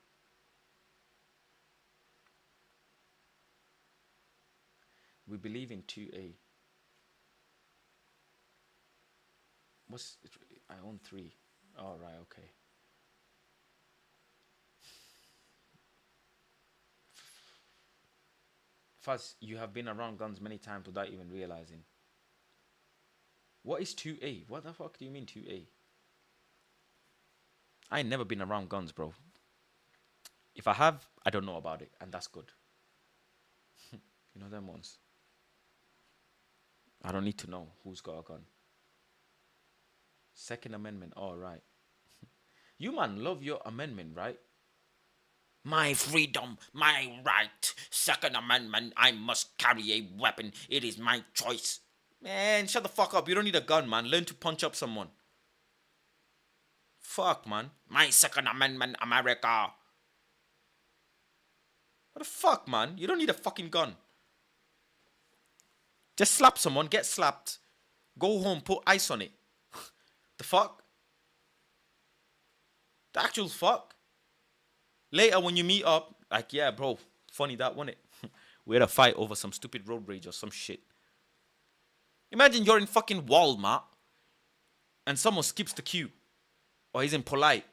We believe in 2A. I own 3. Oh, right, okay. Faz, you have been around guns many times without even realizing. What is 2A? What the fuck do you mean 2A? I ain't never been around guns, bro. If I have, I don't know about it, and that's good. You know them ones. I don't need to know who's got a gun. Second Amendment, all right. You man love your amendment, right? My freedom, my right. Second Amendment, I must carry a weapon. It is my choice. Man, shut the fuck up. You don't need a gun, man. Learn to punch up someone. Fuck, man. My Second Amendment, America. What the fuck, man? You don't need a fucking gun. Just slap someone, get slapped. Go home, put ice on it. The fuck? The actual fuck? Later when you meet up, like, yeah, bro, funny that, wasn't it? We had a fight over some stupid road rage or some shit. Imagine you're in fucking Walmart and someone skips the queue or isn't polite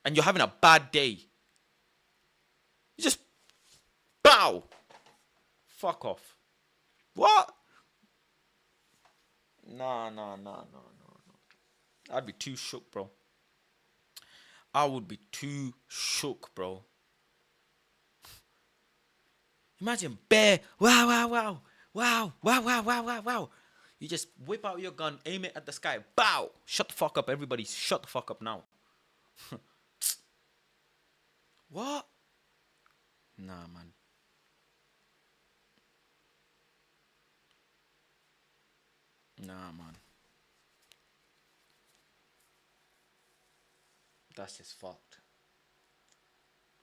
and you're having a bad day. You just bow. Fuck off. What? No. I'd be too shook, bro. I would be too shook, bro. Imagine bear. Wow. You just whip out your gun, aim it at the sky. Bow. Shut the fuck up, everybody. Shut the fuck up now. What? Nah, man. Nah, man. That's just fucked.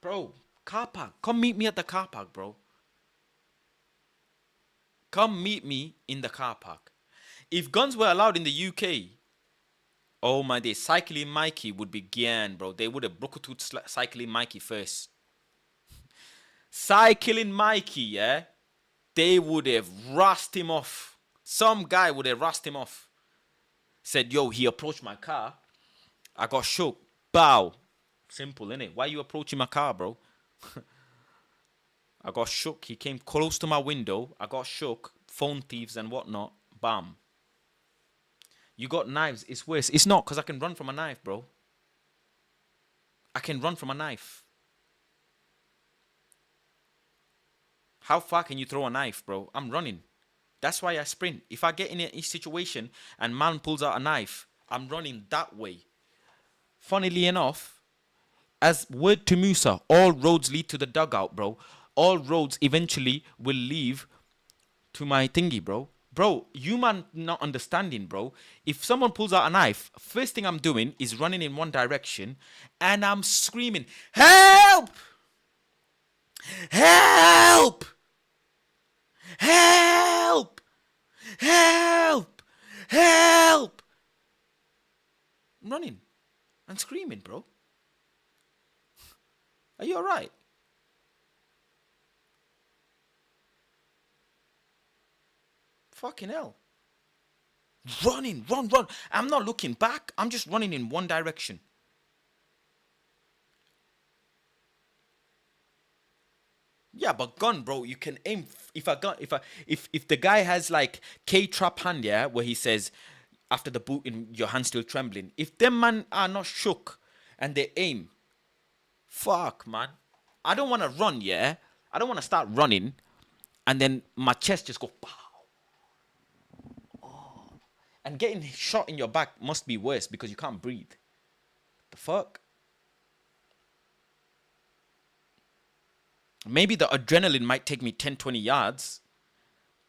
Bro, car park. Come meet me at the car park, bro. Come meet me in the car park. If guns were allowed in the UK, oh my day, Cycling Mikey would begin, bro. They would have brooked Cycling Mikey first. Cycling Mikey, yeah? They would have rasped him off. Some guy would have rasped him off. Said, yo, he approached my car. I got shook. Bow. Simple, innit? Why you approaching my car, bro? I got shook. He came close to my window. I got shook. Phone thieves and whatnot. Bam. You got knives. It's worse. It's not because I can run from a knife, bro. I can run from a knife. How far can you throw a knife, bro? I'm running. That's why I sprint. If I get in a situation and man pulls out a knife, I'm running that way. Funnily enough, as word to Musa, all roads lead to the dugout, bro. All roads eventually will lead to my thingy, bro. Bro, you man not understanding, bro. If someone pulls out a knife, first thing I'm doing is running in one direction and I'm screaming, help! Help! Help! Help! Help! I'm running and screaming, bro. Are you alright? Fucking hell. Running, run. I'm not looking back. I'm just running in one direction. Yeah, but gun, bro, you can aim. If the guy has like K-trap hand, yeah, where he says after the boot in your hand still trembling. If them man are not shook and they aim, fuck, man. I don't want to run, yeah. I don't want to start running, and then my chest just go pow. Oh. And getting shot in your back must be worse because you can't breathe. The fuck. Maybe the adrenaline might take me 10, 20 yards.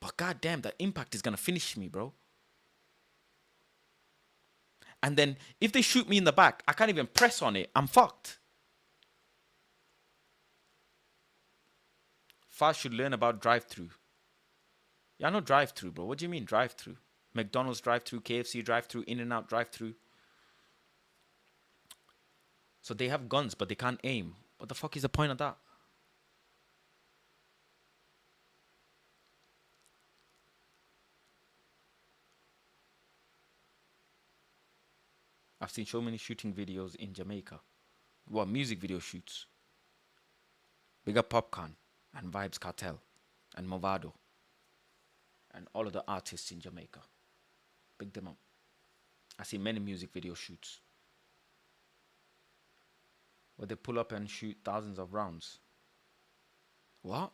But goddamn, the impact is going to finish me, bro. And then if they shoot me in the back, I can't even press on it. I'm fucked. Fast should learn about drive-through. Yeah, I know drive-through, bro. What do you mean drive-through? McDonald's drive-through, KFC drive-through, In-N-Out drive-through. So they have guns, but they can't aim. What the fuck is the point of that? I've seen so many shooting videos in Jamaica. What, music video shoots? Big up Popcorn. and Vibes Cartel and Movado and all of the artists in Jamaica. Big them up. I see many music video shoots where they pull up and shoot thousands of rounds. What?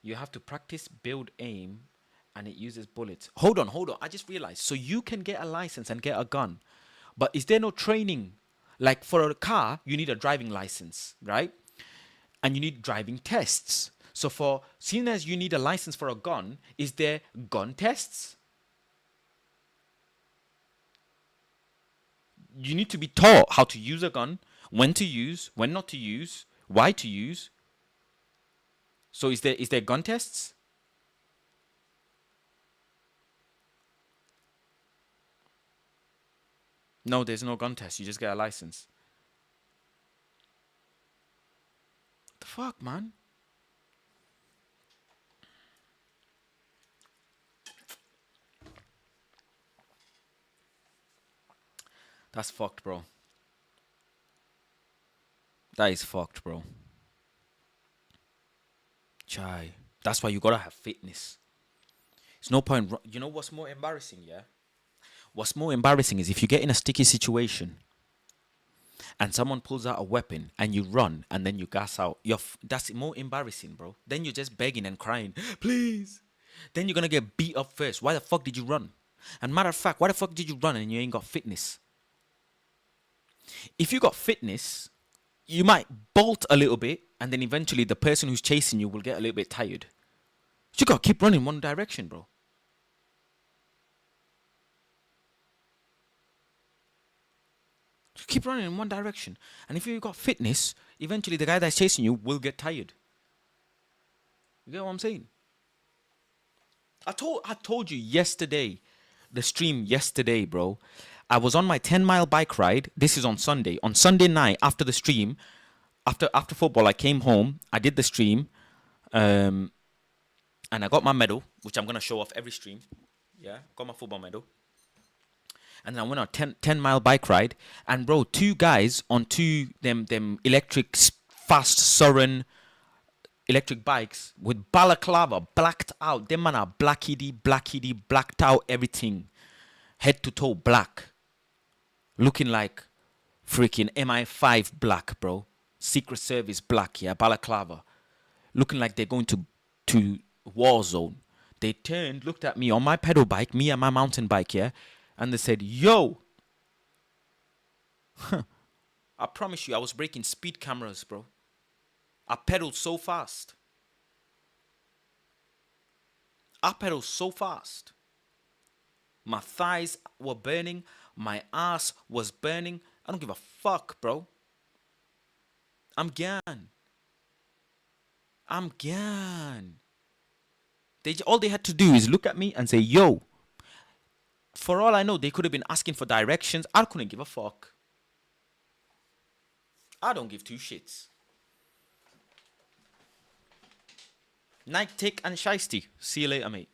You have to practice, build aim, and it uses bullets. Hold on. I just realized. So you can get a license and get a gun, but is there no training? Like for a car, you need a driving license, right? And you need driving tests. So for seeing as you need a license for a gun, is there gun tests? You need to be taught how to use a gun, when to use, when not to use, why to use. So is there gun tests? No, there's no gun test. You just get a license. What the fuck, man? That's fucked, bro. That is fucked, bro. Chai. That's why you gotta have fitness. It's no point. You know what's more embarrassing, yeah? What's more embarrassing is if you get in a sticky situation and someone pulls out a weapon and you run and then you gas out. That's more embarrassing, bro. Then you're just begging and crying, please. Then you're gonna get beat up first. Why the fuck did you run? And matter of fact, why the fuck did you run and you ain't got fitness? If you got fitness, you might bolt a little bit and then eventually the person who's chasing you will get a little bit tired. You gotta keep running one direction, bro. Keep running in one direction. And if you got fitness, eventually the guy that's chasing you will get tired. You get what I'm saying? I told you yesterday, the stream yesterday, bro. I was on my 10-mile bike ride. This is on Sunday. On Sunday night, after the stream, after football, I came home. I did the stream. And I got my medal, which I'm going to show off every stream. Yeah, got my football medal. And then I went on a 10-mile bike ride. And bro, two guys on them electric fast Surin electric bikes with balaclava, blacked out. Them man are blackity, blacked out everything. Head to toe black. Looking like freaking MI5 black, bro. Secret Service black, yeah, balaclava. Looking like they're going to war zone. They turned, looked at me on my pedal bike, me and my mountain bike, yeah. And they said, yo. I promise you, I was breaking speed cameras, bro. I pedaled so fast. My thighs were burning. My ass was burning. I don't give a fuck, bro. I'm gone. All they had to do is look at me and say, yo. For all I know, they could have been asking for directions. I couldn't give a fuck. I don't give two shits. Night Tick and Shiesty. See you later, mate.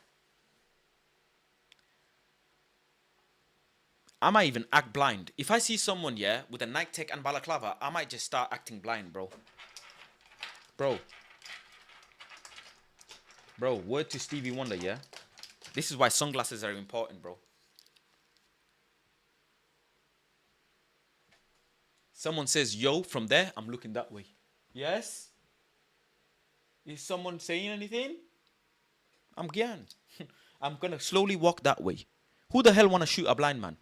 I might even act blind. If I see someone, yeah, with a Night Tick and balaclava, I might just start acting blind, bro. Bro, word to Stevie Wonder, yeah? This is why sunglasses are important, bro. Someone says, yo, from there, I'm looking that way. Yes? Is someone saying anything? I'm gone. I'm going to slowly walk that way. Who the hell want to shoot a blind man?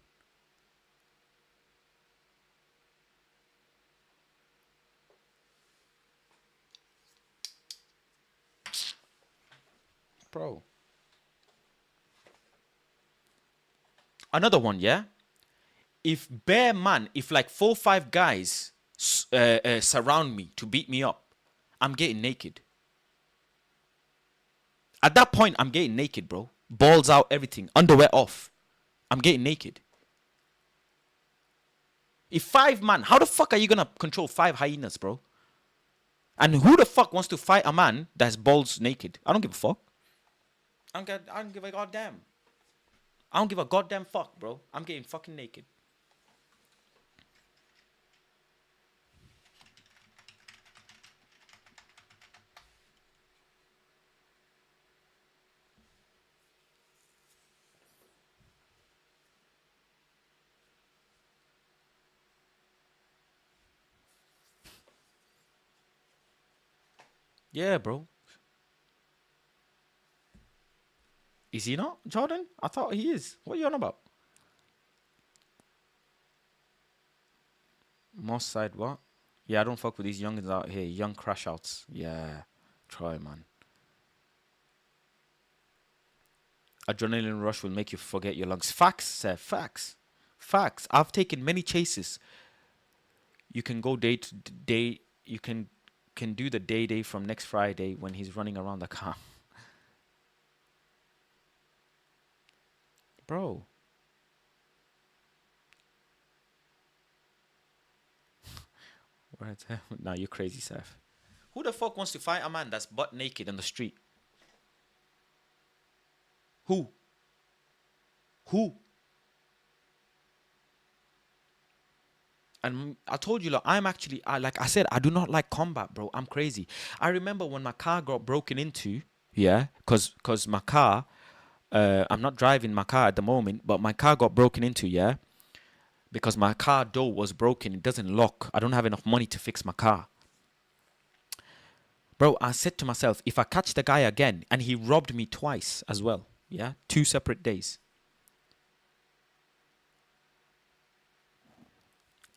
Bro. Another one, yeah? If like 4 or 5 guys surround me to beat me up, I'm getting naked. At that point, I'm getting naked, bro. Balls out, everything. Underwear off. I'm getting naked. If 5 man, how the fuck are you gonna control 5 hyenas, bro? And who the fuck wants to fight a man that's balls naked? I don't give a fuck. I don't give a goddamn. I don't give a goddamn fuck, bro. I'm getting fucking naked. Yeah, bro. Is he not, Jordan? I thought he is. What are you on about? Moss side, what? Yeah, I don't fuck with these youngins out here. Young crash outs. Yeah. Try, man. Adrenaline rush will make you forget your lungs. Facts, sir. Facts. Facts. I've taken many chases. You can go day to day. You can do the day from next Friday when he's running around the car. Bro. Right. Nah, you're crazy, Seth. Who the fuck wants to fight a man that's butt naked on the street? Who? Who? And I told you, look, I'm actually, like I said, I do not like combat, bro. I'm crazy. I remember when my car got broken into, yeah, cause my car, I'm not driving my car at the moment, but my car got broken into, yeah, because my car door was broken. It doesn't lock. I don't have enough money to fix my car. Bro, I said to myself, if I catch the guy again, and he robbed me twice as well, yeah, 2 separate days.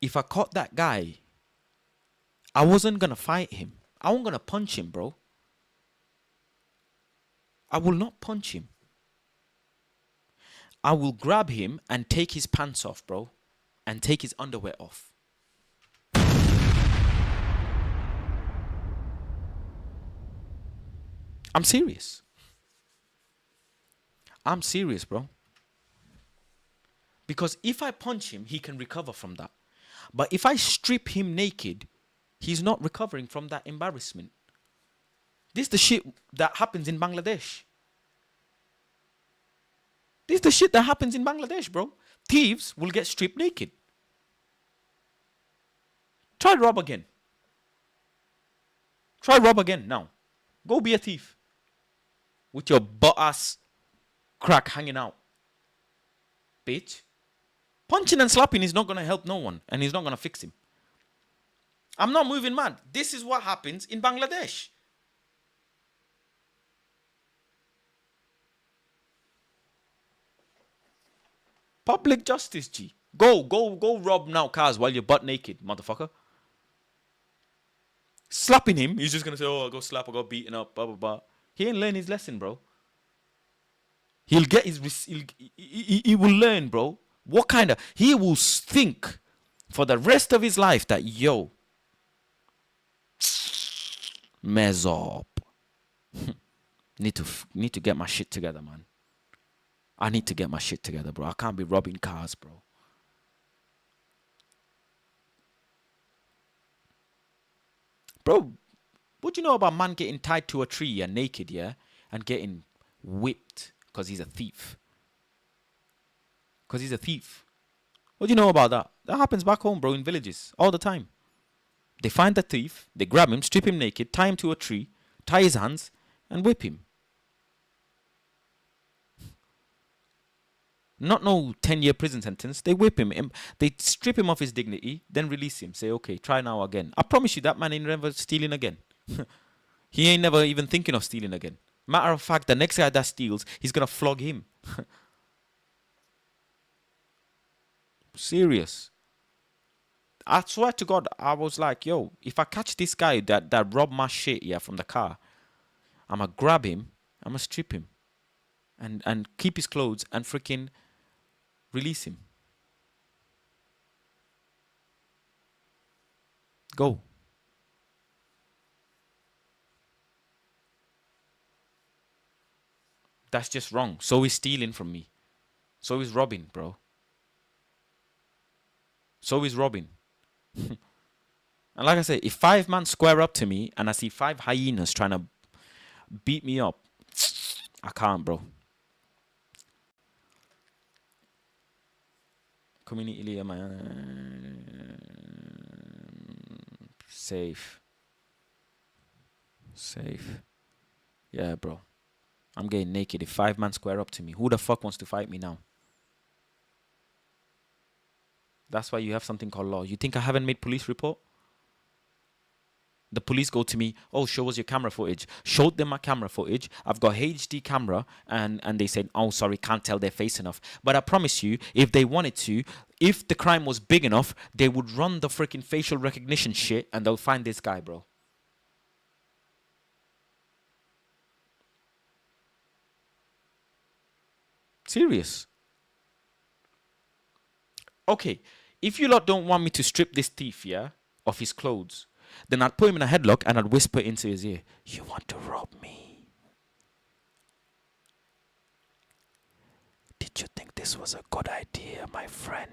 If I caught that guy, I wasn't gonna fight him. I wasn't gonna punch him, bro. I will not punch him. I will grab him and take his pants off, bro, and take his underwear off. I'm serious. I'm serious, bro. Because if I punch him, he can recover from that. But if I strip him naked, he's not recovering from that embarrassment. This is the shit that happens in Bangladesh. This is the shit that happens in Bangladesh, bro. Thieves will get stripped naked. Try rob again. Try rob again now. Go be a thief. With your butt ass crack hanging out. Bitch. Punching and slapping is not going to help no one. And he's not going to fix him. I'm not moving mad. This is what happens in Bangladesh. Public justice, G. Go rob now cars while you're butt naked, motherfucker. Slapping him, he's just gonna say, oh, I got slapped, I got beaten up, blah, blah, blah. He ain't learned his lesson, bro. He'll get his, he will learn, bro. What kind of, he will think for the rest of his life that, yo, mess up. need to get my shit together, man. I need to get my shit together, bro. I can't be robbing cars, bro. Bro, what do you know about man getting tied to a tree and naked, yeah? And getting whipped because he's a thief? Because he's a thief. What do you know about that? That happens back home, bro, in villages all the time. They find the thief, they grab him, strip him naked, tie him to a tree, tie his hands, and whip him. Not no 10-year prison sentence. They whip him. They strip him of his dignity, then release him. Say, okay, try now again. I promise you that man ain't never stealing again. He ain't never even thinking of stealing again. Matter of fact, the next guy that steals, he's going to flog him. Serious. I swear to God, I was like, yo, if I catch this guy that robbed my shit, yeah, from the car, I'm going to grab him, I'm going to strip him, and keep his clothes and freaking release him. Go. That's just wrong. So is stealing from me. So is robbing, bro. So is robbing. And like I say, if 5 men square up to me and I see 5 hyenas trying to beat me up, I can't, bro. Community leader, man. Safe. Yeah, bro. I'm getting naked. If 5 men square up to me, who the fuck wants to fight me now? That's why you have something called law. You think I haven't made police report? The police go to me, oh, show us your camera footage. Showed them my camera footage. I've got HD camera, and they said, oh, sorry, can't tell their face enough. But I promise you, if they wanted to, if the crime was big enough, they would run the freaking facial recognition shit, and they'll find this guy, bro. Serious. Okay, if you lot don't want me to strip this thief, yeah, of his clothes, then I'd put him in a headlock and I'd whisper into his ear, you want to rob me? Did you think this was a good idea, my friend?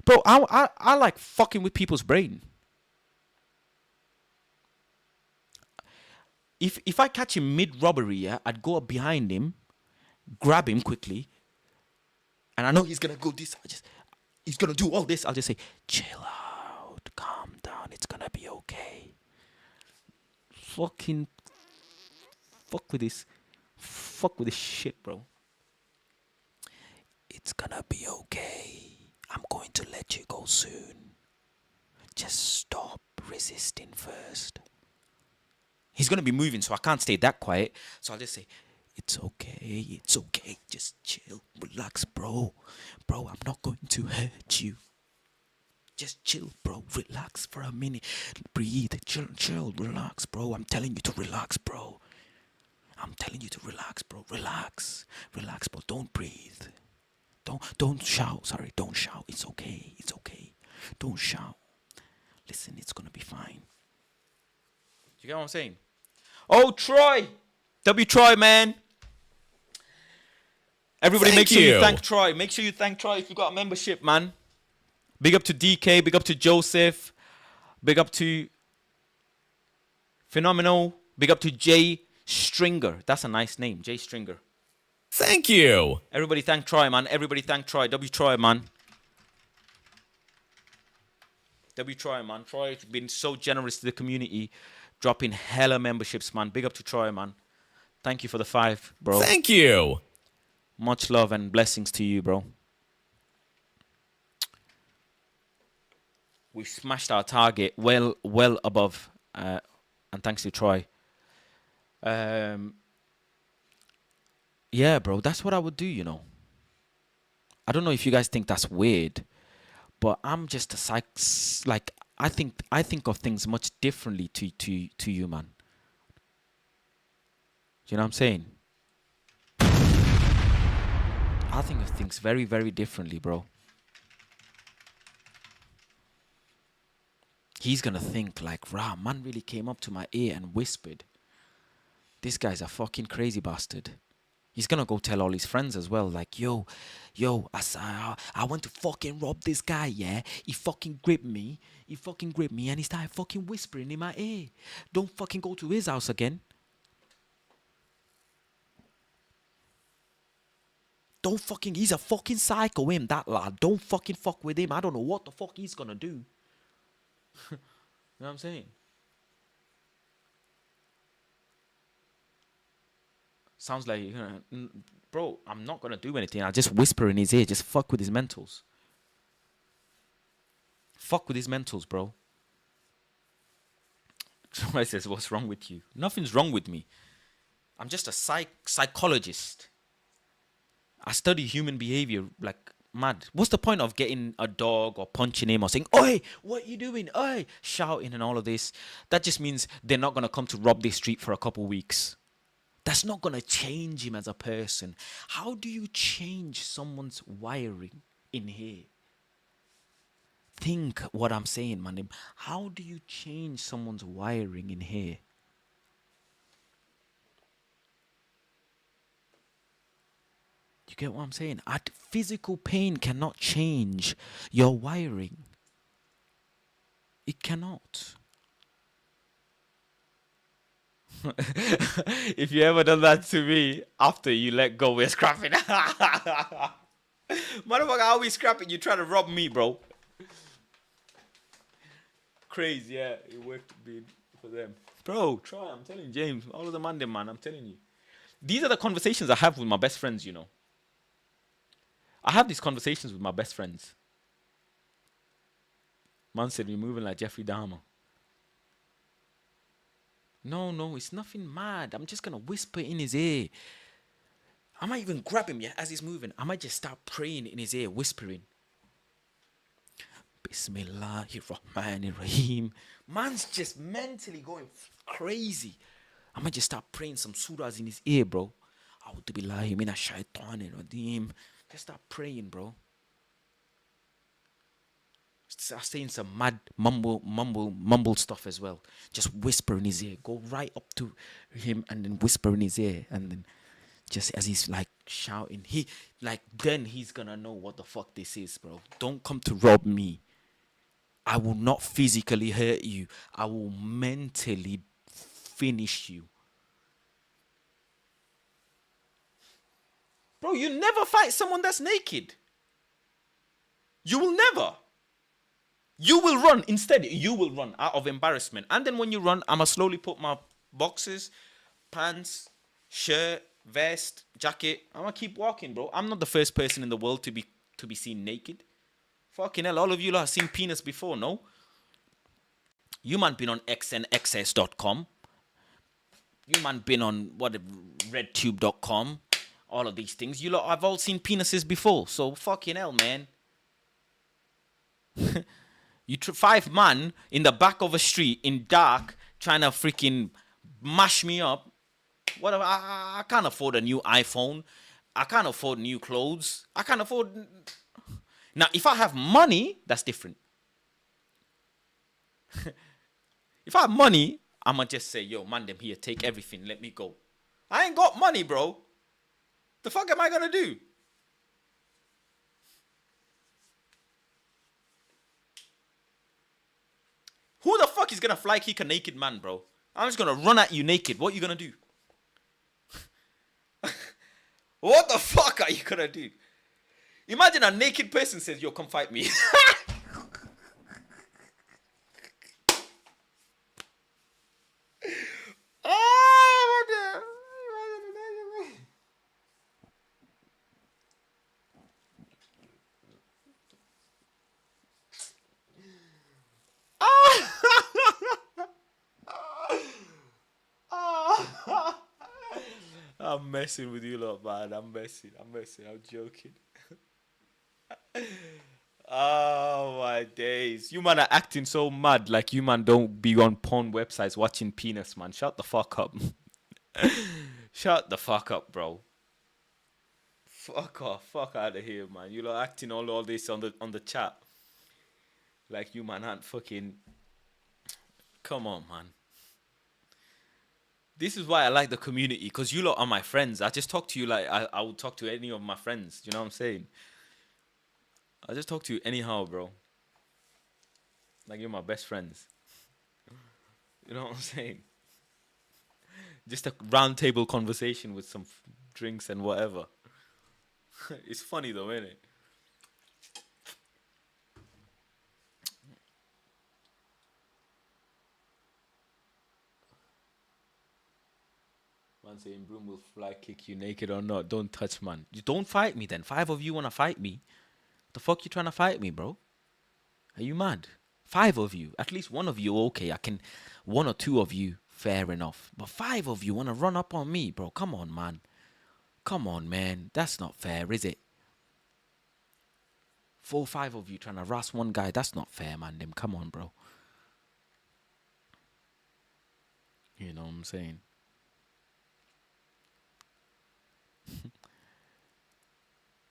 Bro, I like fucking with people's brain. If I catch him mid-robbery, yeah, I'd go up behind him, grab him quickly, and I know he's gonna go this. He's gonna do all this. I'll just say, chill out, calm down. It's gonna be okay. Fucking fuck with this shit, bro. It's gonna be okay. I'm going to let you go soon. Just stop resisting first. He's gonna be moving, so I can't stay that quiet. So I'll just say, it's okay, just chill, relax, bro. Bro, I'm not going to hurt you. Just chill, bro, relax for a minute. Breathe, chill, relax, bro. I'm telling you to relax, bro. Relax, bro, don't breathe. Don't shout, sorry, don't shout. It's okay. Don't shout. Listen, it's gonna be fine. You get what I'm saying? Oh, Troy! Troy, man. Everybody make sure you thank Troy. Make sure you thank Troy if you got a membership, man. Big up to DK. Big up to Joseph. Big up to Phenomenal. Big up to Jay Stringer. That's a nice name, Jay Stringer. Thank you. Everybody thank Troy, man. Everybody thank Troy. Troy, man. Troy, man. Troy's been so generous to the community, dropping hella memberships, man. Big up to Troy, man. Thank you for the 5, bro. Thank you. Much love and blessings to you, bro. We smashed our target well above, and thanks to Troy. Yeah, bro, that's what I would do, you know. I don't know if you guys think that's weird, but I'm just a like I think of things much differently to you, man. Do you know what I'm saying? I think of things very, very differently, bro. He's gonna think like, rah, man really came up to my ear and whispered. This guy's a fucking crazy bastard. He's gonna go tell all his friends as well, like, yo, I went to fucking rob this guy, yeah? He fucking gripped me, and he started fucking whispering in my ear. Don't fucking go to his house again. Don't fucking, he's a fucking psycho, him, that lad. Don't fucking fuck with him. I don't know what the fuck he's gonna do. You know what I'm saying? Sounds like, bro, I'm not gonna do anything. I'll just whisper in his ear. Just fuck with his mentals. Fuck with his mentals, bro. Troy says, what's wrong with you? Nothing's wrong with me. I'm just a psychologist. I study human behavior like mad. What's the point of getting a dog or punching him or saying, oi, what you doing? Oi, shouting and all of this? That just means they're not going to come to rob this street for a couple weeks. That's not going to change him as a person. How do you change someone's wiring in here? Think what I'm saying, man. How do you change someone's wiring in here? You get what I'm saying? Physical pain cannot change your wiring. It cannot. If you ever done that to me, after you let go, we're scrapping. Motherfucker, how we scrapping? You trying to rob me, bro. Crazy, yeah. It worked for them. Bro, try. I'm telling you, James. All of the Monday, man. I'm telling you. These are the conversations I have with my best friends, you know. I have these conversations with my best friends. Man said, you're moving like Jeffrey Dahmer. No, it's nothing mad. I'm just gonna whisper in his ear. I might even grab him, yeah, as he's moving. I might just start praying in his ear, whispering. Bismillahirrahmanirrahim. Man's just mentally going crazy. I might just start praying some surahs in his ear, bro. A'udhu billahi minash shaitanir rajim. Just start praying, bro. Start saying some mad mumble stuff as well. Just whisper in his ear. Go right up to him and then whisper in his ear, and then just as he's like shouting, then he's gonna know what the fuck this is, bro. Don't come to rob me. I will not physically hurt you. I will mentally finish you. Bro, you never fight someone that's naked. You will never. You will run. Instead, you will run out of embarrassment. And then when you run, I'ma slowly put my boxes, pants, shirt, vest, jacket. I'ma keep walking, bro. I'm not the first person in the world to be seen naked. Fucking hell, all of you lot have seen penis before, no? You man been on xnxs.com. You man been on redtube.com. All of these things. You lot have all seen penises before. So fucking hell, man. You 5 man in the back of a street in dark trying to freaking mash me up. What? I can't afford a new iPhone. I can't afford new clothes. I can't afford. Now, if I have money, that's different. If I have money, I'ma just say, yo, man, them here, take everything, let me go. I ain't got money, bro. The fuck am I gonna do? Who the fuck is gonna fly kick a naked man, bro? I'm just gonna run at you naked. What are you gonna do? What the fuck are you gonna do? Imagine a naked person says, yo, come fight me. I'm messing with you lot, man. I'm messing. I'm joking. Oh my days. You man are acting so mad like you man don't be on porn websites watching penis, man. Shut the fuck up. Shut the fuck up, bro. Fuck off. Fuck out of here, man. You lot acting all this on the chat. Like you man aren't fucking. Come on, man. This is why I like the community, because you lot are my friends. I just talk to you like I would talk to any of my friends. You know what I'm saying? I just talk to you anyhow, bro. Like you're my best friends. You know what I'm saying? Just a round table conversation with some drinks and whatever. It's funny though, isn't it? Man saying Broom will fly kick you naked or not. Don't touch, man. You don't fight me then. 5 of you want to fight me. The fuck you trying to fight me, bro? Are you mad? 5 of you. At least 1 of you, okay. I can. 1 or 2 of you, fair enough. But 5 of you want to run up on me, bro. Come on, man. Come on, man. That's not fair, is it? 4 or 5 of you trying to harass one guy. That's not fair, man. Them. Come on, bro. You know what I'm saying?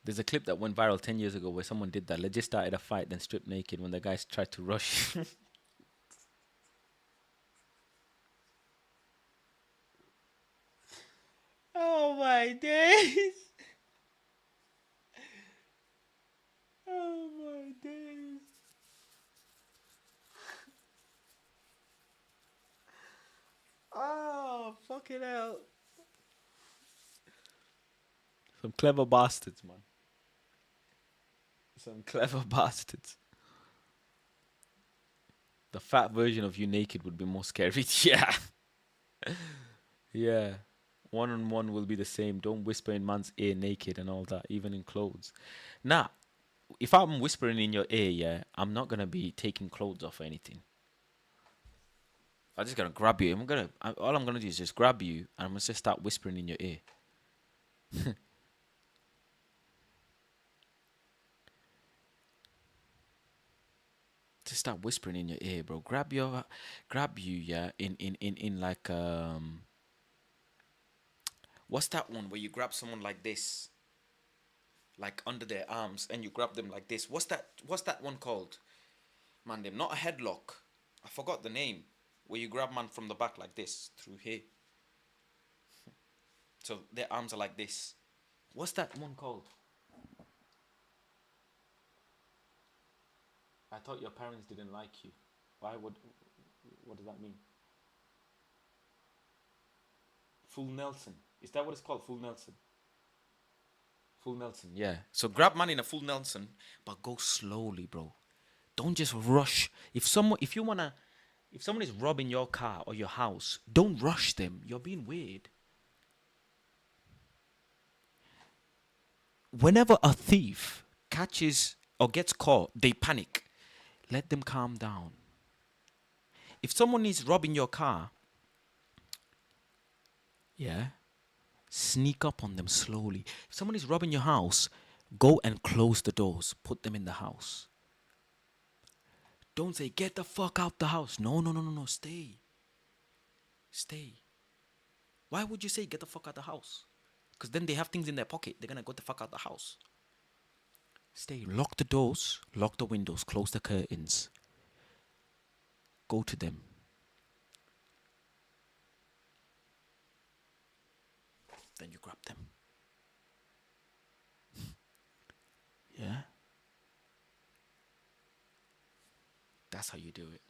There's a clip that went viral 10 years ago where someone did that. They just started a fight, then stripped naked when the guys tried to rush. Oh my days. Oh my days. Oh, fucking hell. Some clever bastards, man. Some clever bastards. The fat version of you naked would be more scary. Yeah. Yeah. 1-on-1 will be the same. Don't whisper in man's ear naked and all that, even in clothes. Now, if I'm whispering in your ear, yeah, I'm not going to be taking clothes off or anything. I'm just gonna grab you. All I'm gonna do is just grab you, and I'm gonna just start whispering in your ear. Just start whispering in your ear, bro. Grab you, yeah. In like what's that one where you grab someone like this, like under their arms, and you grab them like this? What's that one called? Man, them not a headlock. I forgot the name. Where you grab man from the back like this through here. So their arms are like this. What's that one called? I thought your parents didn't like you. Why would? What does that mean? Full Nelson. Is that what it's called? Full Nelson. Full Nelson. Yeah. So grab man in a full Nelson, but go slowly, bro. Don't just rush. If someone is robbing your car or your house, don't rush them. You're being weird. Whenever a thief catches or gets caught, they panic. Let them calm down. If someone is robbing your car, yeah, sneak up on them slowly. If someone is robbing your house, go and close the doors. Put them in the house. Don't say, get the fuck out the house. No, no, no, no, no. Stay. Stay. Why would you say, get the fuck out the house? Because then they have things in their pocket. They're going to get the fuck out the house. Stay. Lock the doors. Lock the windows. Close the curtains. Go to them. Then you grab them. Yeah? That's how you do it.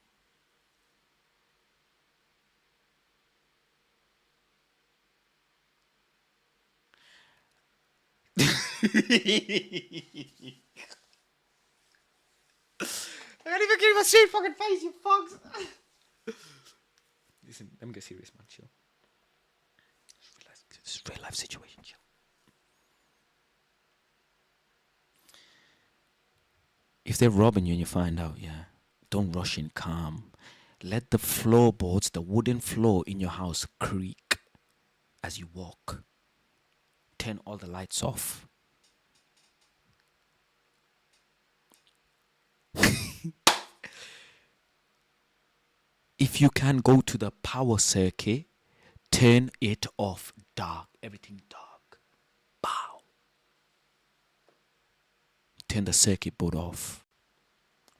I can't even give a straight fucking face, you fucks. Listen, let me get serious, man. Chill. It's a real life situation. Chill. If they're robbing you and you find out, yeah, don't rush in, calm. Let the floorboards, the wooden floor in your house creak as you walk. Turn all the lights off. If you can go to the power circuit, turn it off. Dark. Everything dark. Bow. Turn the circuit board off.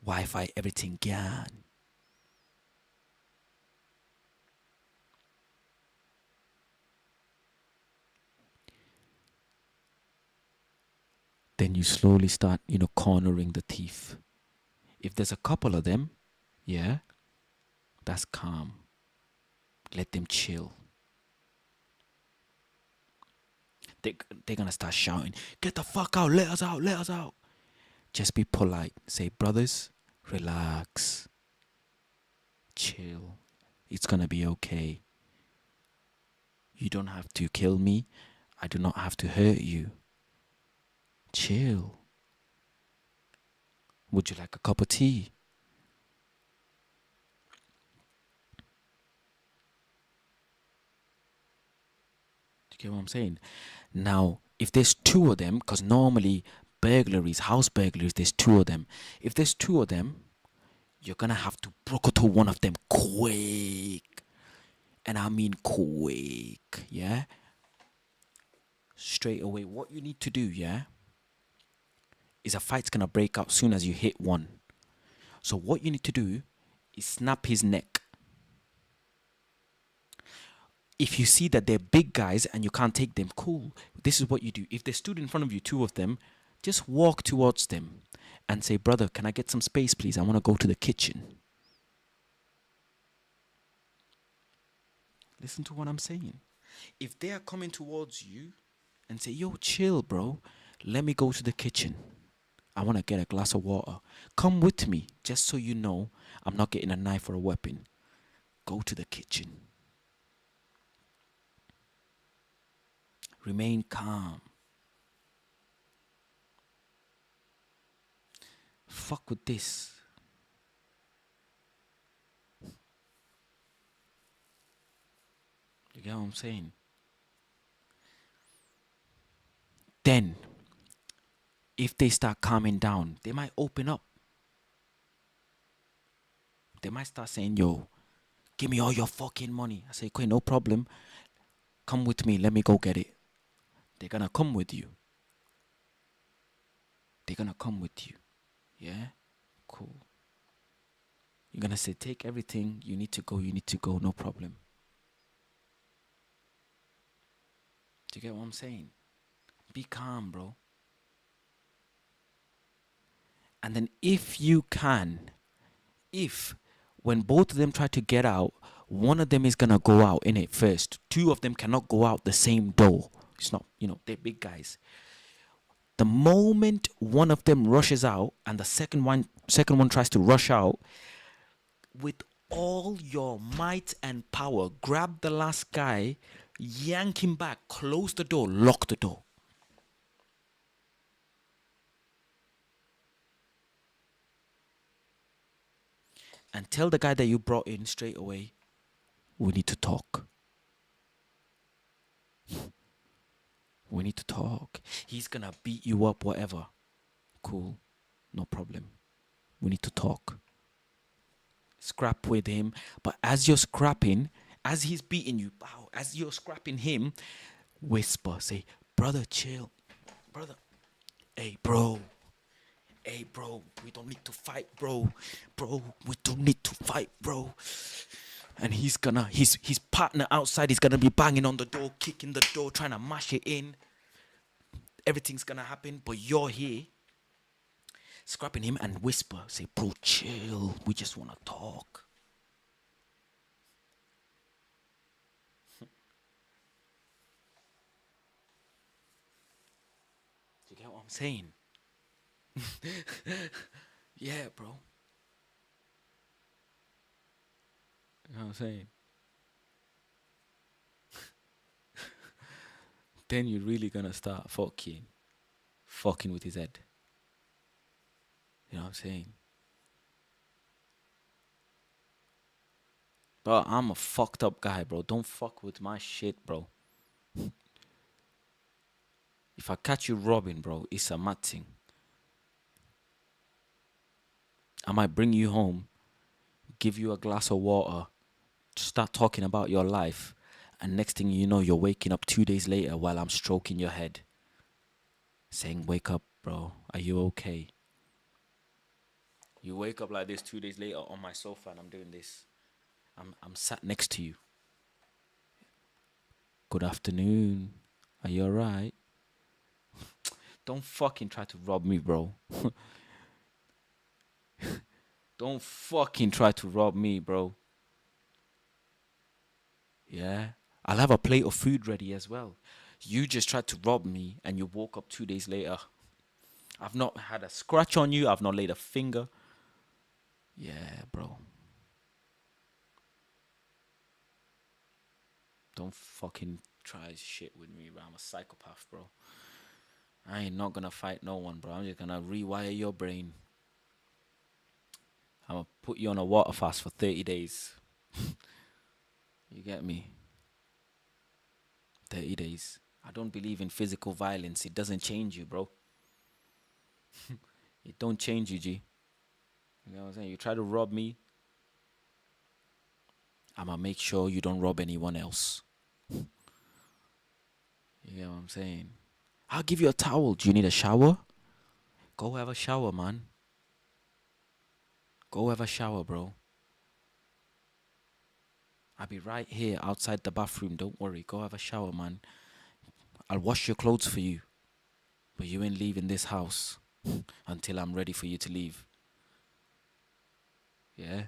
Wi-Fi, everything gone. Then you slowly start, cornering the thief. If there's a couple of them, yeah, that's calm. Let them chill. They're gonna start shouting, get the fuck out, let us out, let us out. Just be polite. Say, brothers, relax. Chill. It's gonna be okay. You don't have to kill me. I do not have to hurt you. Chill. Would you like a cup of tea? Do you get what I'm saying? Now, if there's two of them, because normally burglaries, house burglaries, there's two of them. If there's two of them, you're going to have to broke to one of them quick. And I mean quick, yeah? Straight away. What you need to do, yeah, is a fight's going to break out soon as you hit one. So what you need to do is snap his neck. If you see that they're big guys and you can't take them, cool. This is what you do. If they stood in front of you, two of them, just walk towards them and say, brother, can I get some space, please? I want to go to the kitchen. Listen to what I'm saying. If they are coming towards you and say, yo, chill, bro. Let me go to the kitchen. I want to get a glass of water. Come with me, just so you know I'm not getting a knife or a weapon. Go to the kitchen. Remain calm. Fuck with this. You get what I'm saying? Then, if they start calming down, they might open up. They might start saying, yo, give me all your fucking money. I say, okay, no problem. Come with me. Let me go get it. They're gonna come with you. They're gonna come with you. Yeah? Cool. You're gonna say, take everything. You need to go. You need to go. No problem. Do you get what I'm saying? Be calm, bro. And then if you can, if when both of them try to get out, one of them is gonna go out in it first. Two of them cannot go out the same door. It's not, they're big guys. The moment one of them rushes out and the second one tries to rush out, with all your might and power, grab the last guy, yank him back, close the door, lock the door. And tell the guy that you brought in straight away, we need to talk. We need to talk. He's gonna beat you up, whatever. Cool. No problem. We need to talk. Scrap with him. But as you're scrapping, as he's beating you, as you're scrapping him, whisper, say, brother, chill. Brother, hey, bro. Hey, bro, we don't need to fight, bro. Bro, we don't need to fight, bro. And his partner outside is gonna be banging on the door, kicking the door, trying to mash it in. Everything's gonna happen, but you're here, scrapping him and whisper, say, bro, chill. We just wanna talk. You get what I'm saying? Yeah, bro. You know what I'm saying? Then you're really gonna start fucking with his head. You know what I'm saying? Bro, I'm a fucked up guy, bro. Don't fuck with my shit, bro. If I catch you robbing, bro, it's a mad thing. I might bring you home, give you a glass of water, start talking about your life, and next thing you know, you're waking up 2 days later while I'm stroking your head, saying, wake up, bro. Are you okay? You wake up like this 2 days later on my sofa and I'm doing this. I'm sat next to you. Good afternoon. Are you alright? Don't fucking try to rob me, bro. Don't fucking try to rob me, bro. Yeah? I'll have a plate of food ready as well. You just tried to rob me and you woke up 2 days later. I've not had a scratch on you. I've not laid a finger. Yeah, bro. Don't fucking try shit with me, bro. I'm a psychopath, bro. I ain't not gonna fight no one, bro. I'm just gonna rewire your brain. I'm gonna put you on a water fast for 30 days. You get me? 30 days. I don't believe in physical violence. It doesn't change you, bro. It don't change you, G. You know what I'm saying? You try to rob me, I'ma make sure you don't rob anyone else. You know what I'm saying? I'll give you a towel. Do you need a shower? Go have a shower, man. Go have a shower, bro. I'll be right here outside the bathroom. Don't worry. Go have a shower, man. I'll wash your clothes for you. But you ain't leaving this house until I'm ready for you to leave. Yeah?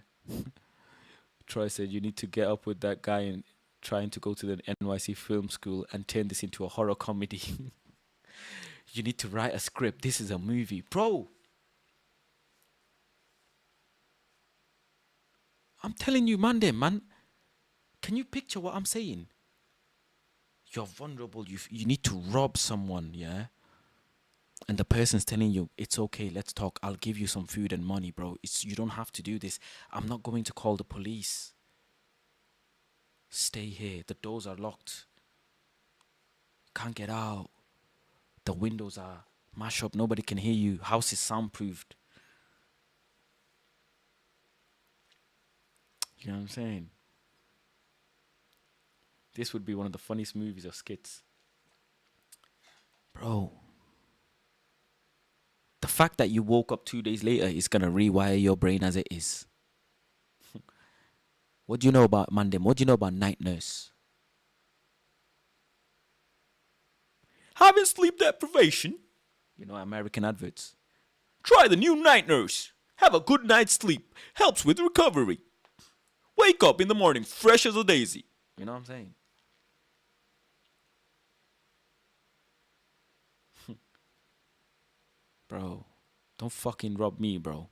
Troy said you need to get up with that guy and trying to go to the NYC film school and turn this into a horror comedy. You need to write a script. This is a movie. Bro! I'm telling you, man, can you picture what I'm saying? You're vulnerable. You need to rob someone, yeah? And the person's telling you, it's okay, let's talk. I'll give you some food and money, bro. You don't have to do this. I'm not going to call the police. Stay here. The doors are locked. Can't get out. The windows are mashed up. Nobody can hear you. House is soundproofed. You know what I'm saying? This would be one of the funniest movies or skits. Bro, the fact that you woke up 2 days later is going to rewire your brain as it is. What do you know about Mandem? What do you know about night nurse? Having sleep deprivation? You know, American adverts. Try the new night nurse. Have a good night's sleep. Helps with recovery. Wake up in the morning fresh as a daisy. You know what I'm saying? Bro, don't fucking rob me, bro.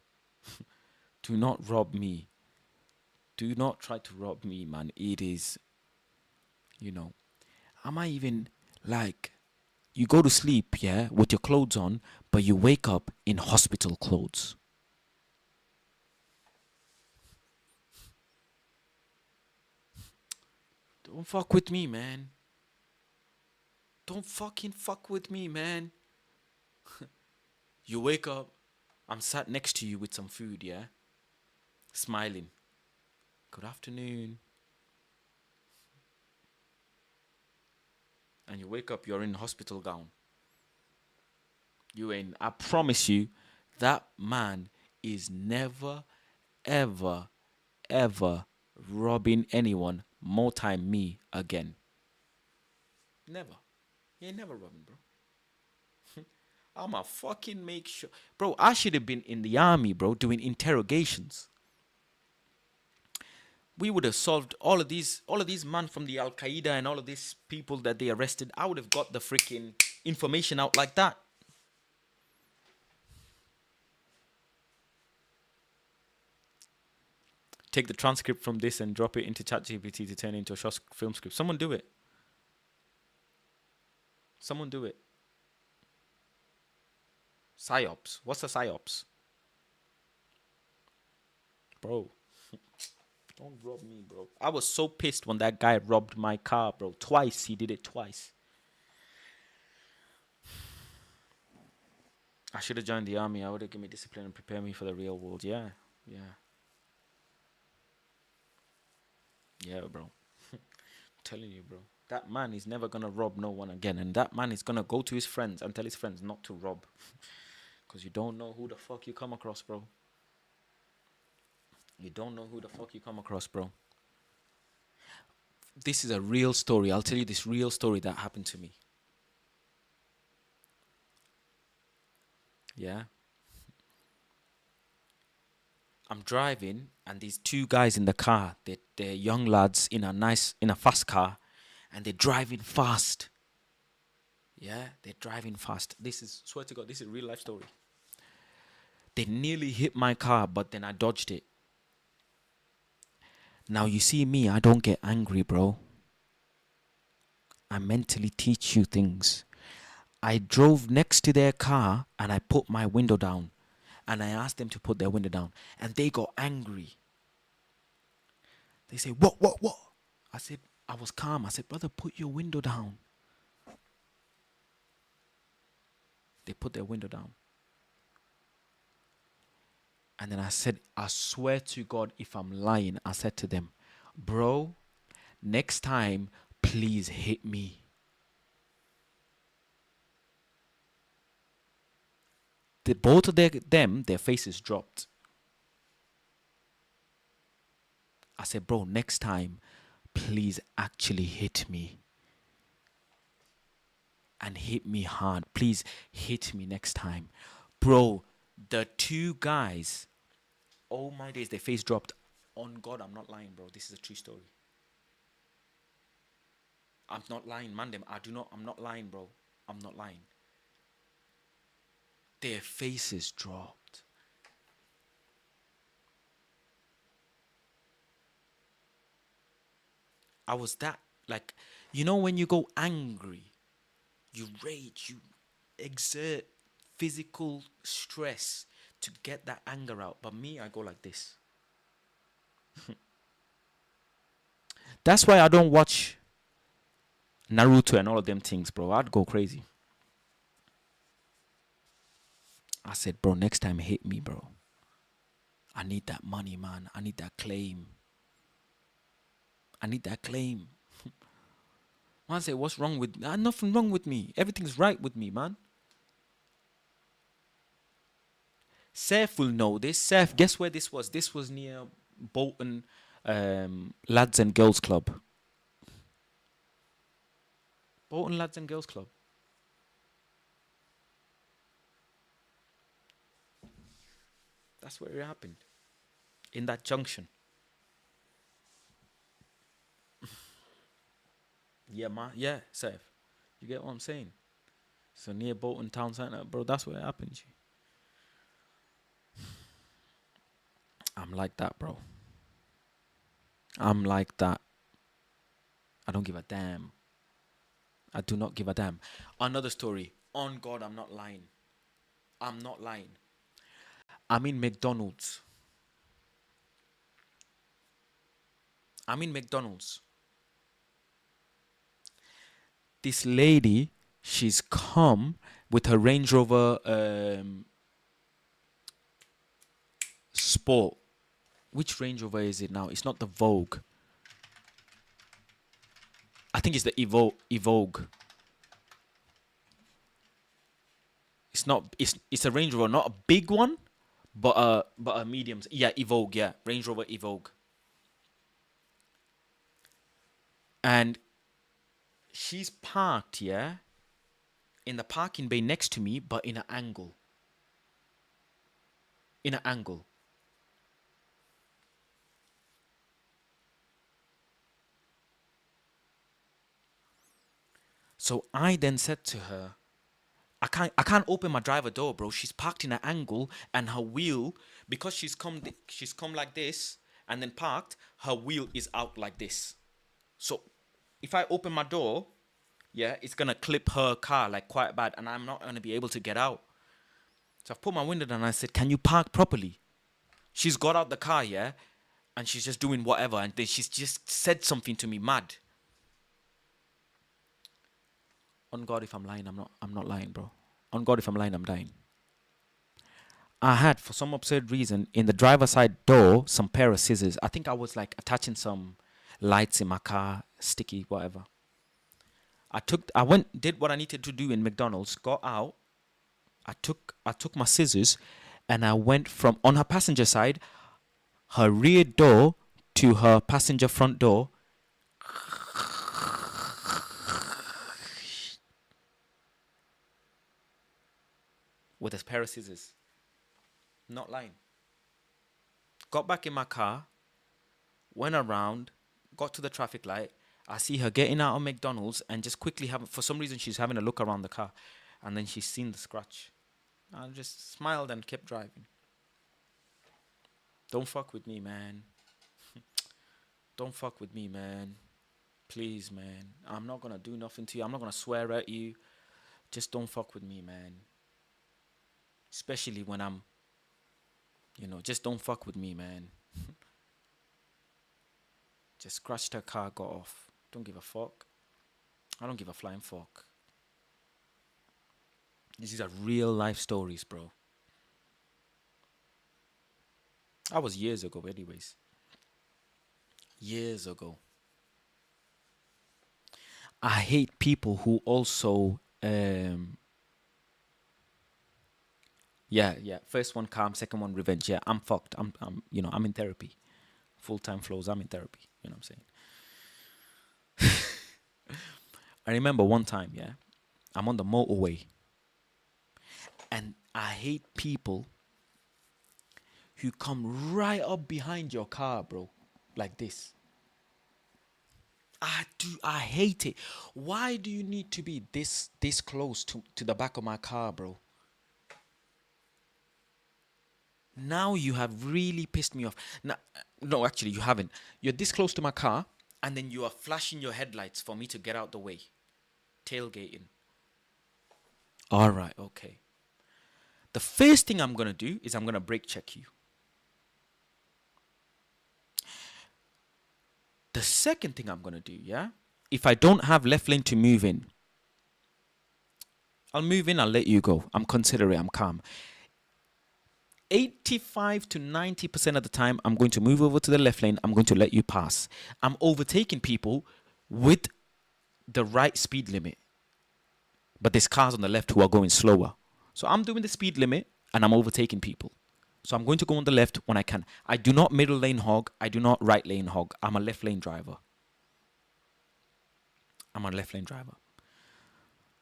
Do not rob me. Do not try to rob me, man. It is, you know, am I even like, you go to sleep, yeah, with your clothes on, but you wake up in hospital clothes. Don't fuck with me, man. Don't fucking fuck with me, man. You wake up, I'm sat next to you with some food, yeah? Smiling. Good afternoon. And you wake up, you're in hospital gown. I promise you, that man is never, ever, ever robbing anyone more time me again. Never. He ain't never robbing, bro. I'ma fucking make sure. Bro, I should have been in the army, bro, doing interrogations. We would have solved all of these men from the Al Qaeda and all of these people that they arrested. I would have got the freaking information out like that. Take the transcript from this and drop it into ChatGPT to turn it into a short film script. Someone do it. Someone do it. PsyOps. What's a PsyOps? Bro. Don't rob me, bro. I was so pissed when that guy robbed my car, bro. Twice. He did it twice. I should have joined the army. I would have given me discipline and prepared me for the real world. Yeah. Yeah. Yeah, bro. I'm telling you, bro. That man is never going to rob no one again. And that man is going to go to his friends and tell his friends not to rob. Because you don't know who the fuck you come across, bro. You don't know who the fuck you come across, bro. This is a real story. I'll tell you this real story that happened to me. Yeah. I'm driving and these two guys in the car. They're young lads in a fast car, and they're driving fast. Yeah, they're driving fast. Swear to God, this is a real life story. They nearly hit my car, but then I dodged it. Now you see me, I don't get angry, bro. I mentally teach you things. I drove next to their car and I put my window down. And I asked them to put their window down. And they got angry. They say, what? I said, I was calm. I said, brother, put your window down. They put their window down. And then I said, I swear to God, if I'm lying, I said to them, bro, next time, please hit me. Both of their faces dropped. I said, bro, next time, please actually hit me. And hit me hard. Please hit me next time. Bro, the two guys, oh my days, their face dropped. On God, I'm not lying, bro. This is a true story. I'm not lying, Mandem. I'm not lying, bro. I'm not lying. Their faces dropped. I was that, like, you know when you go angry, you rage, you exert physical stress to get that anger out. But me, I go like this. That's why I don't watch Naruto and all of them things, bro. I'd go crazy. I said, bro, next time hit me, bro. I need that money, man. I need that claim. I need that claim. Man said, what's wrong with me? Nothing wrong with me. Everything's right with me, man. Seth will know this. Seth, guess where this was? This was near Bolton Lads and Girls Club. Bolton Lads and Girls Club. That's where it happened. In that junction. Yeah, man. Yeah, Seth. You get what I'm saying? So near Bolton Town Centre, bro, that's where it happened. G. I'm like that, bro. I'm like that. I don't give a damn. I do not give a damn. Another story. On God, I'm not lying. I'm not lying. I'm in McDonald's. This lady, she's come with her Range Rover Sport. Which Range Rover is it now? It's not the Vogue. I think it's the Evoque. It's not. It's a Range Rover, not a big one, but a medium. Yeah, Evoque. Yeah, Range Rover Evoque. And she's parked, yeah, in the parking bay next to me, but in an angle. So I then said to her, I can't open my driver door, bro. She's parked in an angle, and her wheel, because she's come like this and then parked, her wheel is out like this. So if I open my door, yeah, it's gonna clip her car like quite bad, and I'm not gonna be able to get out. So I've put my window down and I said, can you park properly? She's got out the car, yeah, and she's just doing whatever, and then she's just said something to me mad. On God, if I'm lying, I'm not lying, bro. On God, if I'm lying, I'm dying. I had, for some absurd reason, in the driver's side door, some pair of scissors. I think I was like attaching some lights in my car, sticky, whatever. I went, did what I needed to do in McDonald's, got out. I took my scissors, and I went from, on her passenger side, her rear door to her passenger front door. With a pair of scissors. Not lying. Got back in my car, went around, got to the traffic light. I see her getting out of McDonald's and just quickly for some reason she's having a look around the car. And then she's seen the scratch. I just smiled and kept driving. Don't fuck with me, man. Don't fuck with me, man. Please, man. I'm not going to do nothing to you. I'm not going to swear at you. Just don't fuck with me, man. Especially when I'm, just don't fuck with me, man. Just scratched her car, got off. Don't give a fuck. I don't give a flying fuck. These are real life stories, bro. That was years ago, anyways. Years ago. I hate people who also, yeah. First one calm, second one revenge. Yeah, I'm fucked. I'm in therapy. Full-time flows. I'm in therapy. You know what I'm saying? I remember one time, yeah, I'm on the motorway, and I hate people who come right up behind your car, bro, like this. I hate it. Why do you need to be this close to the back of my car, bro? Now you have really pissed me off. No, actually, you haven't. You're this close to my car, and then you are flashing your headlights for me to get out the way. Tailgating. All right, okay. The first thing I'm going to do is I'm going to brake check you. The second thing I'm gonna do, yeah, if I don't have left lane to move in, I'll move in, I'll let you go. I'm considerate, I'm calm. 85 to 90% of the time, I'm going to move over to the left lane, I'm going to let you pass. I'm overtaking people with the right speed limit, but there's cars on the left who are going slower. So I'm doing the speed limit and I'm overtaking people. So I'm going to go on the left when I can. I do not middle lane hog. I do not right lane hog. I'm a left lane driver. I'm a left lane driver.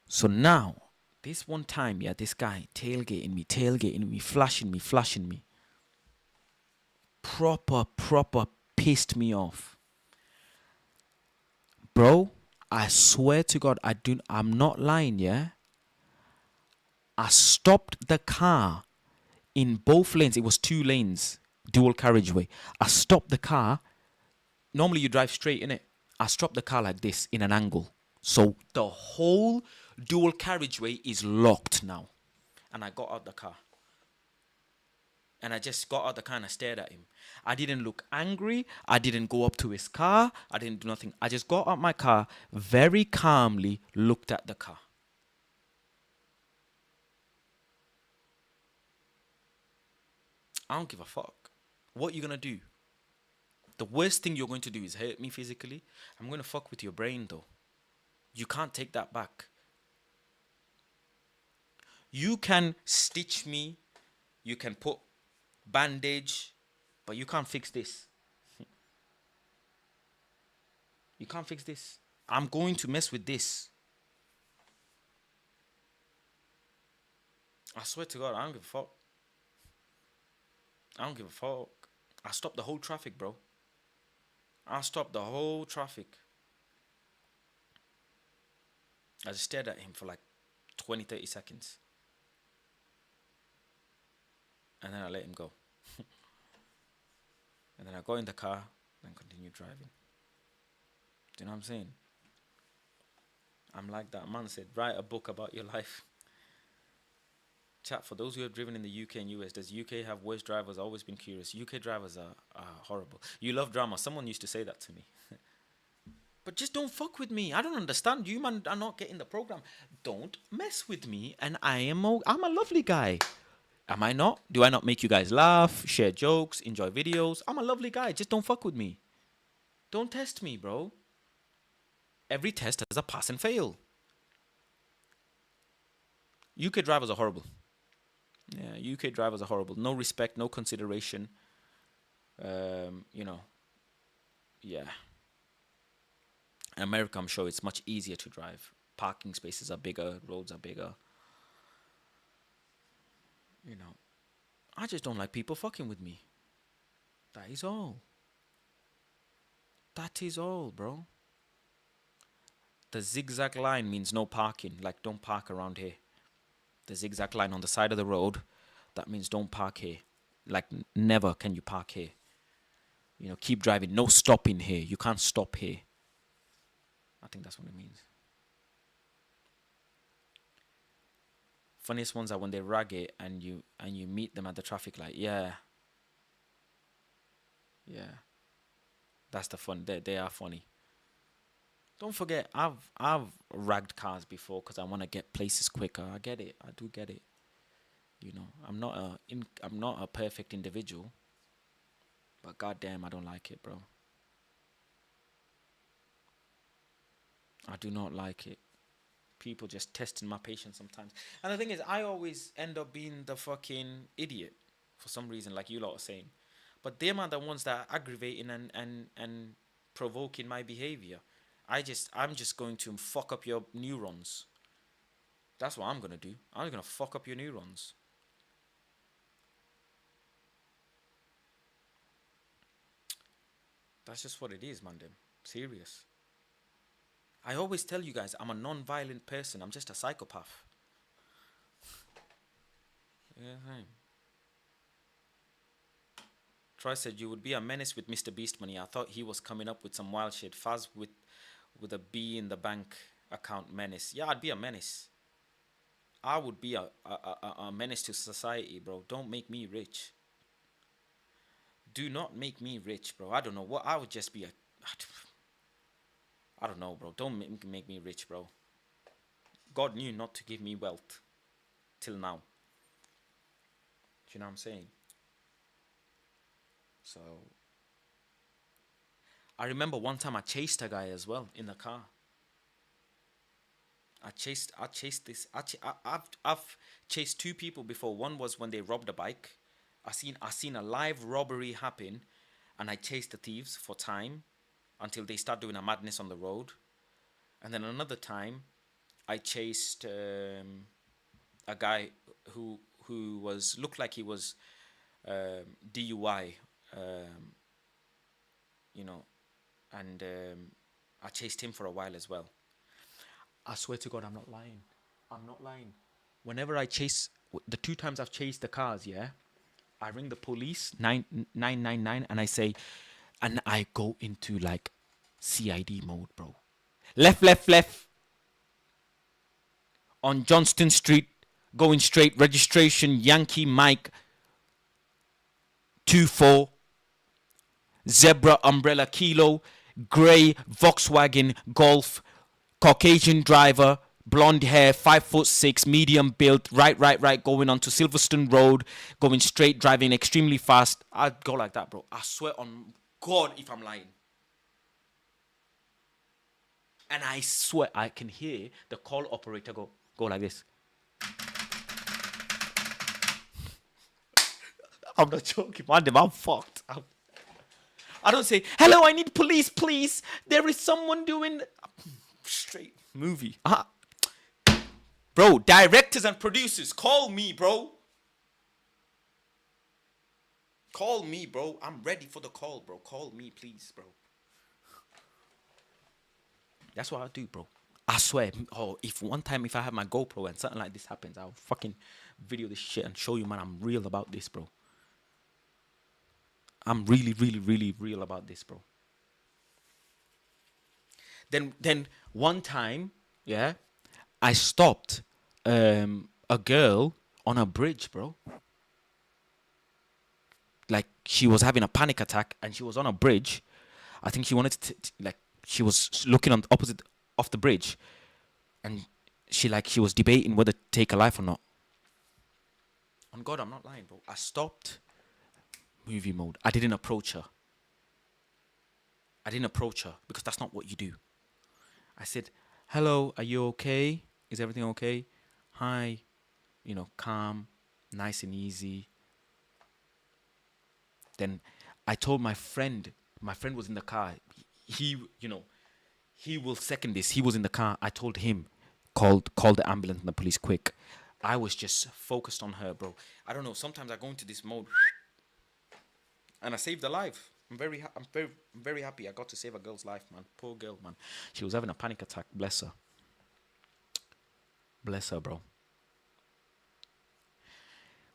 So now, this one time, yeah, this guy tailgating me, flashing me. Proper pissed me off. Bro, I swear to God, I'm not lying, yeah? I stopped the car in both lanes. It was 2 lanes, dual carriageway. I stopped the car. Normally you drive straight in it. I stopped the car like this in an angle. So the whole dual carriageway is locked now. And I got out the car. And I just got out the car and I stared at him. I didn't look angry. I didn't go up to his car. I didn't do nothing. I just got out my car, very calmly looked at the car. I don't give a fuck. What you gonna do? The worst thing you're going to do is hurt me physically. I'm gonna fuck with your brain though. You can't take that back. You can stitch me. You can put bandage, but you can't fix this. You can't fix this. I'm going to mess with this. I swear to God, I don't give a fuck. I don't give a fuck. I stopped the whole traffic, bro. I stopped the whole traffic. I just stared at him for like 20, 30 seconds. And then I let him go. And then I got in the car and continued driving. Do you know what I'm saying? I'm like that man said, write a book about your life. Chat, for those who have driven in the UK and US, does UK have worse drivers? I've always been curious. UK drivers are horrible. You love drama. Someone used to say that to me. But just don't fuck with me. I don't understand. You man are not getting the program. Don't mess with me. And I'm a lovely guy. Am I not? Do I not make you guys laugh, share jokes, enjoy videos? I'm a lovely guy. Just don't fuck with me. Don't test me, bro. Every test has a pass and fail. UK drivers are horrible. Yeah, UK drivers are horrible. No respect, no consideration. You know, yeah. In America, I'm sure it's much easier to drive. Parking spaces are bigger, roads are bigger. You know, I just don't like people fucking with me. That is all. That is all, bro. The zigzag line means no parking. Like, don't park around here. The zigzag line on the side of the road, that means don't park here. Like, never can you park here. You know, keep driving. No stopping here. You can't stop here. I think that's what it means. Funniest ones are when they rag it and you meet them at the traffic light. Yeah. That's the fun. They are funny. Don't forget, I've ragged cars before because I want to get places quicker. I get it. I do get it. You know, I'm not a perfect individual, but goddamn, I don't like it, bro. I do not like it. People just testing my patience sometimes. And the thing is, I always end up being the fucking idiot for some reason, like you lot are saying. But them are the ones that are aggravating and provoking my behavior. I'm just going to fuck up your neurons. That's what I'm going to do. I'm going to fuck up your neurons. That's just what it is, man. Them serious. I always tell you guys, I'm a non-violent person. I'm just a psychopath. Yeah, right. Troy said you would be a menace with Mr. Beast money. I thought he was coming up with some wild shit. Faz with a B in the bank account menace. Yeah, I'd be a menace. I would be a menace to society, bro. Don't make me rich. Do not make me rich, bro. I don't know what. I would just be I don't know, bro. Don't make me rich, bro. God knew not to give me wealth till now. Do you know what I'm saying? So I remember one time I chased a guy as well in the car. I chased this. I've chased two people before. One was when they robbed a bike. I seen a live robbery happen, and I chased the thieves for time until they start doing a madness on the road. And then another time, I chased a guy who was looked like he was DUI, um, you know, and I chased him for a while as well. I swear to God, I'm not lying. I'm not lying. Whenever I chase, the two times I've chased the cars, yeah, I ring the police 999 and I say, and I go into like CID mode, bro. Left, left, left on Johnston Street, going straight. Registration Yankee Mike 24 Zebra Umbrella Kilo Grey Volkswagen Golf Caucasian driver, blonde hair, 5'6", medium build, right, going onto Silverstone Road, going straight, driving extremely fast. I'd go like that, bro. I swear on God if I'm lying. And I swear I can hear the call operator go like this. I'm not joking, man. I'm fucked. I don't say, hello, I need police, please. There is someone doing straight movie. Bro, directors and producers, call me, bro. Call me, bro. I'm ready for the call, bro. Call me, please, bro. That's what I do, bro. I swear. Oh, if I have my GoPro and something like this happens, I'll fucking video this shit and show you, man, I'm real about this, bro. I'm really, really, really real about this, bro. Then one time, yeah, I stopped a girl on a bridge, bro. Like she was having a panic attack and she was on a bridge. I think she wanted to like she was looking on the opposite of the bridge, and she was debating whether to take her life or not. On God, I'm not lying, bro. I stopped movie mode. I didn't approach her. I didn't approach her because that's not what you do. I said, hello, are you okay? Is everything okay? Hi. Calm, nice and easy. Then I told my friend was in the car. He will second this. He was in the car. I told him, call the ambulance and the police quick. I was just focused on her, bro. I don't know. Sometimes I go into this mode and I saved her life. I'm very happy I got to save a girl's life, man. Poor girl, man. She was having a panic attack. Bless her. Bless her, bro.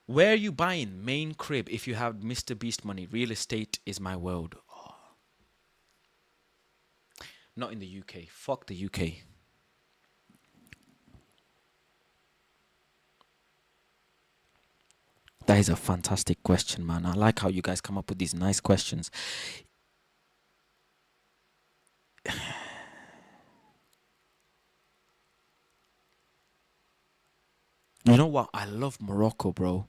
Where are you buying main crib if you have Mr. Beast money? Real estate is my world. Oh. Not in the UK. Fuck the UK. That is a fantastic question, man. I like how you guys come up with these nice questions. You know what? I love Morocco, bro.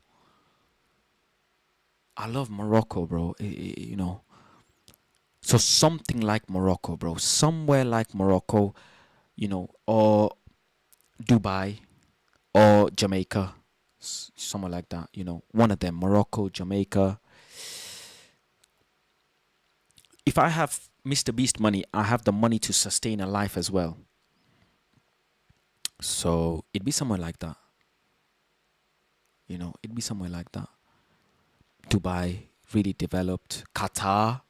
So something like Morocco, bro. Somewhere like Morocco, or Dubai or Jamaica. Somewhere like that, one of them. Morocco, Jamaica. If I have Mr. Beast money, I have the money to sustain a life as well. So it'd be somewhere like that. It'd be somewhere like that. Dubai, really developed. Qatar.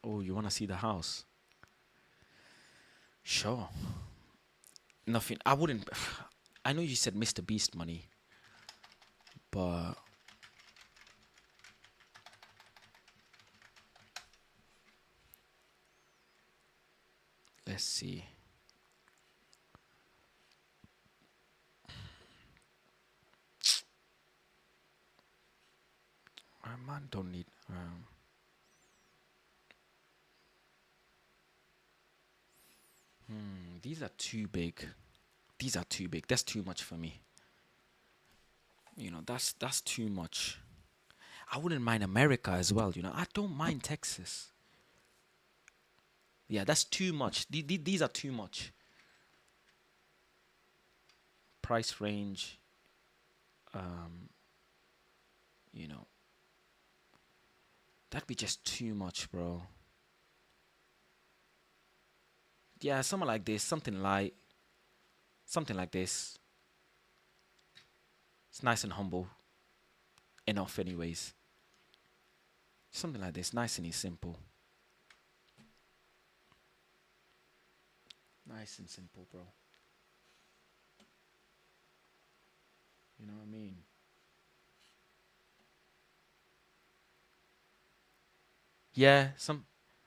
Oh, you want to see the house? Sure. Nothing. I wouldn't. I know you said Mr. Beast money, but let's see. My man don't need. These are too big. These are too big. That's too much for me. That's too much. I wouldn't mind America as well. I don't mind Texas. Yeah, that's too much. These are too much. Price range. Um, you know, that'd be just too much, bro. Yeah, something like this, something light, something like this. It's nice and humble enough, anyways. Something like this, nice and simple. Nice and simple, bro. You know what I mean? Yeah,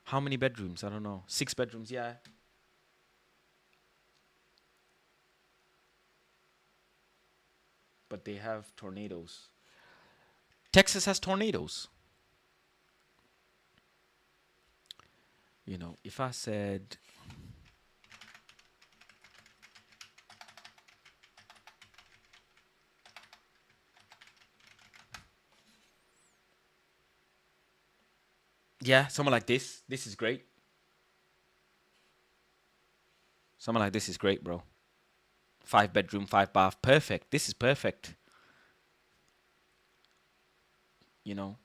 how many bedrooms? I don't know. 6 bedrooms, yeah. But they have tornadoes. Texas has tornadoes. If I said, yeah, someone like this is great. Someone like this is great, bro. 5 bedroom, 5 bath, perfect. This is perfect. You know,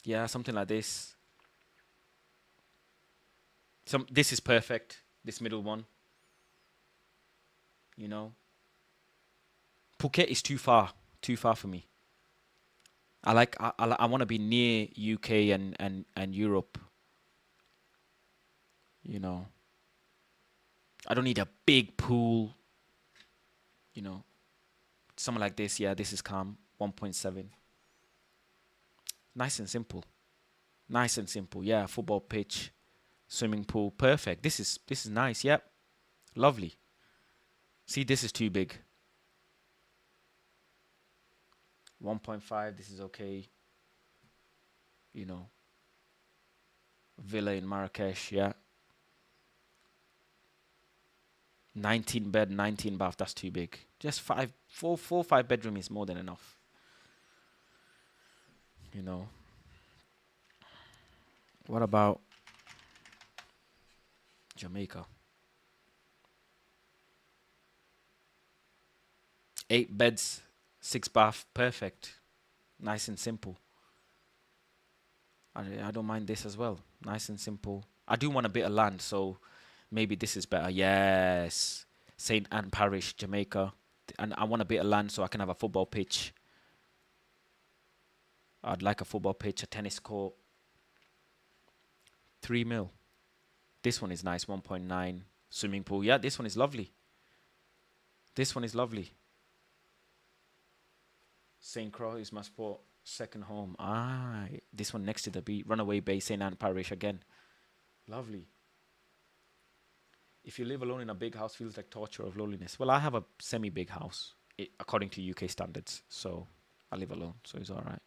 yeah, something like this. This is perfect. This middle one. Phuket is too far for me. I want to be near UK and Europe. I don't need a big pool. Something like this. Yeah, this is calm. 1.7. Nice and simple. Nice and simple. Yeah, football pitch, swimming pool, perfect. This is nice. Yep, lovely. See, this is too big. 1.5. This is okay. Villa in Marrakesh. Yeah. 19 bed, 19 bath. That's too big. Just 5 bedroom is more than enough. What about Jamaica? 8 beds, 6 bath, perfect. Nice and simple. I don't mind this as well. Nice and simple. I do want a bit of land, so maybe this is better. Yes. St. Anne Parish, Jamaica. And I want a bit of land so I can have a football pitch. I'd like a football pitch, a tennis court. 3 mil. This one is nice, 1.9. Swimming pool. Yeah, this one is lovely. This one is lovely. St. Croix is my sport. Second home. This one next to the beach. Runaway Bay, St. Anne Parish again. Lovely. If you live alone in a big house, feels like torture of loneliness. Well, I have a semi-big house, according to UK standards. So I live alone, so it's all right.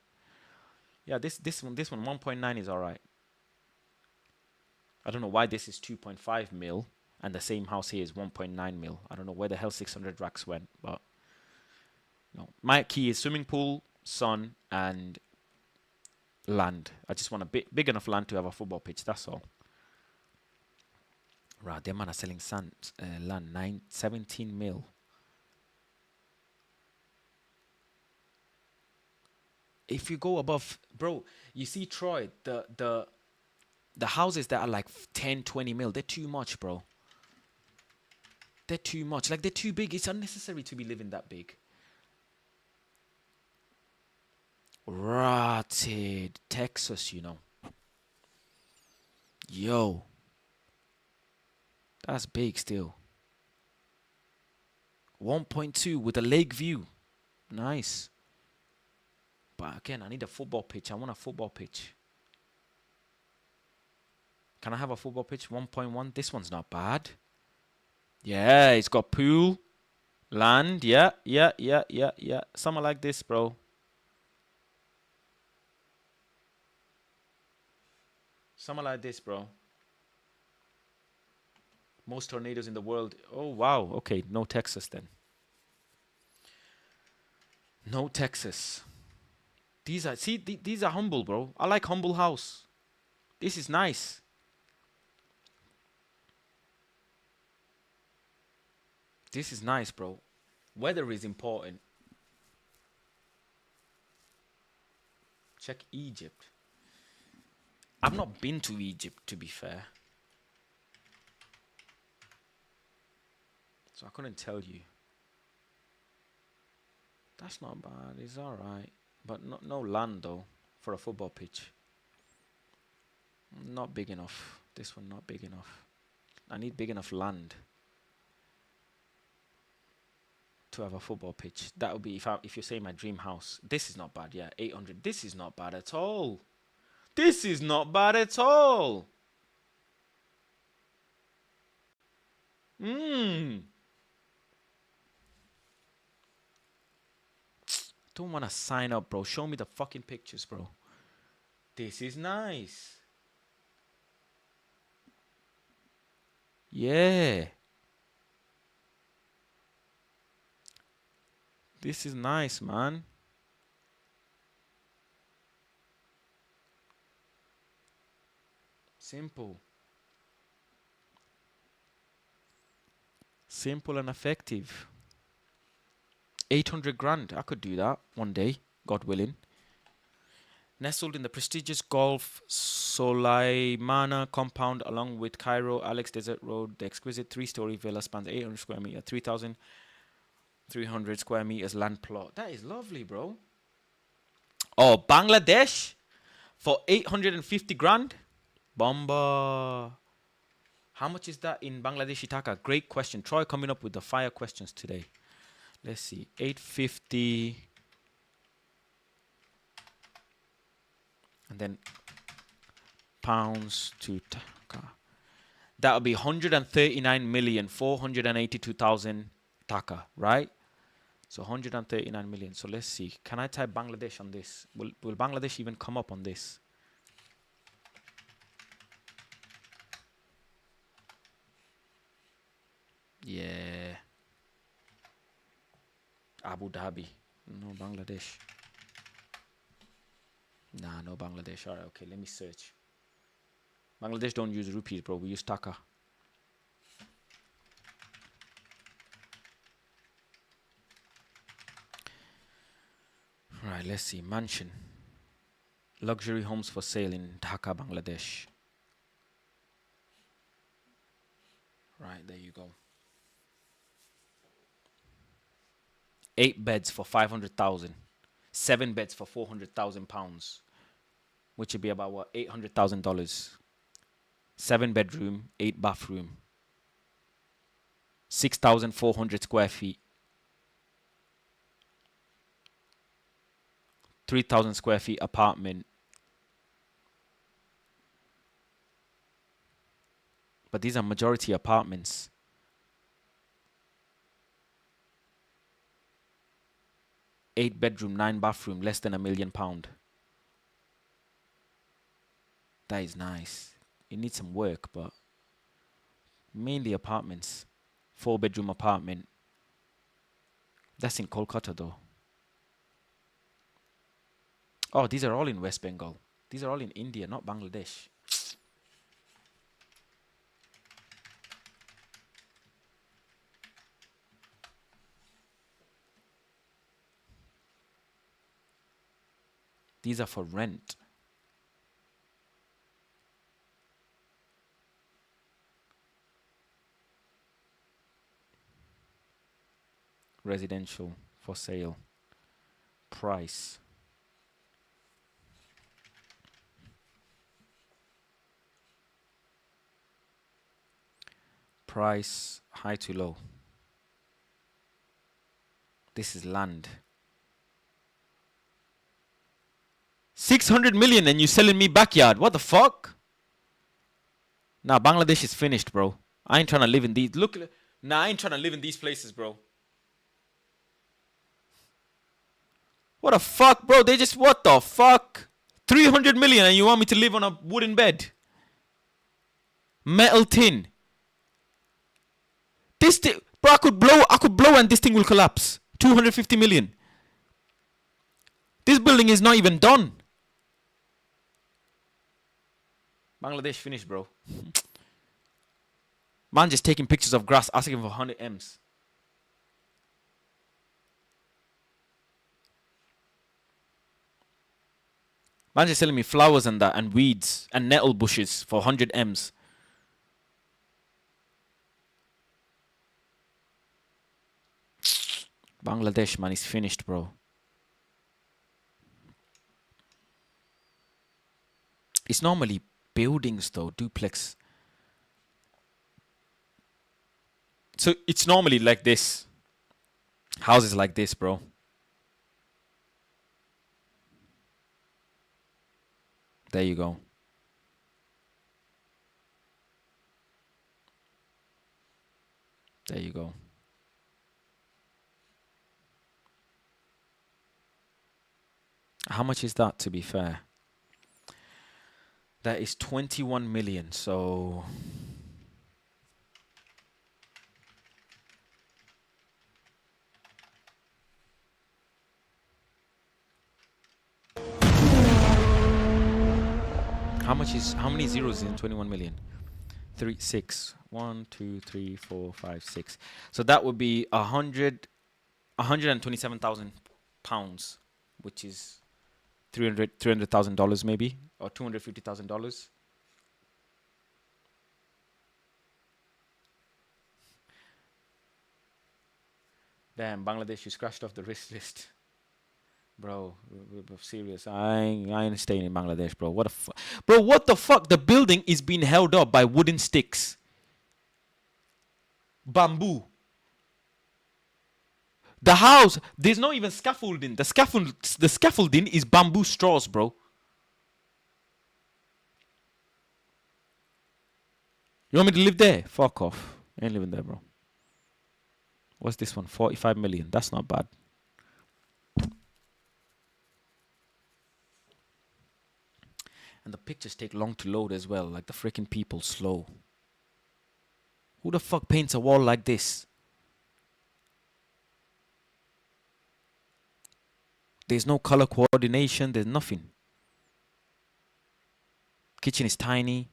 Yeah, this one 1.9 is all right. I don't know why this is 2.5 mil and the same house here is 1.9 mil. I don't know where the hell 600 racks went, but my key is swimming pool, sun, and land. I just want a big enough land to have a football pitch. That's all. Right, them man are selling land 17 mil. If you go above, bro, you see Troy, the houses that are like 10, 20 mil, they're too much, bro. They're too much. Like, they're too big. It's unnecessary to be living that big. Rotted Texas, Yo. That's big still. 1.2 with a lake view. Nice. But again, I need a football pitch. I want a football pitch. Can I have a football pitch? 1.1. This one's not bad. Yeah, it's got pool, land. Yeah. Something like this, bro. Something like this, bro. Most tornadoes in the world. Oh, wow. Okay, no Texas then. No Texas. These are, see, these are humble, bro. I like humble house. This is nice. This is nice, bro. Weather is important. Check Egypt. I've not been to Egypt, to be fair. So I couldn't tell you. That's not bad. It's alright. But no land, though, for a football pitch. Not big enough. This one not big enough. I need big enough land to have a football pitch. That would be if you say my dream house. This is not bad. Yeah, 800. This is not bad at all. This is not bad at all. Don't want to sign up, bro. Show me the fucking pictures, bro. This is nice. Yeah. This is nice, man. Simple. Simple and effective. 800 grand. I could do that one day, God willing. Nestled in the prestigious Gulf Sulaimana compound along with Cairo Alex Desert Road, the exquisite 3-story villa spans 800 square meters, 3,300 square meters land plot. That is lovely, bro. Oh, Bangladesh for 850 grand? Bomba. How much is that in Bangladeshi taka? Great question. Troy coming up with the fire questions today. Let's see. 850. And then pounds to taka. That would be 139,482,000 taka, right? So 139 million. So let's see. Can I type Bangladesh on this? Will Bangladesh even come up on this? Yeah. Abu Dhabi. No Bangladesh. Nah, no Bangladesh. Alright, okay, let me search. Bangladesh don't use rupees, bro. We use taka. Right, let's see. Mansion. Luxury homes for sale in Dhaka, Bangladesh. Right, there you go. 8 beds for 500,000. 7 beds for 400,000 pounds, which would be about what, $800,000. 7 bedroom, 8 bathroom, 6,400 square feet, 3,000 square feet apartment. But these are majority apartments. Eight bedroom, 9 bathroom, less than £1 million. That is nice. It needs some work, but mainly apartments. 4-bedroom apartment. That's in Kolkata though. Oh, these are all in West Bengal. These are all in India, not Bangladesh. These are for rent. Residential for sale. Price. Price high to low. This is land. 600 million and you selling me backyard. What the fuck? Nah, Bangladesh is finished, bro. I ain't trying to live in these. I ain't trying to live in these places, bro. What the fuck, bro? What the fuck? 300 million and you want me to live on a wooden bed? Metal tin. This thing, bro, I could blow and this thing will collapse. 250 million. This building is not even done. Bangladesh finished, bro. Man just taking pictures of grass, asking for 100 M's. Man just selling me flowers and that, and weeds, and nettle bushes for 100 M's. Bangladesh, man, is finished, bro. It's normally buildings, though, duplex. So it's normally like this. Houses like this, bro. There you go. There you go. How much is that, to be fair? That is 21 million, so... How many zeros in 21 million? 3, 6. 1, 2, 3, 4, 5, 6. So that would be 127,000 pounds, which is $300,000 maybe, or $250,000. Damn, Bangladesh, you scratched off the risk list. Bro, serious. I ain't staying in Bangladesh, bro. What the fuck? Bro, what the fuck? The building is being held up by wooden sticks. Bamboo. The house, there's not even scaffolding. The scaffolding is bamboo straws, bro. You want me to live there? Fuck off. I ain't living there, bro. What's this one? 45 million. That's not bad. And the pictures take long to load as well. Like the freaking people slow. Who the fuck paints a wall like this? There's no color coordination. There's nothing. Kitchen is tiny.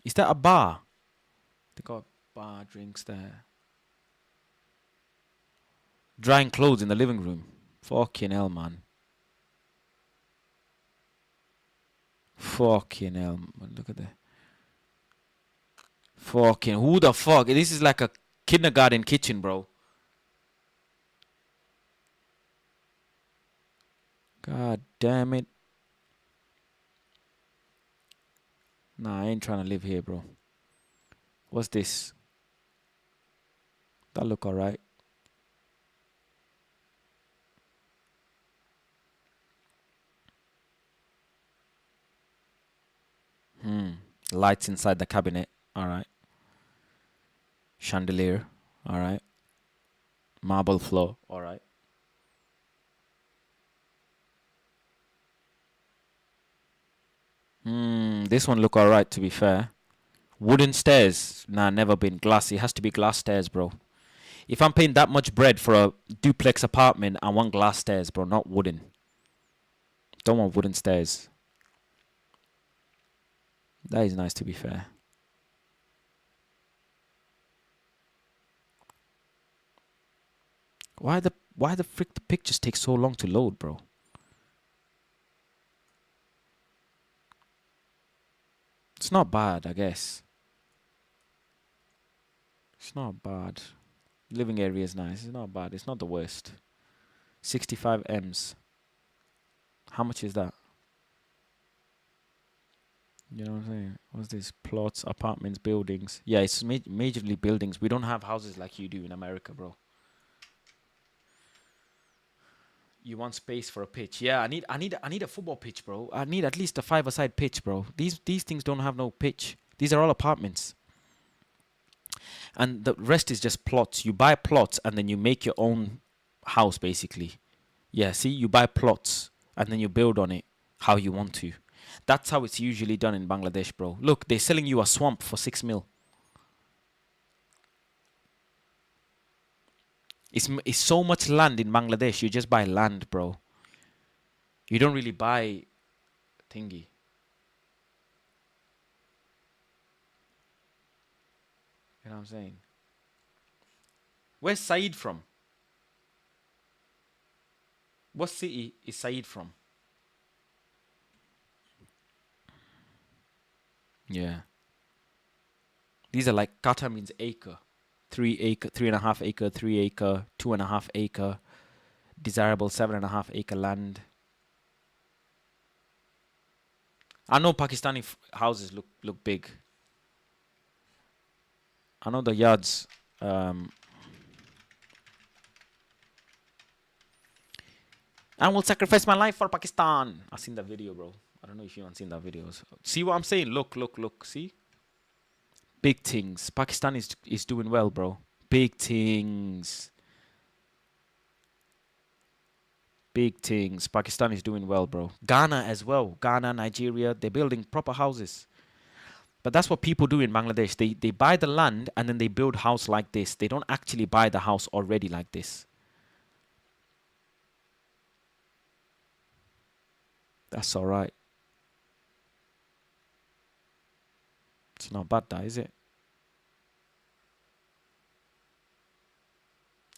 Is that a bar? They got bar, drinks there. Drying clothes in the living room. Fucking hell, man. Fucking hell, man. Look at that. Fucking, who the fuck? This is like a kindergarten kitchen, bro. God damn it. Nah, I ain't trying to live here, bro. What's this? That look alright. Lights inside the cabinet. Alright. Chandelier. Alright. Marble floor. Alright. This one look alright, to be fair. Wooden stairs. Nah, never been. Glass. It has to be glass stairs, bro. If I'm paying that much bread for a duplex apartment, I want glass stairs, bro, not wooden. Don't want wooden stairs. That is nice, to be fair. Why the frick the pictures take so long to load, bro? It's not bad, I guess. It's not bad. Living area is nice. It's not bad. It's not the worst. 65 M's. How much is that? You know what I'm saying? What's this? Plots, apartments, buildings. Yeah, it's majorly buildings. We don't have houses like you do in America, bro. You want space for a pitch? Yeah, I need a football pitch, bro. I need at least a 5-a-side pitch, bro. These things don't have no pitch. These are all apartments. And the rest is just plots. You buy plots and then you make your own house, basically. Yeah, see, you buy plots and then you build on it how you want to. That's how it's usually done in Bangladesh, bro. Look, they're selling you a swamp for 6 mil. It's so much land in Bangladesh. You just buy land, bro. You don't really buy thingy. You know what I'm saying? Where's Saeed from? What city is Saeed from? Yeah. These are like, kata means acre. 3 acre, 3.5 acre, 3 acre, 2.5 acre, desirable 7.5 acre land. I know Pakistani houses look big. I know the yards. I will sacrifice my life for Pakistan. I've seen that video, bro. I don't know if you haven't seen that video. See what I'm saying? Look. See? Big things. Pakistan is doing well, bro. Big things. Big things. Pakistan is doing well, bro. Ghana as well. Ghana, Nigeria, they're building proper houses. But that's what people do in Bangladesh. They buy the land and then they build house like this. They don't actually buy the house already like this. That's all right. It's not bad, that, is it?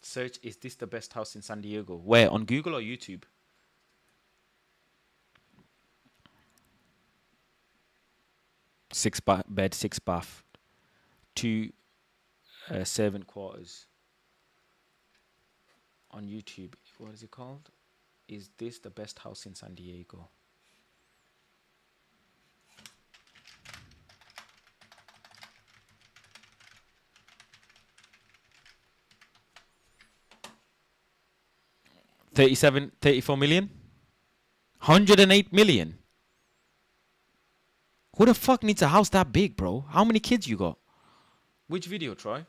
Search, is this the best house in San Diego? Where? On Google or YouTube? Bed, 6 bath, 2 servant quarters. On YouTube, what is it called? Is this the best house in San Diego? $34 million? 108 million? Who the fuck needs a house that big, bro? How many kids you got? Which video, Troy?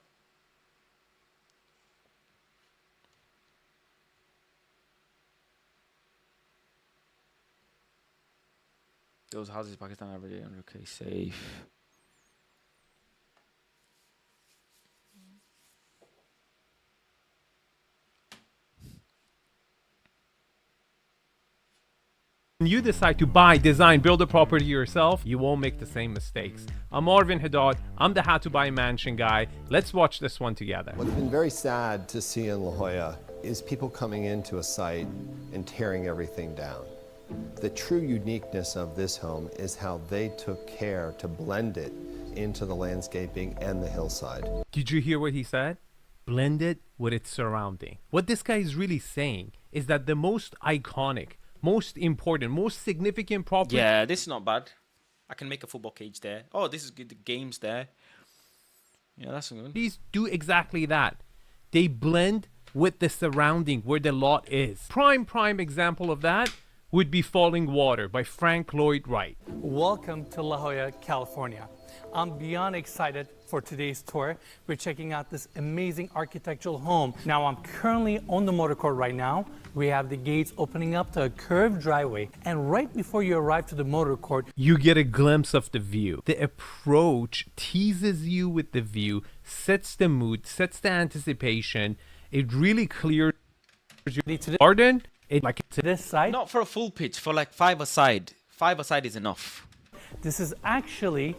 Those houses in Pakistan average 100K safe. When you decide to buy, design, build a property yourself, you won't make the same mistakes. I'm Marvin Haddad. I'm the How to Buy a Mansion guy. Let's watch this one together. What's been very sad to see in La Jolla is people coming into a site and tearing everything down. The true uniqueness of this home is how they took care to blend it into the landscaping and the hillside. Did you hear what he said? Blend it with its surrounding. What this guy is really saying is that the most iconic, most important, most significant property. Yeah, this is not bad. I can make a football cage there. Oh, this is good. The game's there. Yeah, that's good. These do exactly that. They blend with the surrounding where the lot is. Prime example of that would be Falling Water by Frank Lloyd Wright. Welcome to La Jolla, California. I'm beyond excited for today's tour. We're checking out this amazing architectural home. Now I'm currently on the motor court right now. We have the gates opening up to a curved driveway. And right before you arrive to the motor court, you get a glimpse of the view. The approach teases you with the view, sets the mood, sets the anticipation. It really clears you to the garden. Like to this side. Not for a full pitch, for like 5-a-side. 5-a-side is enough. This is actually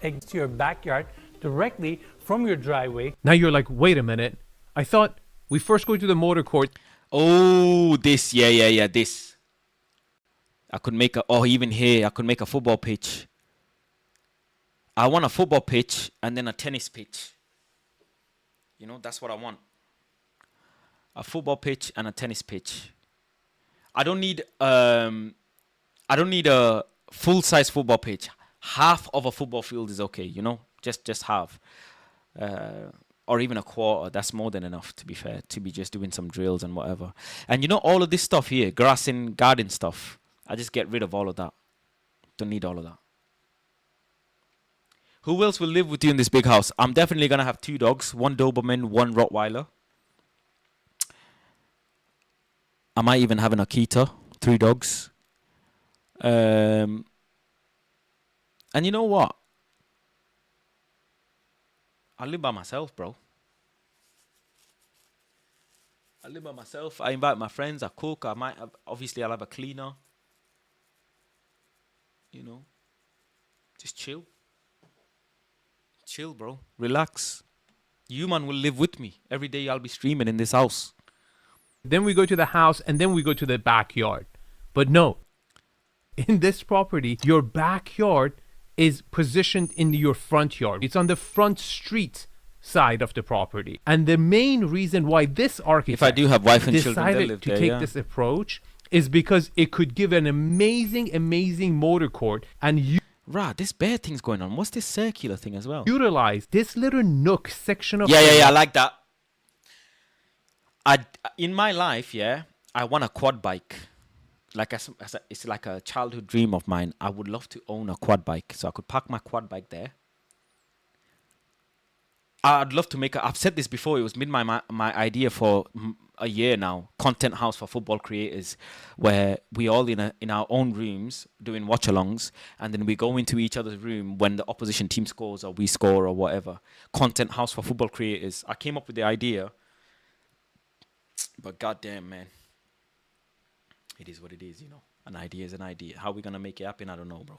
to your backyard directly from your driveway. Now you're like, wait a minute. I thought we first go to the motor court. Oh, this. Yeah, this. I could make even here, I could make a football pitch. I want a football pitch and then a tennis pitch. You know, that's what I want. A football pitch and a tennis pitch. I don't need a full-size football pitch. Half of a football field is okay, you know, just half, or even a quarter. That's more than enough, to be fair, to be just doing some drills and whatever. And you know, all of this stuff here, grass and garden stuff, I just get rid of all of that. Don't need all of that. Who else will live with you in this big house? I'm definitely gonna have 2 dogs, 1 Doberman, 1 Rottweiler. I might even have an Akita, 3 dogs. And you know what? I live by myself, bro. I live by myself. I invite my friends. I cook. I might have, obviously I'll have a cleaner. You know, just chill. Chill, bro. Relax. You man will live with me. Every day I'll be streaming in this house. Then we go to the house, and then we go to the backyard. But no, in this property, your backyard is positioned in your front yard. It's on the front street side of the property. And the main reason why this architect If I do have wife and children, they decided live to there, take yeah. this approach is because it could give an amazing motor court and Rah, this bear thing's going on. What's this circular thing as well? utilize this little nook section of Yeah, I like that. In my life, yeah, I want a quad bike. Like it's like a childhood dream of mine. I would love to own a quad bike, so I could park my quad bike there. I'd love to make I've said this before. It was been my idea for a year now. Content house for football creators, where we all in our own rooms doing watch-alongs, and then we go into each other's room when the opposition team scores or we score or whatever. Content house for football creators. I came up with the idea, but goddamn, man, it is what it is. You know, an idea is an idea. How are we gonna make it happen? I don't know, bro.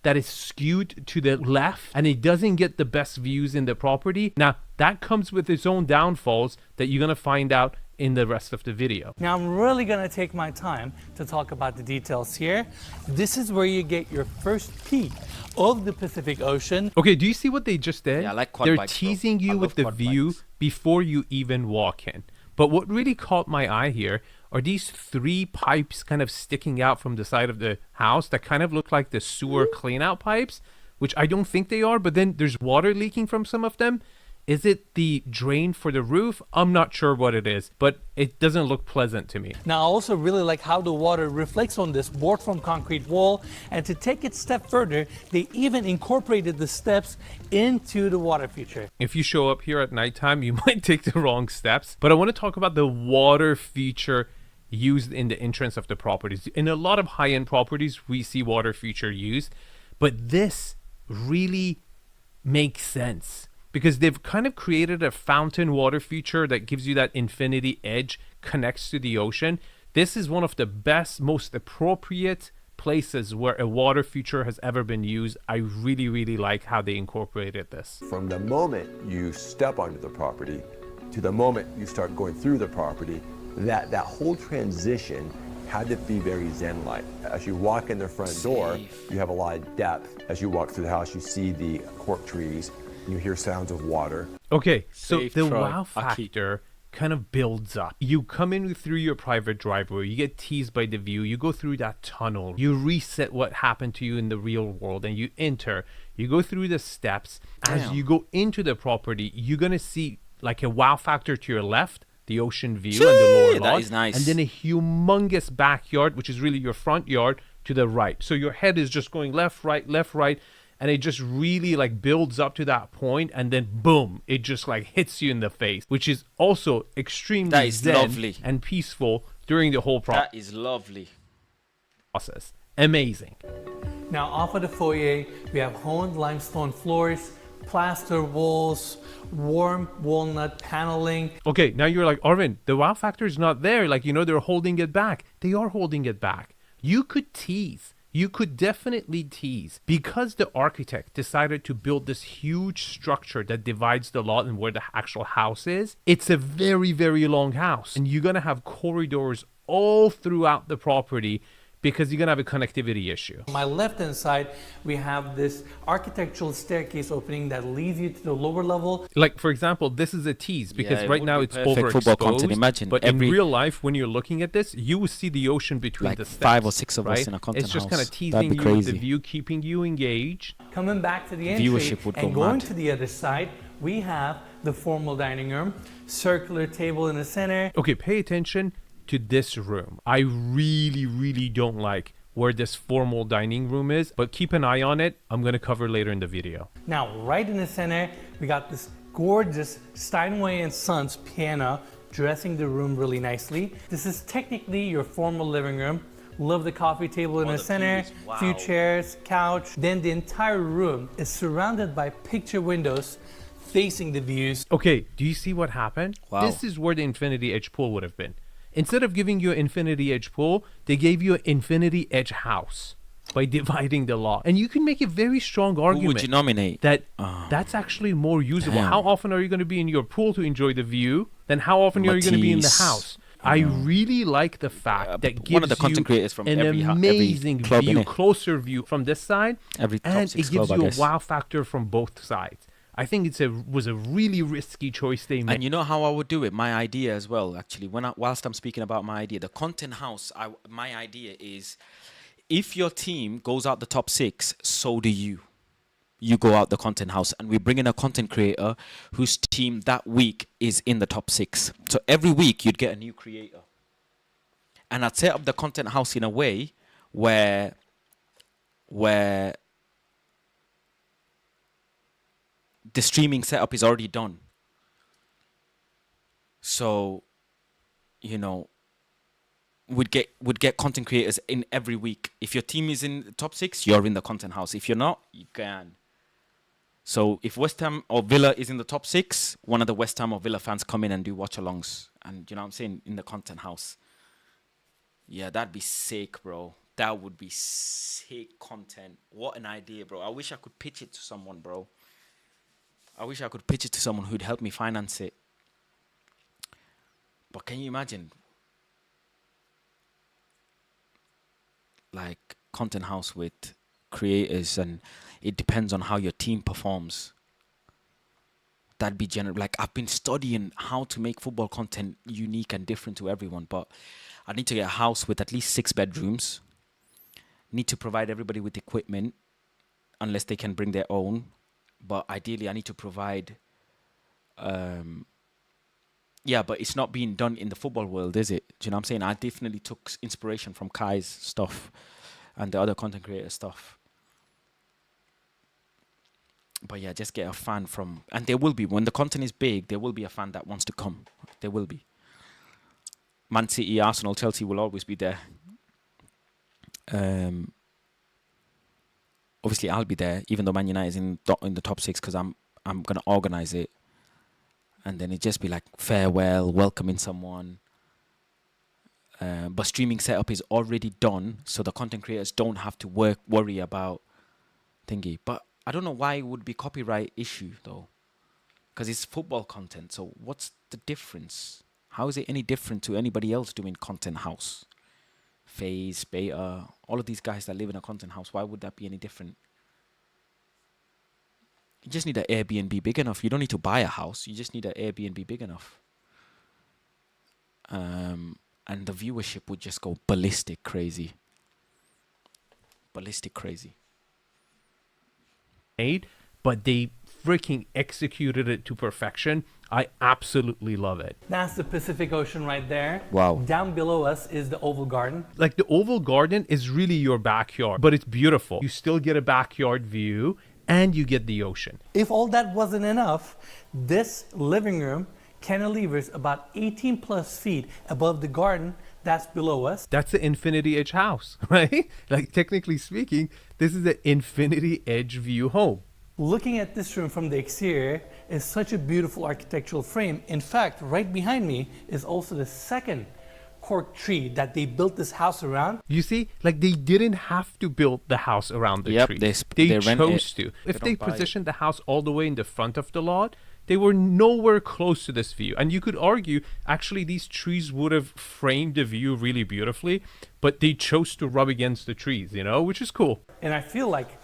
that is skewed to the left and it doesn't get the best views in the property. Now, that comes with its own downfalls that you're going to find out in the rest of the video. Now I'm really gonna take my time to talk about the details here. This is where you get your first peek of the Pacific Ocean. Okay, do you see what they just did? Yeah, I like quad They're bikes, bro. teasing I you love with the quad view bikes. before you even walk in. But what really caught my eye here are these 3 pipes kind of sticking out from the side of the house that kind of look like the sewer cleanout pipes, which I don't think they are, but then there's water leaking from some of them. Is it the drain for the roof? I'm not sure what it is, but it doesn't look pleasant to me. Now I also really like how the water reflects on this board from concrete wall, and to take it a step further, they even incorporated the steps into the water feature. If you show up here at nighttime, you might take the wrong steps. But I want to talk about the water feature used in the entrance of the properties. In a lot of high-end properties, we see water feature used, but this really makes sense because they've kind of created a fountain water feature that gives you that infinity edge, connects to the ocean. This is one of the best, most appropriate places where a water feature has ever been used. I really like how they incorporated this. From the moment you step onto the property to the moment you start going through the property, that whole transition had to be very zen-like. As you walk in the front door, you have a lot of depth. As you walk through the house, you see the cork trees, you hear sounds of water. Okay, so Safe the Troy. wow factor kind of builds up. You come in through your private driveway, you get teased by the view, you go through that tunnel, you reset what happened to you in the real world, and you enter, you go through the steps. As Damn. you go into the property, you're gonna see like a wow factor to your left, the ocean view and the lower That lawn, is nice. and then a humongous backyard, which is really your front yard, to the right. So your head is just going left, right, and it just really like builds up to that point, and then boom, it just like hits you in the face, which is also extremely That is zen lovely. and peaceful during the whole That is lovely. process. Amazing. Now off of the foyer, we have honed limestone floors, plaster walls, warm walnut paneling. Okay, now you're like, Arvin, the wow factor is not there. Like, they're holding it back. They are holding it back. You could tease. You could definitely tease. Because the architect decided to build this huge structure that divides the lot and where the actual house is, it's a very long house. And you're going to have corridors all throughout the property because you're going to have a connectivity issue. On my left hand side, we have this architectural staircase opening that leads you to the lower level. Like, for example, this is a tease because it right would now be it's perfect football content. overexposed. Imagine but every- in real life, when you're looking at this, you will see the ocean between Like the steps. 5 or 6 of us right? in a content It's just kind house. of That'd teasing be you with the crazy. view, keeping you engaged. Coming back to the entry Viewership would go and going mad. to the other side, we have the formal dining room, circular table in the center. Okay, pay attention to this room. I really don't like where this formal dining room is, but keep an eye on it. I'm going to cover later in the video. Now, right in the center, we got this gorgeous Steinway & Sons piano dressing the room really nicely. This is technically your formal living room, Love the coffee table in Oh, the the center, views, wow. few chairs, couch. Then the entire room is surrounded by picture windows facing the views. Okay, do you see what happened? Wow. This is where the infinity edge pool would have been. Instead of giving you an infinity edge pool, they gave you an infinity edge house by dividing the lot. And you can make a very strong Who argument would you nominate? that that's actually more usable. Damn. How often are you going to be in your pool to enjoy the view? Then how often are you going to be in the Matisse. house? I really like the fact that gives one of the content you creators from an every amazing club, view, innit? closer view from this side, Every top and six it gives club, I you a guess. wow factor from both sides. I think was a really risky choice they made. And you know how I would do it? My idea as well, actually. Whilst I'm speaking about my idea, the content house. My idea is, if your team goes out the top 6, so do you. You go out the content house, and we bring in a content creator whose team that week is in the top 6. So every week you'd get a new creator, and I'd set up the content house in a way where the streaming setup is already done. So, you know, would get content creators in every week. If your team is in the top 6, you're in the content house. If you're not, you can. So if West Ham or Villa is in the top 6, one of the West Ham or Villa fans come in and do watch-alongs, and you know what I'm saying, in the content house. Yeah, that'd be sick, bro. That would be sick content. What an idea, bro. I wish I could pitch it to someone, bro. I wish I could pitch it to someone who'd help me finance it. But can you imagine? Like, content house with creators, and it depends on how your team performs. That'd be general. Like, I've been studying how to make football content unique and different to everyone, but I need to get a house with at least 6 bedrooms. Need to provide everybody with equipment, unless they can bring their own. But ideally, I need to provide. Yeah, but it's not being done in the football world, is it? Do you know what I'm saying? I definitely took inspiration from Kai's stuff and the other content creator stuff. But yeah, just get a fan from, and there will be, when the content is big, there will be a fan that wants to come. There will be. Man City, Arsenal, Chelsea will always be there. Obviously, I'll be there, even though Man United is in the top 6, because I'm gonna organize it, and then it just be like farewell, welcoming someone. But streaming setup is already done, so the content creators don't have to worry about thingy. But I don't know why it would be copyright issue though, because it's football content. So what's the difference? How is it any different to anybody else doing content house? FaZe, Beta, all of these guys that live in a content house, why would that be any different? You just need an Airbnb big enough. You don't need to buy a house. You just need an Airbnb big enough. And the viewership would just go ballistic crazy. Ballistic crazy. But they freaking executed it to perfection. I absolutely love it. That's the Pacific Ocean right there. Wow. Down below us is the Oval Garden. Like, the Oval Garden is really your backyard, but it's beautiful. You still get a backyard view, and you get the ocean. If all that wasn't enough, this living room cantilevers about 18 plus feet above the garden that's below us. That's the Infinity Edge house, right? Like, technically speaking, this is an Infinity Edge view home. Looking at this room from the exterior is such a beautiful architectural frame. In fact, right behind me is also the second cork tree that they built this house around. You see, like, they didn't have to build the house around the Yep, tree. they rent chose it. to. They If don't they buy it. positioned the house all the way in the front of the lot, they were nowhere close to this view. And you could argue, actually, these trees would have framed the view really beautifully, but they chose to rub against the trees, you know, which is cool. And I feel like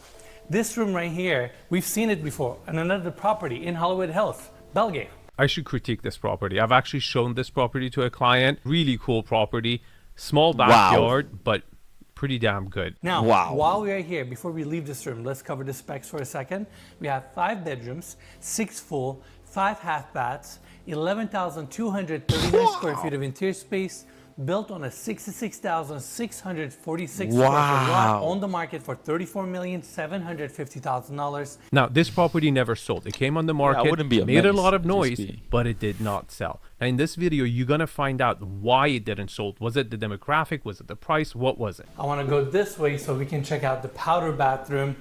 this room right here, we've seen it before on another property in Hollywood Hills, Belgate. I should critique this property. I've actually shown this property to a client. Really cool property. Small backyard, but pretty damn good. Now, Wow. while we are here, before we leave this room, let's cover the specs for a second. We have 5 bedrooms, 6 full, 5 half baths, 11,239 square feet of interior space, built on a 66,646 square foot lot Wow. on the market for $34,750,000. Now, this property never sold. It came on the market, wouldn't be made a amazed. lot of Just noise, be- but it did not sell. Now, in this video, you're going to find out why it didn't sold. Was it the demographic? Was it the price? What was it? I want to go this way so we can check out the powder bathroom.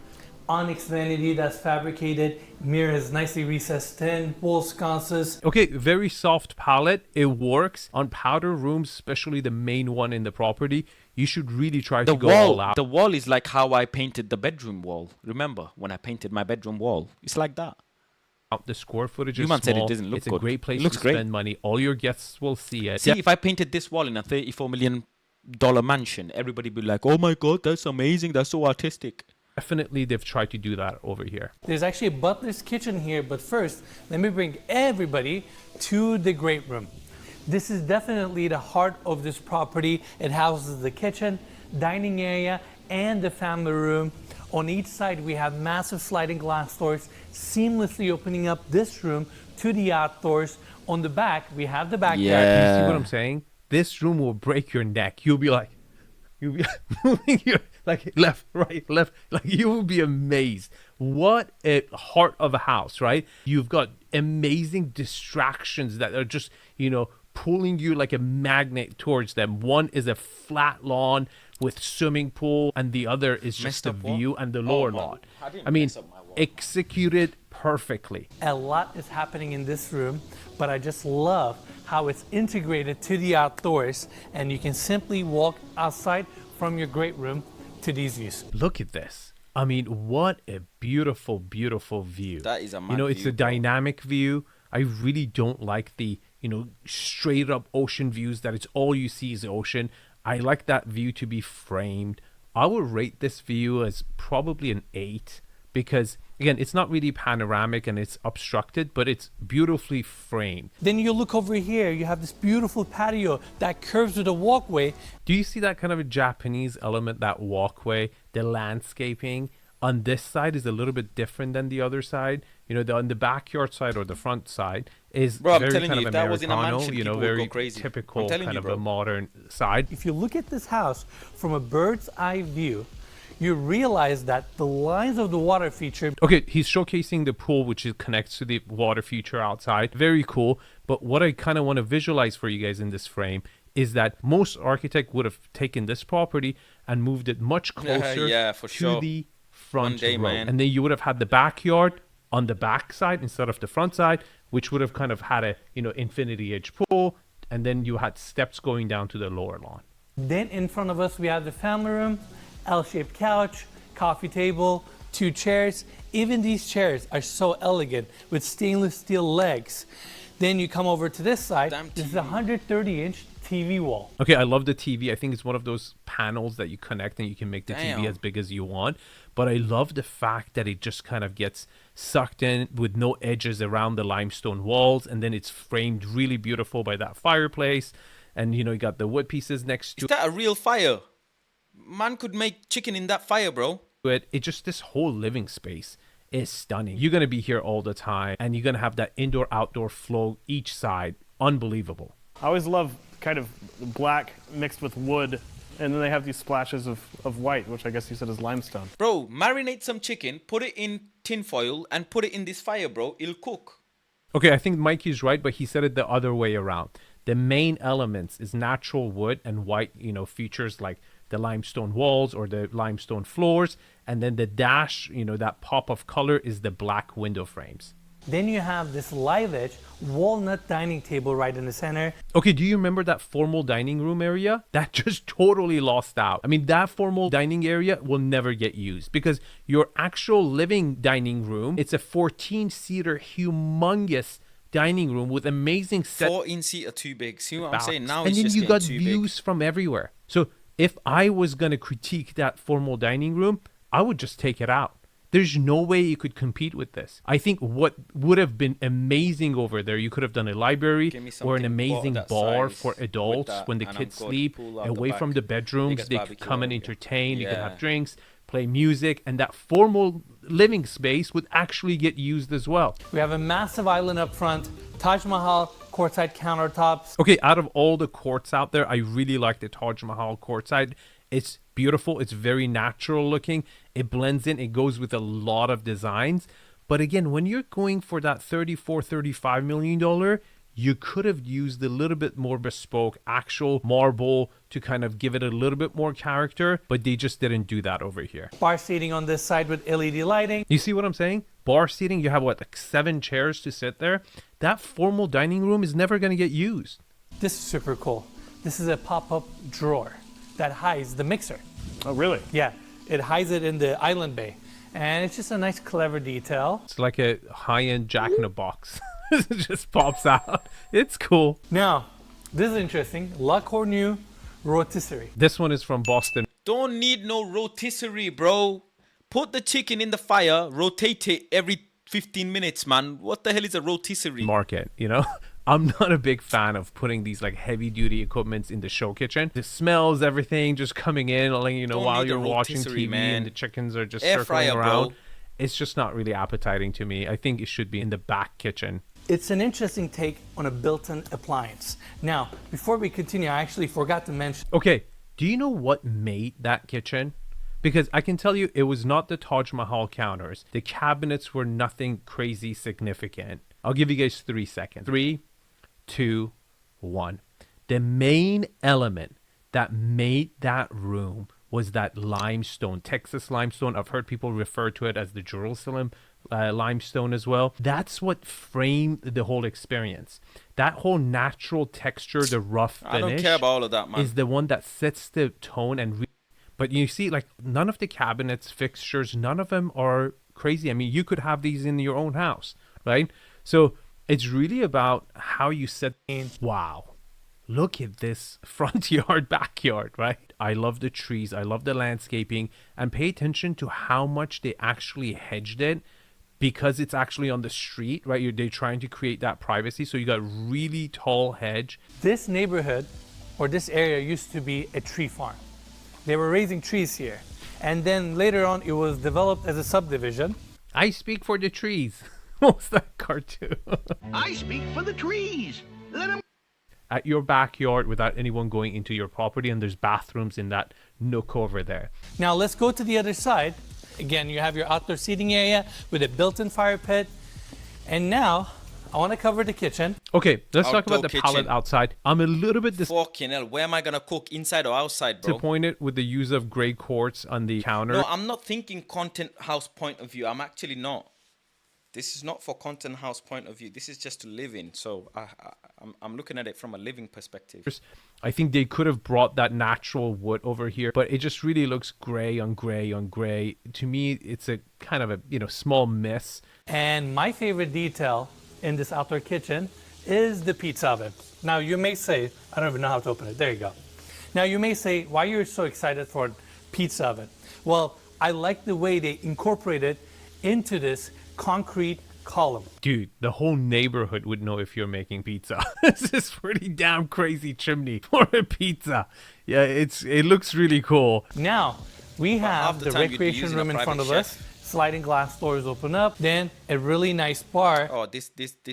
Onyx vanity that's fabricated, mirrors nicely recessed in, wool sconces. Okay, very soft palette. It works on powder rooms, especially the main one in the property. You should really try The to go all wall, out. the wall is like how I painted the bedroom wall. Remember when I painted my bedroom wall? It's like that. The square footage is You man said it small. doesn't look it's a good. great It place looks to great. spend money. All your guests will see it. See, if I painted this wall in a $34 million mansion, everybody would be like, "Oh my God, that's amazing! That's so artistic." Definitely, they've tried to do that over here. There's actually a butler's kitchen here, but first, let me bring everybody to the great room. This is definitely the heart of this property. It houses the kitchen, dining area, and the family room. On each side, we have massive sliding glass doors, seamlessly opening up this room to the outdoors. On the back, we have the backyard. You see what I'm saying? This room will break your neck. You'll be moving your like left, right, left. Like you will be amazed. What a heart of a house, right? You've got amazing distractions that are just, pulling you like a magnet towards them. One is a flat lawn with swimming pool, and the other is just the view and the lower lawn. I mean, executed perfectly. A lot is happening in this room, but I just love how it's integrated to the outdoors, and you can simply walk outside from your great room to these views. Look at this. I mean, what a beautiful, beautiful view. That is a mad it's view, a bro. dynamic view. I really don't like the, straight up ocean views that it's all you see is the ocean. I like that view to be framed. I would rate this view as probably an 8 because, again, it's not really panoramic and it's obstructed, but it's beautifully framed. Then you look over here, you have this beautiful patio that curves with a walkway. Do you see that kind of a Japanese element, that walkway, the landscaping? On this side is a little bit different than the other side. On the backyard side or the front side is Bro, I'm very telling kind you, of if that was in a Americano, mansion, people would very go crazy. I'm typical telling kind you, of bro. a modern side. If you look at this house from a bird's eye view, you realize that the lines of the water feature. Okay, he's showcasing the pool, which connects to the water feature outside. Very cool. But what I kind of want to visualize for you guys in this frame is that most architect would have taken this property and moved it much closer Yeah, for to sure. the front One day, row. man. And then you would have had the backyard on the back side instead of the front side, which would have kind of had a, infinity edge pool. And then you had steps going down to the lower lawn. Then in front of us, we have the family room, L-shaped couch, coffee table, 2 chairs. Even these chairs are so elegant with stainless steel legs. Then you come over to this side. Damn This is a 130-inch TV wall. Okay, I love the TV. I think it's one of those panels that you connect and you can make the TV Damn. as big as you want. But I love the fact that it just kind of gets sucked in with no edges around the limestone walls. And then it's framed really beautiful by that fireplace. And, you got the wood pieces next to Is that a real fire? Man could make chicken in that fire, bro. it. It just, this whole living space is stunning. You're going to be here all the time. And you're going to have that indoor-outdoor flow each side. Unbelievable. I always love kind of black mixed with wood, and then they have these splashes of white, which I guess you said is limestone. Bro, marinate some chicken, put it in tin foil, and put it in this fire, bro. It'll cook. Okay, I think Mikey's right, but he said it the other way around. The main elements is natural wood and white, features like the limestone walls or the limestone floors. And then the dash, that pop of color is the black window frames. Then you have this live edge walnut dining table right in the center. Okay, do you remember that formal dining room area? That just totally lost out. I mean, that formal dining area will never get used because your actual living dining room, it's a 14-seater humongous dining room with amazing set 14-seat are too big. See what I'm saying? Now and it's then just you getting got too views from everywhere. So if I was going to critique that formal dining room, I would just take it out. There's no way you could compete with this. I think what would have been amazing over there, you could have done a library Give me or an something amazing that bar size for with adults that, when the and I'm kids good. sleep, Pool out the away from back. the bedrooms. Biggest They could barbecue come and area. entertain. You could Yeah. have drinks, play music, and that formal living space would actually get used as well. We have a massive island up front, Taj Mahal, quartzite countertops. Okay, out of all the courts out there, I really like the Taj Mahal quartzite. It's beautiful. It's very natural looking. It blends in. It goes with a lot of designs. But again, when you're going for that $35 million, you could have used a little bit more bespoke actual marble to kind of give it a little bit more character, but they just didn't do that over here. Bar seating on this side with LED lighting. You see what I'm saying? Bar seating, you have what, like 7 chairs to sit there? That formal dining room is never going to get used. This is super cool. This is a pop-up drawer that hides the mixer. Oh, really? Yeah, it hides it in the island bay. And it's just a nice, clever detail. It's like a high-end jack-in-a-box. It just pops out. It's cool. Now, this is interesting. La Cornue rotisserie. This one is from Boston Don't need no rotisserie, bro. Put the chicken in the fire, rotate it every 15 minutes, man. What the hell is a rotisserie? market, you know? I'm not a big fan of putting these like heavy-duty equipments in the show kitchen. The smells, everything just coming in, letting you know Don't while need a you're watching rotisserie, TV man. and the chickens are just Air circling fryer, around. bro. It's just not really appetizing to me. I think it should be in the back kitchen. It's an interesting take on a built-in appliance. Now, before we continue, I actually forgot to mention. Okay, do you know what made that kitchen? Because I can tell you it was not the Taj Mahal counters. The cabinets were nothing crazy significant. I'll give you guys 3 seconds. 3, 2, 1. The main element that made that room was that limestone, Texas limestone. I've heard people refer to it as the Jerusalem limestone as well. That's what framed the whole experience. That whole natural texture, the rough finish, I don't care about all of that, man. is the one that sets the tone. But you see, like, none of the cabinets, fixtures, none of them are crazy. I mean, you could have these in your own house, right? So it's really about how you set. Wow. Look at this front yard, backyard, right? I love the trees. I love the landscaping. And pay attention to how much they actually hedged it because it's actually on the street, right? They're trying to create that privacy. So you got really tall hedge. This neighborhood or this area used to be a tree farm. They were raising trees here. And then later on, it was developed as a subdivision. I speak for the trees. What was that cartoon? I speak for the trees. Let 'em. At your backyard without anyone going into your property, and there's bathrooms in that nook over there. Now let's go to the other side. Again, you have your outdoor seating area with a built-in fire pit. And now, I want to cover the kitchen. Okay, let's talk Outdoor about the kitchen. palette outside. I'm a little bit Fucking hell, where am I gonna cook, inside or outside, bro? disappointed with the use of gray quartz on the counter. No, I'm not thinking content house point of view. I'm actually not. This is not for content house point of view. This is just to live in. So I'm looking at it from a living perspective. I think they could have brought that natural wood over here, but it just really looks gray on gray on gray. To me, it's a kind of a small miss. And my favorite detail in this outdoor kitchen is the pizza oven. Now you may say, I don't even know how to open it. There you go. Now you may say, why you're so excited for pizza oven? Well, I like the way they incorporated into this concrete column. Dude, the whole neighborhood would know if you're making pizza. This is pretty damn crazy chimney for a pizza. Yeah, it looks really cool. Now we have half the the time you'd be recreation using a room in front private of chef. us. Sliding glass doors open up. Then a really nice bar. Oh, this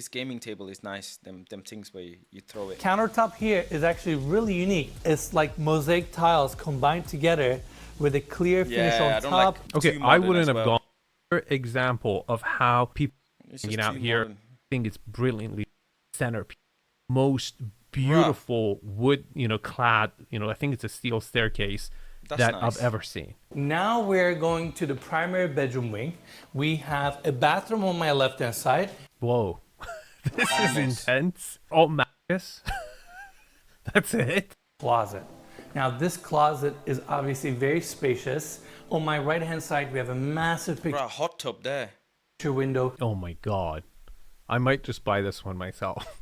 gaming table is nice. Them things where you throw it. Countertop here is actually really unique. It's like mosaic tiles combined together with a clear finish Yeah, I on don't top. like Okay, too I modern wouldn't as have well. gone. Example of how people It's hanging just out too here. modern. I think it's brilliantly centerpiece. Most beautiful wood, clad. I think it's a steel staircase That's that nice. I've ever seen. Now we're going to the primary bedroom wing. We have a bathroom on my left-hand side. Whoa, this is intense. Oh, Magus. That's it. Closet. Now this closet is obviously very spacious. On my right-hand side, we have a massive Bro, a hot tub there. picture window. Oh my god, I might just buy this one myself.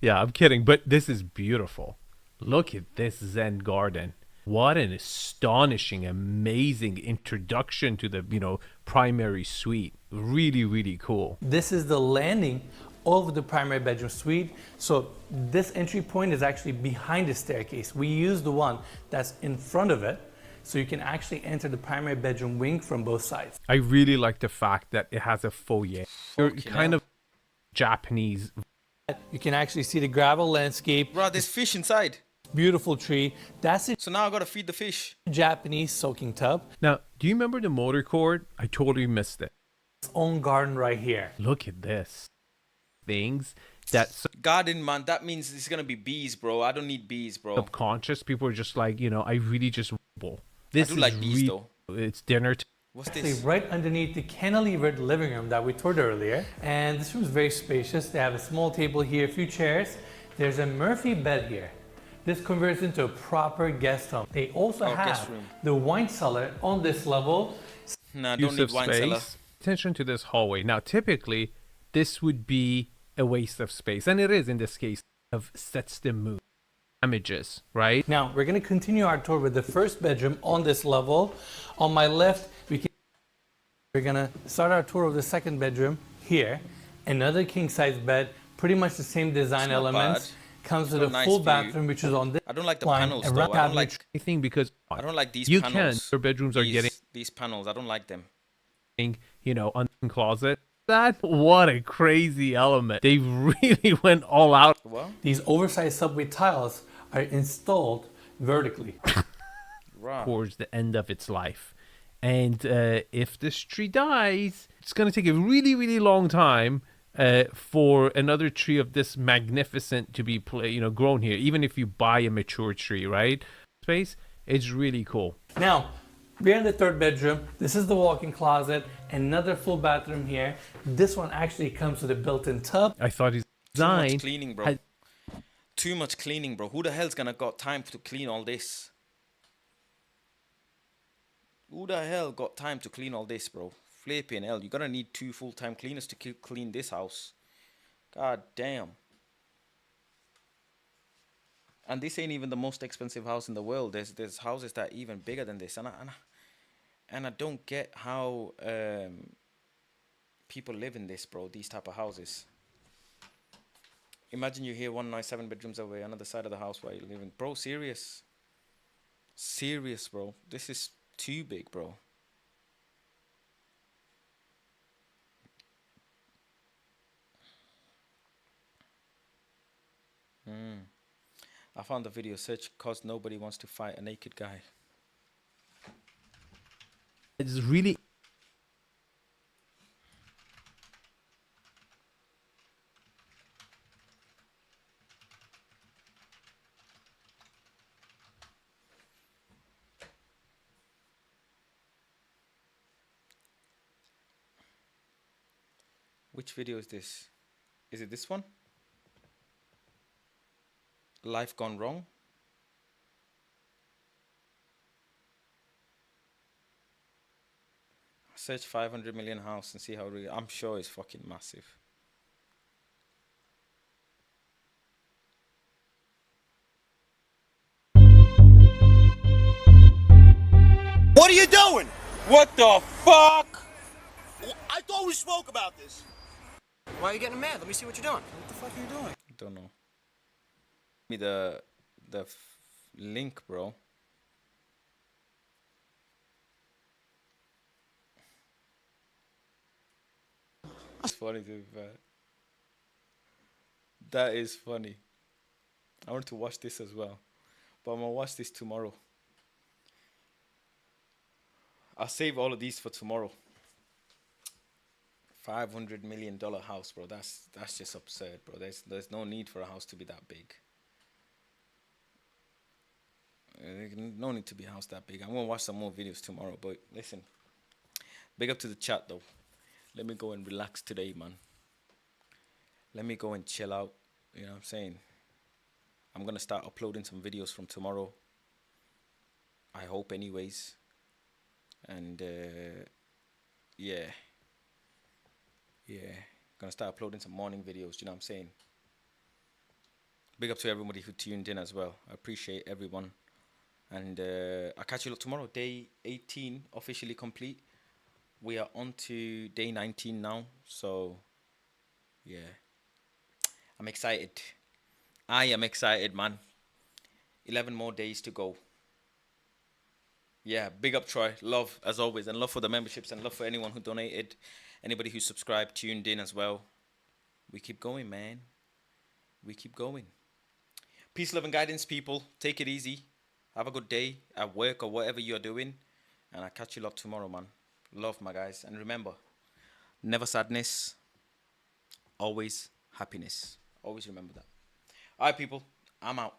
Yeah, I'm kidding, but this is beautiful. Look at this Zen garden. What an astonishing, amazing introduction to the, primary suite. Really, really cool. This is the landing of the primary bedroom suite. So this entry point is actually behind the staircase. We use the one that's in front of it, so you can actually enter the primary bedroom wing from both sides. I really like the fact that it has a foyer. You're Fucking kind hell. of Japanese You can actually see the gravel landscape. Bro, there's fish inside. Beautiful tree. That's a So now I gotta feed the fish. Japanese soaking tub. Now, do you remember the motor court? I totally missed it. Its own garden right here. Look at this. Things that Garden, man, that means it's gonna be bees, bro. I don't need bees, bro. subconscious people are just like, I really just this I do is like bees, really, though. it's dinner time. What's Actually, this? right underneath the cantilevered living room that we toured earlier. And this room is very spacious. They have a small table here, a few chairs. There's a Murphy bed here. This converts into a proper guest home. They also guest have room. the wine cellar on this level. Nah, don't Use need of wine space. cellar. Attention to this hallway. Now, typically, this would be a waste of space, and it is in this case. Of sets the mood, images, right? Now, we're going to continue our tour with the first bedroom on this level. On my left, we're going to start our tour of the second bedroom here. Another king-size bed, pretty much the same design It's not elements. bad. Comes with got a a nice full view. bathroom, which is on this I don't like the line. panels And though. right I don't cabinetry. like. I think because I don't like these you panels. can. Your bedrooms are These panels. I don't like them. getting, on the closet. What a crazy element. They really went all out. What? These oversized subway tiles are installed vertically. Right. Towards the end of its life. And if this tree dies, it's going to take a really, really long time for another tree of this magnificent to be grown here. Even if you buy a mature tree, right? Space, it's really cool. Now, we're in the third bedroom. This is the walk-in closet. Another full bathroom here. This one actually comes with a built-in tub. I thought his Too much design cleaning, bro. had- Too much cleaning, bro. Who the hell's gonna got time to clean all this? Who the hell got time to clean all this, bro? Flipping hell. You're gonna need 2 full-time cleaners to clean this house. God damn. And this ain't even the most expensive house in the world. There's houses that are even bigger than this. And I don't get how people live in this, bro. These type of houses. Imagine you here one night, 7 bedrooms away, another side of the house where you're living. Bro, serious. Serious, bro. This is too big, bro. I found the video. Search cause nobody wants to fight a naked guy. it's really Which video is this? Is it this one? Life gone wrong? Search 500 million house and see how real. I'm sure it's fucking massive. What are you doing? What the fuck? I thought we spoke about this. Why are you getting mad? Let me see what you're doing. What the fuck are you doing? Don't know. Me the link, bro. It's funny to be fair. That is funny. I want to watch this as well, but I'm gonna watch this tomorrow. I'll save all of these for tomorrow. $500 million house, bro. That's just absurd, bro. There's no need for a house to be that big. No need to be a house that big. I'm gonna watch some more videos tomorrow. But listen, big up to the chat though. Let me go and relax today, man. Let me go and chill out. You know what I'm saying? I'm gonna start uploading some videos from tomorrow. I hope, anyways. And yeah, gonna start uploading some morning videos. You know what I'm saying? Big up to everybody who tuned in as well. I appreciate everyone. And I'll catch you tomorrow. Day 18 officially complete. We are on to day 19 now. So, yeah. I'm excited. I am excited, man. 11 more days to go. Yeah, big up Troy. Love, as always. And love for the memberships. And love for anyone who donated. Anybody who subscribed, tuned in as well. We keep going, man. we keep going. Peace, love, and guidance, people. Take it easy. Have a good day at work or whatever you're doing. And I'll catch you lot tomorrow, man. Love, my guys. And remember, never sadness, always happiness. Always remember that. All right, people. I'm out.